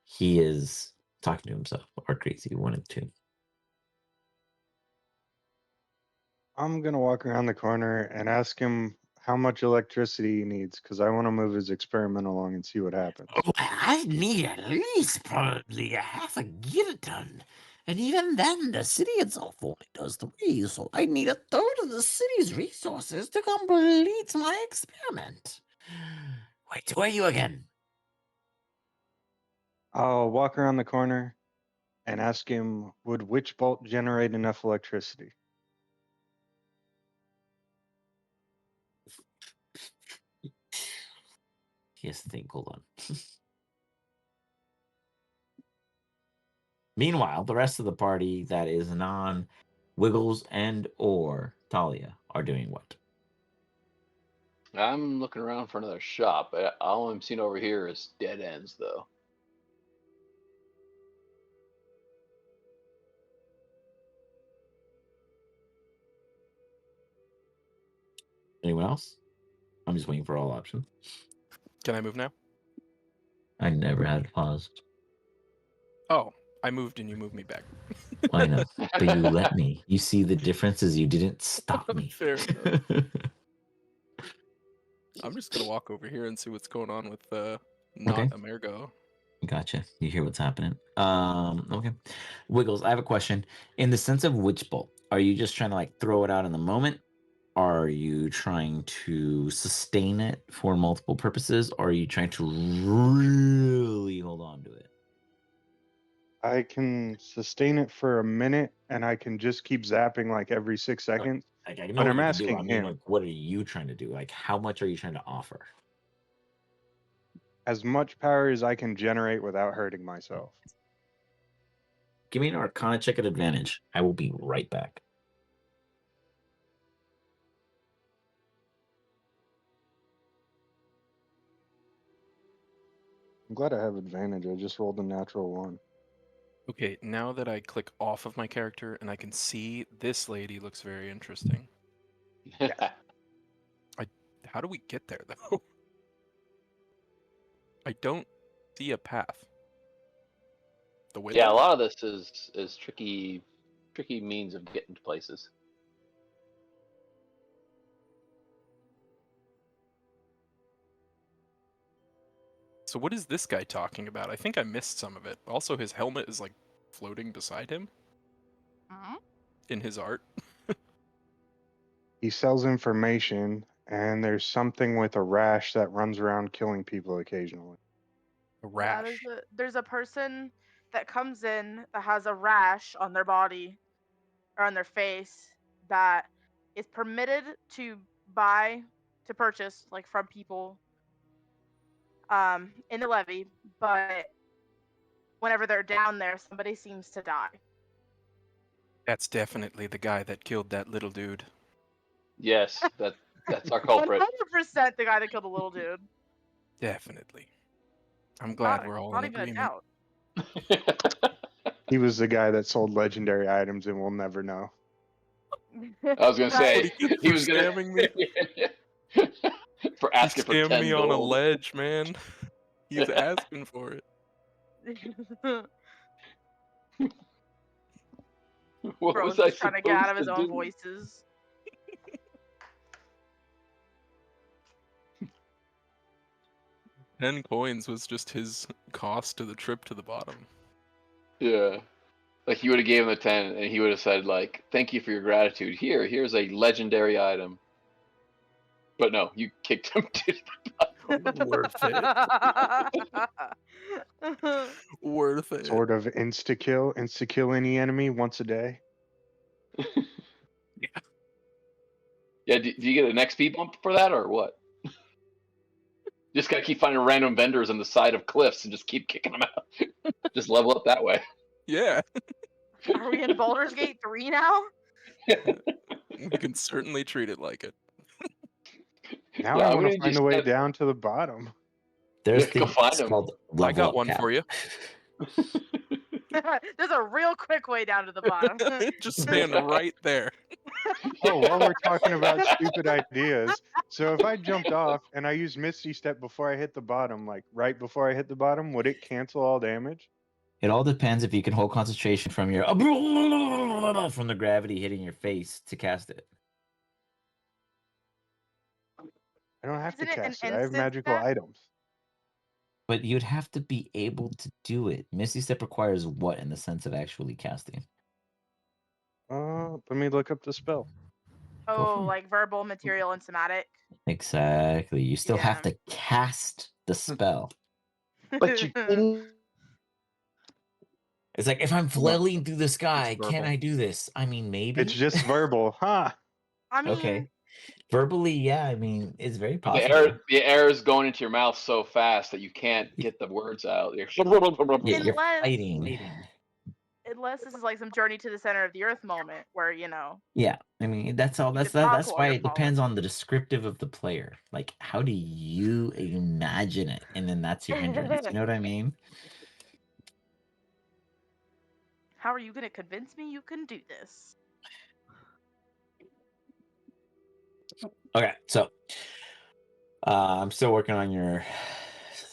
he is talking to himself or crazy? One of the two. I'm gonna walk around the corner and ask him how much electricity he needs because I want to move his experiment along and see what happens. Oh, I need at least probably a half a gigaton. And even then, the city itself only does 3, so I need a third of the city's resources to complete my experiment. Wait, who are you again? I'll walk around the corner and ask him, would Witch Bolt generate enough electricity? Yes, think, hold on. Meanwhile, the rest of the party that is non Wiggles and or Talia are doing what? I'm looking around for another shop. All I'm seeing over here is dead ends, though. Anyone else? I'm just waiting for all options. Can I move now? I never had to pause. Oh, I moved and you moved me back. I know, but you let me. You see the difference is you didn't stop me. Fair enough. I'm just gonna walk over here and see what's going on with not Okay. Emergo. Gotcha. You hear what's happening. Okay. Wiggles, I have a question. In the sense of Witch Bolt, are you just trying to like throw it out in the moment? Are you trying to sustain it for multiple purposes? Or are you trying to really hold on to it? I can sustain it for a minute and I can just keep zapping like every 6 seconds. Like, I know But what I'm you can do. asking I mean, him, like, what are you trying to do? Like, how much are you trying to offer? as much power as I can generate without hurting myself. Give me an Arcana check at advantage. I will be right back. I'm glad I have advantage. I just rolled a natural 1. Okay, now that I click off of my character and I can see this lady looks very interesting. How do we get there though? I don't see a path. The window? Yeah, a lot of this is tricky means of getting to places. So what is this guy talking about? I think I missed some of it. Also, his helmet is like floating beside him in his art. He sells information, and there's something with a rash that runs around killing people occasionally. A Yeah, rash. there's a person that comes in that has a rash on their body or on their face that is permitted to purchase like from people in the levy, but whenever they're down there, somebody seems to die. That's definitely the guy that killed that little dude. Yes, that's our culprit. 100% the guy that killed the little dude. Definitely. I'm glad we're all in Not even a agreement. doubt. He was the guy that sold legendary items, and we'll never know. I was gonna say he was gonna scamming me. for He asking for scammed 10 me gold. on a ledge, man. He's asking for it. What Bro's was I just trying to get out of his supposed to own do? voices. 10 coins was just his cost to the trip to the bottom. Yeah. Like you would have gave him the 10 and he would have said like, "Thank you for your gratitude. Here's a legendary item." But no, you kicked him to the bottom. Worth it. Worth it. Sort of insta-kill any enemy once a day. Yeah, do you get an XP bump for that or what? Just gotta keep finding random vendors on the side of cliffs and just keep kicking them out. Just level up that way. Yeah. Are we in Baldur's Gate 3 now? We can certainly treat it like it. Now Yeah, I I'm want gonna to find just a way get- down to the bottom. There's Yeah, go find it's him. called I level got up one cap. for you. There's a real quick way down to the bottom. Just stand right there. Oh, while we're talking about stupid ideas, so if I jumped off and I used Misty Step before I hit the bottom, like right before I hit the bottom, would it cancel all damage? It all depends if you can hold concentration from your from the gravity hitting your face to cast it. I don't have Isn't to it an cast it. I have instant magical step? items. But you'd have to be able to do it. Misty Step requires what in the sense of actually casting? Let me look up the spell. Oh, like verbal, material, and somatic. Exactly. You still have Yeah. to cast the spell. But you didn't. It's like if I'm flailing through the sky, It's can verbal. I do this? I mean, maybe. It's just verbal, huh? I mean, Okay. Verbally, yeah. I mean, it's very But possible. the air is going into your mouth so fast that you can't get the words out. You're unless fighting. unless this is like some journey to the center of the earth moment where, you know, Yeah, I mean that's all. That's could talk that's while why you're it depends falling. on the descriptive of the player. Like, how do you imagine it, and then that's your hindrance. You know what I mean? How are you gonna convince me you can do this? Okay, so I'm still working on your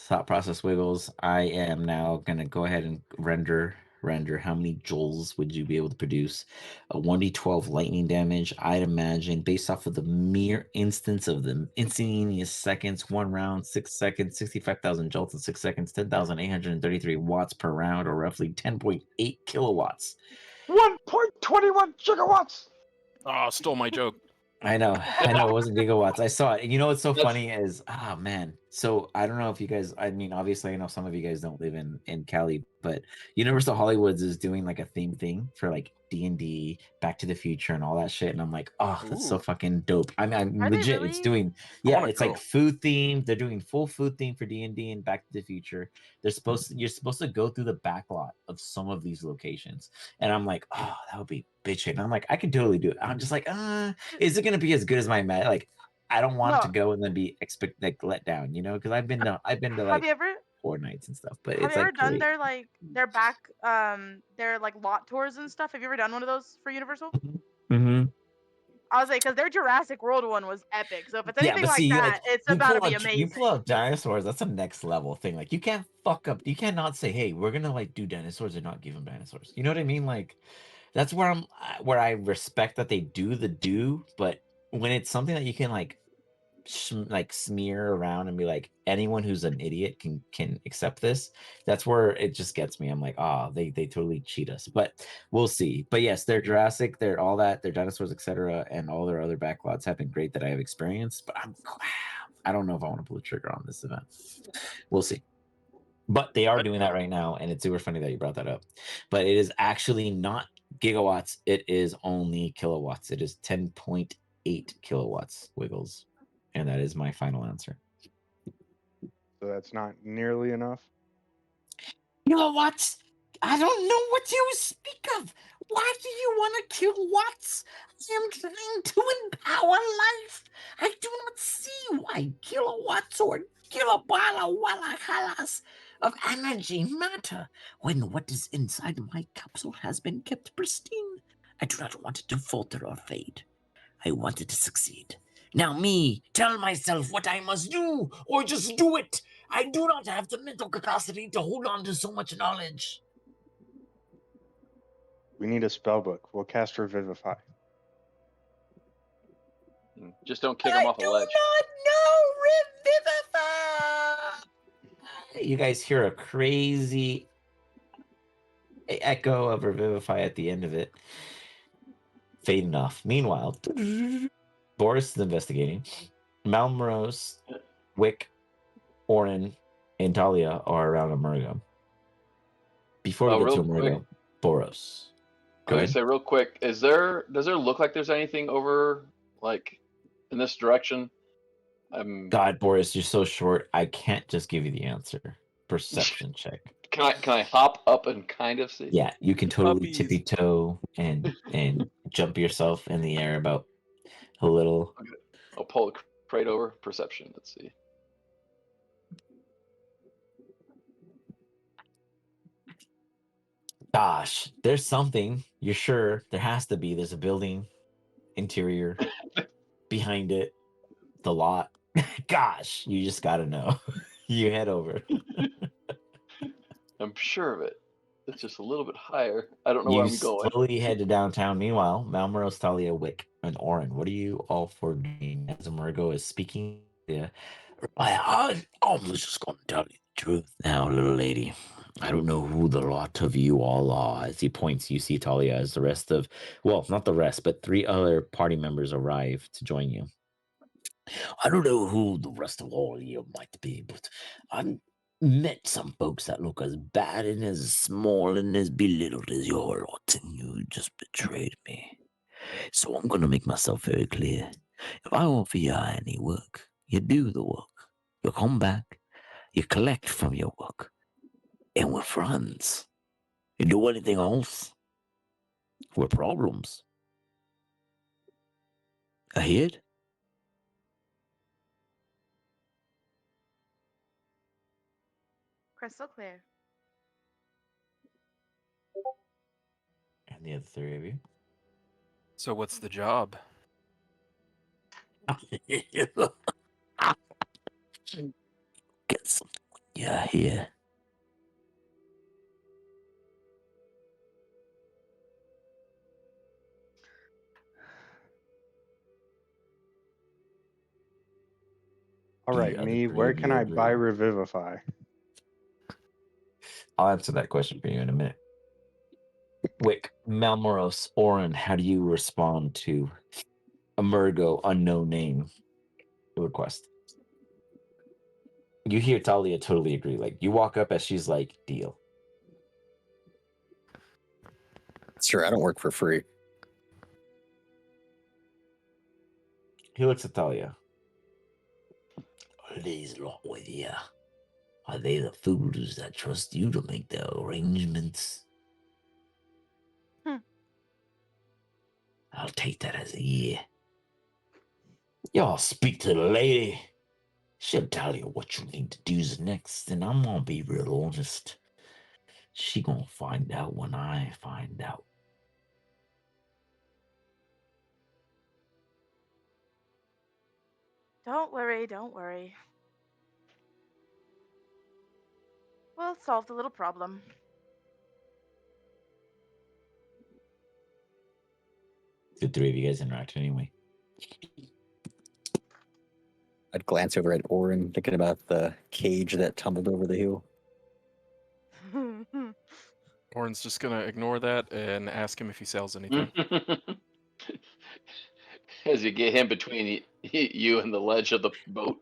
thought process wiggles. I am now gonna go ahead and render how many joules would you be able to produce? A 1d12 lightning damage, I'd imagine, based off of the mere instance of the instantaneous seconds, 1 round, 6 seconds, 65,000 jolts in 6 seconds, 10,833 watts per round, or roughly 10.8 kilowatts. 1.21 gigawatts. Oh, stole my joke. I know, it wasn't gigawatts. I saw it. You know what's so That's- funny is, man. So I don't know if you guys. I mean, obviously, I know some of you guys don't live in Cali, but Universal Hollywoods is doing like a theme thing for like D&D, Back to the Future, and all that shit. And I'm like, oh, that's so Ooh. fucking dope. I mean, I'm Are they legit. really? It's doing, I yeah, wanna it's go. like food themed. They're doing full food theme for D&D and Back to the Future. You're supposed to go through the back lot of some of these locations. And I'm like, oh, that would be bitching. And I'm like, I could totally do it. I'm just like, is it gonna be as good as my like? I don't want to No. go and then be let down, you know, because I've been to Have like you ever 4 nights and stuff, but have it's you ever like done great. their back their like lot tours and stuff? Have you ever done one of those for Universal? Mm-hmm. I was like, because their Jurassic World one was epic. So if it's Yeah, anything but like see, that, it's about to be you pull amazing. out dinosaurs. That's a next level thing. Like you can't fuck up. You cannot say, "Hey, we're gonna like do dinosaurs and not give them dinosaurs." You know what I mean? Like that's where I respect that they do, but when it's something that you can like smear around and be like, anyone who's an idiot can accept this, that's where it just gets me. I'm like, they totally cheat us, but we'll see. But yes, they're Jurassic, they're all that, they're dinosaurs, etc., and all their other backlots have been great that I have experienced, but I don't know if I want to pull the trigger on this event. We'll see. But they are doing that right now, and it's super funny that you brought that up. But it is actually not gigawatts, it is only kilowatts. It is 10.8 kilowatts, Wiggles. And that is my final answer. So that's not nearly enough. Kilowatts? I don't know what you speak of. Why do you want to kill watts? I am trying to empower life. I do not see why kilowatts or kilobala wala halas of energy matter when what is inside my capsule has been kept pristine. I do not want it to falter or fade. I want it to succeed. Now me, tell myself what I must do, or just do it. I do not have the mental capacity to hold on to so much knowledge. We need a spell book. We'll cast Revivify. Just don't kick him off a ledge. Not know Revivify. You guys hear a crazy echo of Revivify at the end of it. Fading off. Meanwhile, Boris is investigating. Malmrose, Wick, Orin, and Talia are around Emergo. Before we get to Real Emergo, quick, Boros. I Go was gonna ahead. say real quick, does there look like there's anything over like in this direction? God, Boris, you're so short. I can't just give you the answer. Perception check. Can I hop up and kind of see? Yeah, you can totally Puppies. tippy toe and jump yourself in the air about a little. I'll pull a crate over. Perception. Let's see. Gosh, there's something. You're sure there has to be. There's a building, interior, behind it, the lot. Gosh, you just gotta know. You head over. I'm sure of it. It's just a little bit higher. I don't know where You I'm going. slowly head to downtown. Meanwhile, Malmrose, Talia, Wick, and Orin, what are you all for doing as Emergo is speaking? Yeah. I'm just going to tell you the truth now, little lady. I don't know who the lot of you all are. As he points, you see Talia as the rest of, well, not the rest, but 3 other party members arrive to join you. I don't know who the rest of all you might be, but I've met some folks that look as bad and as small and as belittled as your lot, and you just betrayed me. So I'm going to make myself very clear. If I offer you any work, you do the work. You come back, you collect from your work, and we're friends. You do anything else, we're problems. Ahead? Crystal clear. And the other 3 of you. So what's the job? Get something when you're here. All The right, other me. 3 Where of can you I buy agree. Revivify? I'll answer that question for you in a minute. Wick, Malmoros, Orin, how do you respond to Emergo, unknown name, request? You hear Talia totally agree. Like, you walk up as she's like, deal. Sure, I don't work for free. He looks at Talia. Are these lot with you? Are they the fools that trust you to make the arrangements? I'll take that as a yeah. Y'all speak to the lady. She'll tell you what you need to do next, and I'm gonna be real honest. She gonna find out when I find out. Don't worry, don't worry. We'll solve the little problem. The three of you guys interact anyway. I'd glance over at Orin, thinking about the cage that tumbled over the hill. Orin's just gonna ignore that and ask him if he sells anything. As you get him between you and the ledge of the boat.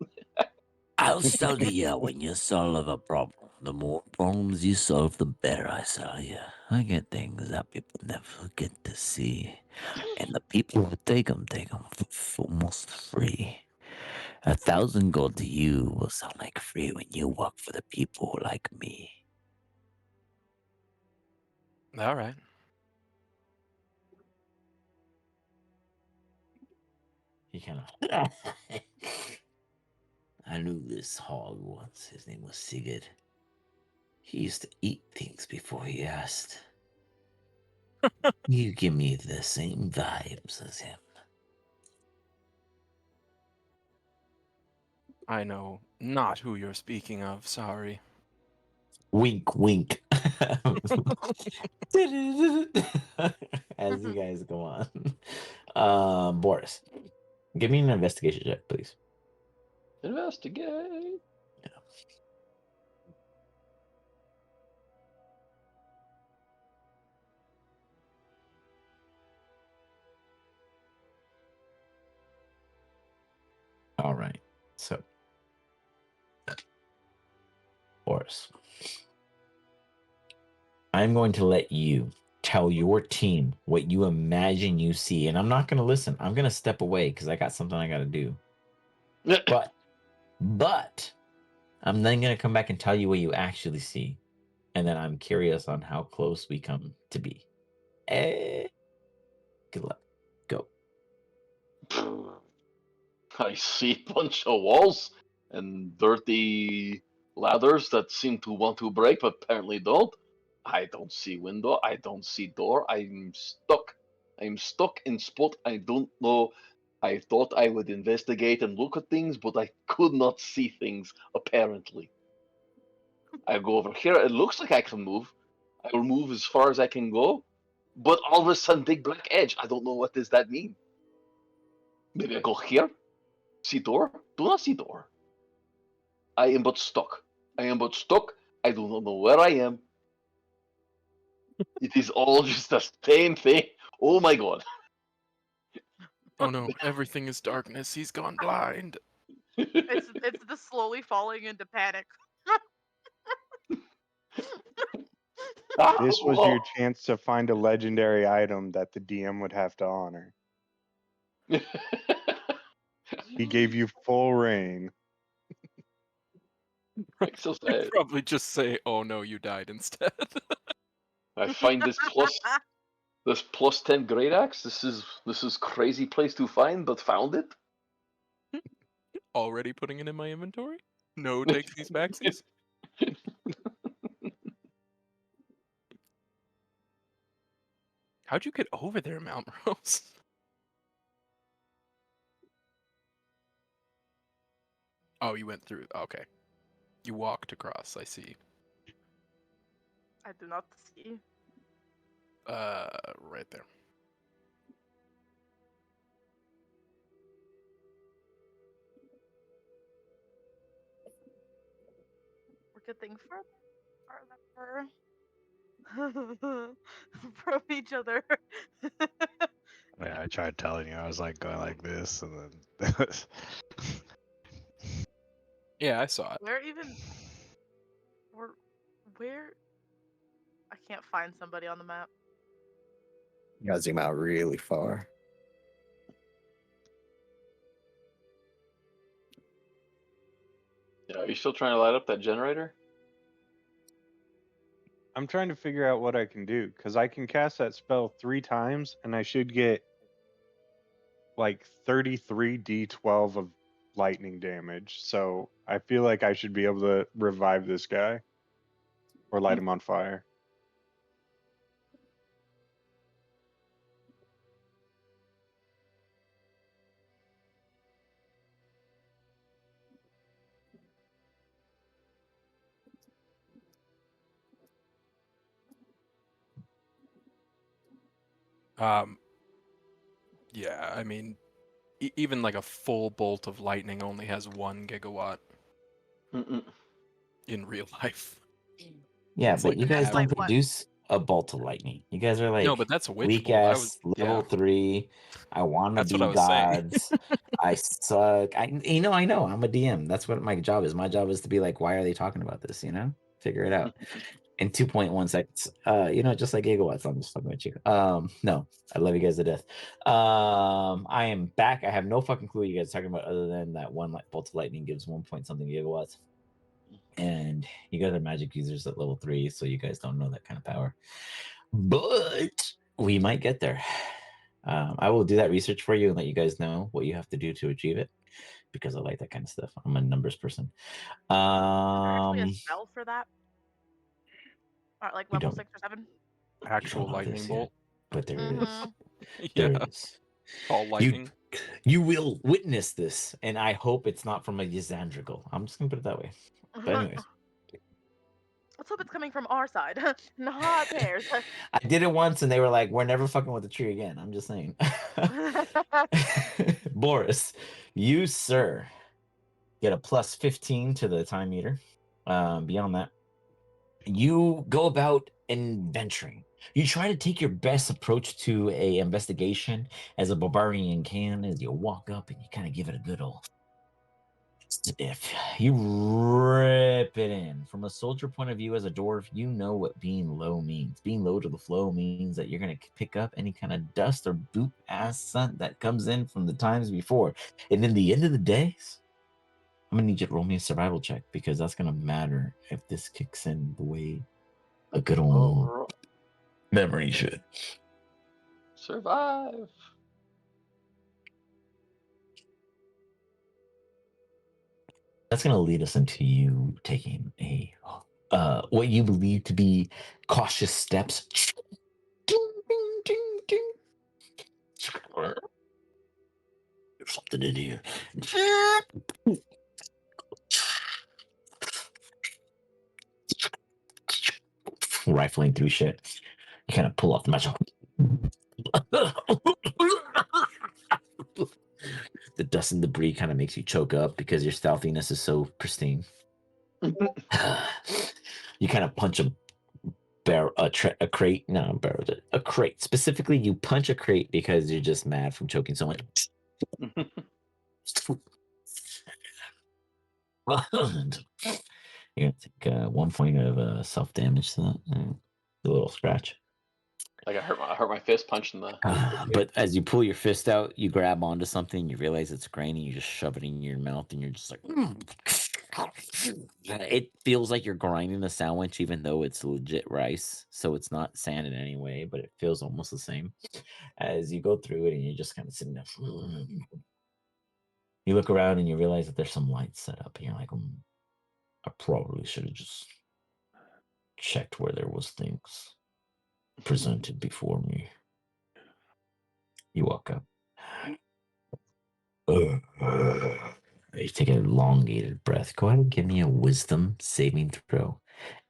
I'll sell to you when you solve a problem. The more problems you solve, the better I sell you. I get things that people never get to see. And the people who take them for almost free. 1,000 gold to you will sound like free when you work for the people like me. All right. He kind of. I knew this hog once. His name was Sigurd. He used to eat things before he asked. You give me the same vibes as him. I know not who you're speaking of. Sorry. Wink, wink. As you guys go on. Boris, give me an investigation check, please. Investigate. Yeah. All right. So, Boris, I'm going to let you tell your team what you imagine you see, and I'm not going to listen. I'm going to step away because I got something I got to do. But I'm then going to come back and tell you what you actually see, and then I'm curious on how close we come to be. Good luck. Go. I see a bunch of walls and dirty ladders that seem to want to break, but apparently don't. I don't see window. I don't see door. I'm stuck. I'm stuck in spot. I don't know. I thought I would investigate and look at things, but I could not see things, apparently. I go over here. It looks like I can move. I will move as far as I can go, but all of a sudden, big black edge. I don't know what does that mean. Maybe I go here. See door? Do not see door. I am but stuck. I am but stuck. I do not know where I am. It is all just the same thing. Oh my god. Oh no, everything is darkness. He's gone blind. It's the slowly falling into panic. This was your chance to find a legendary item that the DM would have to honor. He gave you full reign. So sad. Probably just say, "Oh no, you died" instead. I find this plus 10 great axe. This is crazy place to find, but found it. Already putting it in my inventory? No takesies backsies? How'd you get over there, Mount Rose? Oh, you went through. Okay. You walked across, I see. I do not see. Right there. We're getting further from each other. Yeah, I tried telling you I was like going like this, and then Yeah, I saw it. Where? I can't find somebody on the map. You gotta zoom out really far. Yeah, are you still trying to light up that generator? I'm trying to figure out what I can do because I can cast that spell 3 times and I should get like 33 d12 of lightning damage. So I feel like I should be able to revive this guy or light him on fire. Yeah, I mean, even like a full bolt of lightning only has 1 gigawatt Mm-mm. in real life. Yeah, It's but like you guys half- don't Like what? produce a bolt of lightning. You guys are No, like but that's a witch weak bolt. I was ass level yeah. 3. I want to That's what be I was saying. gods. I suck. I know. I'm a DM. That's what my job is. My job is to be like, why are they talking about this? Figure it out. In 2.1 seconds. Just like gigawatts. I'm just fucking with you. No, I love you guys to death. I am back. I have no fucking clue what you guys are talking about other than that one bolt of lightning gives 1 point something gigawatts. And you guys are magic users at level 3, so you guys don't know that kind of power. But we might get there. I will do that research for you and let you guys know what you have to do to achieve it, because I like that kind of stuff. I'm a numbers person. Is there actually a Um, spell for that? Or like We level don't- 6 or 7? Actual know lightning this yet, bolt. but there it is. Yeah, There it is. all lightning. You will witness this, and I hope it's not from a Ysandrigal. I'm just gonna put it that way. But anyways, Let's hope it's coming from our side, not theirs. I did it once, and they were like, "We're never fucking with the tree again." I'm just saying. Boris, you, sir, get a plus 15 to the time meter. Beyond that, you go about adventuring. You try to take your best approach to a investigation as a barbarian can, as you walk up and you kind of give it a good old sniff. You rip it in. From a soldier point of view, as a dwarf, you know what being low means. Being low to the flow means that you're going to pick up any kind of dust or boot ass scent that comes in from the times before. And in the end of the day, I'm going to need you to roll me a survival check, because that's going to matter if this kicks in the way a good old memory should. Survive. That's going to lead us into you taking a what you believe to be cautious steps. Ding, ding, ding, ding. There's something in here. Rifling through shit. You kind of pull off the match. The dust and debris kind of makes you choke up because your stealthiness is so pristine. You kind of punch a crate. No, a crate. Specifically, you punch a crate because you're just mad from choking so much. You're gonna take 1 point of self damage to that. A little scratch. Like I hurt my fist punching the. But as you pull your fist out, you grab onto something, you realize it's grainy, you just shove it in your mouth, and you're just like, it feels like you're grinding a sandwich, even though it's legit rice. So it's not sand in any way, but it feels almost the same. As you go through it, and you're just kind of sitting there. You look around and you realize that there's some lights set up, and you're like, I probably should have just checked where there was things presented before me. You walk up. You take an elongated breath. Go ahead and give me a wisdom saving throw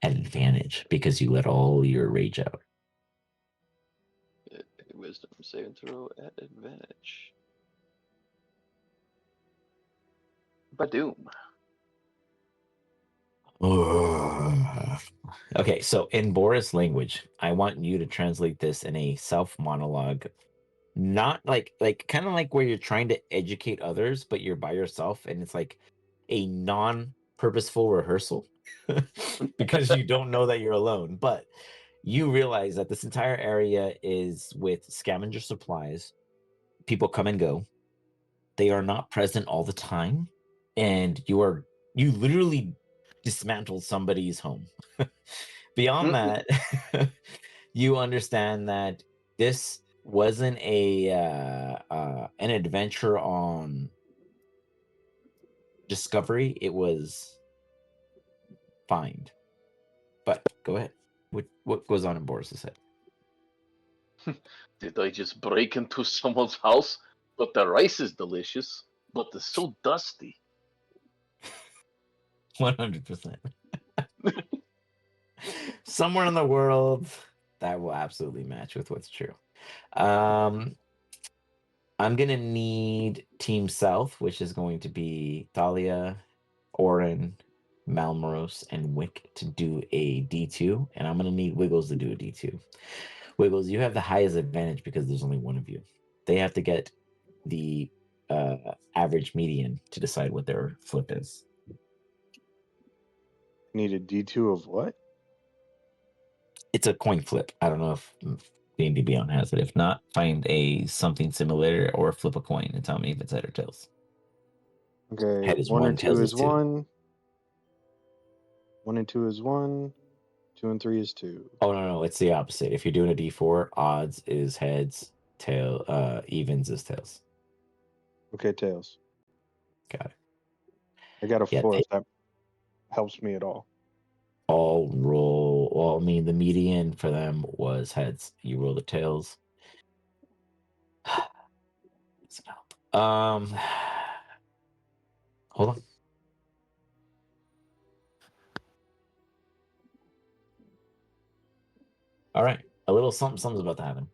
at advantage, because you let all your rage out. Wisdom saving throw at advantage. Badoom. Okay, so in Boris language, I want you to translate this in a self monologue, not like kind of like where you're trying to educate others, but you're by yourself, and it's like a non-purposeful rehearsal because you don't know that you're alone. But you realize that this entire area is with scavenger supplies. People come and go. They are not present all the time, and you literally dismantled somebody's home. Beyond that, you understand that this wasn't an adventure on discovery. It was find. But go ahead. What goes on in Boris's head? Did I just break into someone's house? But the rice is delicious, but it's so dusty. 100%. Somewhere in the world, that will absolutely match with what's true. I'm gonna need Team South, which is going to be Thalia, Orin, Malmoros, and Wick to do a D2, and I'm gonna need Wiggles to do a D2. Wiggles, you have the highest advantage because there's only one of you. They have to get the average median to decide what their flip is. Need a D2 of what? It's a coin flip. I don't know if D&D Beyond has it. If not, find something similar or flip a coin and tell me if it's head or tails. Okay, Head is 1 one, and 2 tails is is two. 1. 1 and 2 is 1. 2 and 3 is 2. Oh no, it's the opposite. If you're doing a D4, odds is heads, evens is tails. Okay, tails. Got it. I got a Yeah, 4 if that helps me at all. All roll. Well, I mean, the median for them was heads. You roll the tails. Doesn't help. Hold on. All right, a little something something's about to happen,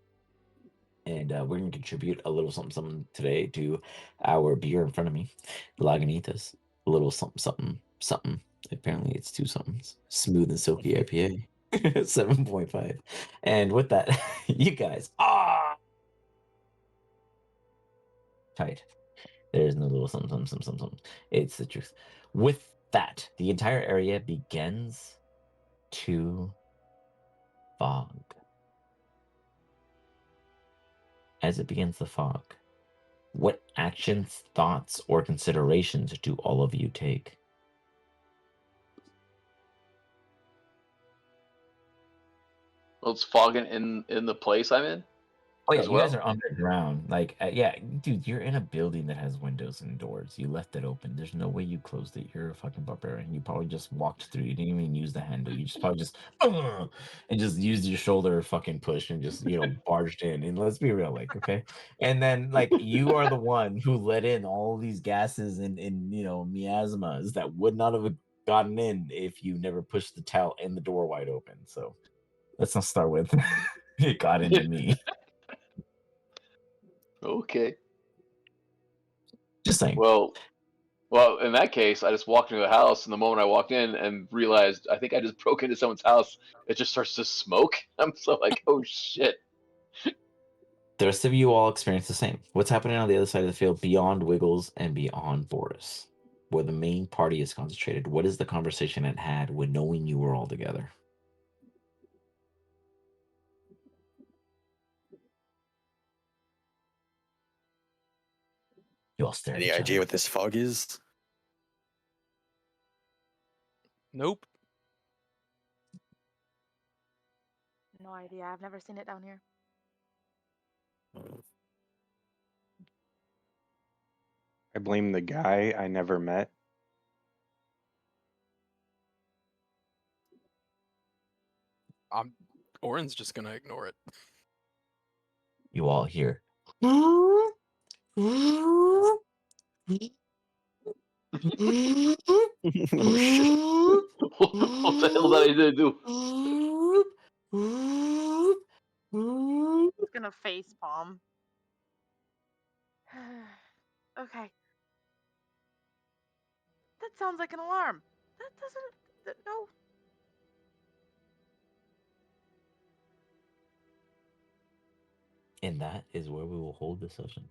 and we're gonna contribute a little something something today to our beer in front of me, Lagunitas. A little something something something. Apparently, it's two somethings. Smooth and silky IPA, 7.5. And with that, you guys, tight. There's no little something, something, something, something, something. It's the truth. With that, the entire area begins to fog. As it begins to fog, what actions, thoughts, or considerations do all of you take? Well, it's fogging in the place I'm in. Oh yeah, as you guys well? are underground. Like, yeah, dude, you're in a building that has windows and doors. You left it open. There's no way you closed it. You're a fucking barbarian. You probably just walked through. You didn't even use the handle. You just probably just and just used your shoulder fucking push and just barged in. And let's be real, like, okay. And then like you are the one who let in all these gases and miasmas that would not have gotten in if you never pushed the towel and the door wide open. So let's not start with it got into me. Okay. Just saying. Well, in that case, I just walked into the house, and the moment I walked in and realized I think I just broke into someone's house, it just starts to smoke. I'm so like, oh shit. The rest of you all experience the same. What's happening on the other side of the field beyond Wiggles and beyond Boris, where the main party is concentrated? What is the conversation it had when knowing you were all together? You all stare at Any each idea other. what this fog is? Nope. No idea. I've never seen it down here. I blame the guy I never met. Orin's just gonna ignore it. You all hear. Oh shit. What the hell did I do? It's gonna face palm. Okay. That sounds like an alarm. That doesn't. No. And that is where we will hold the session.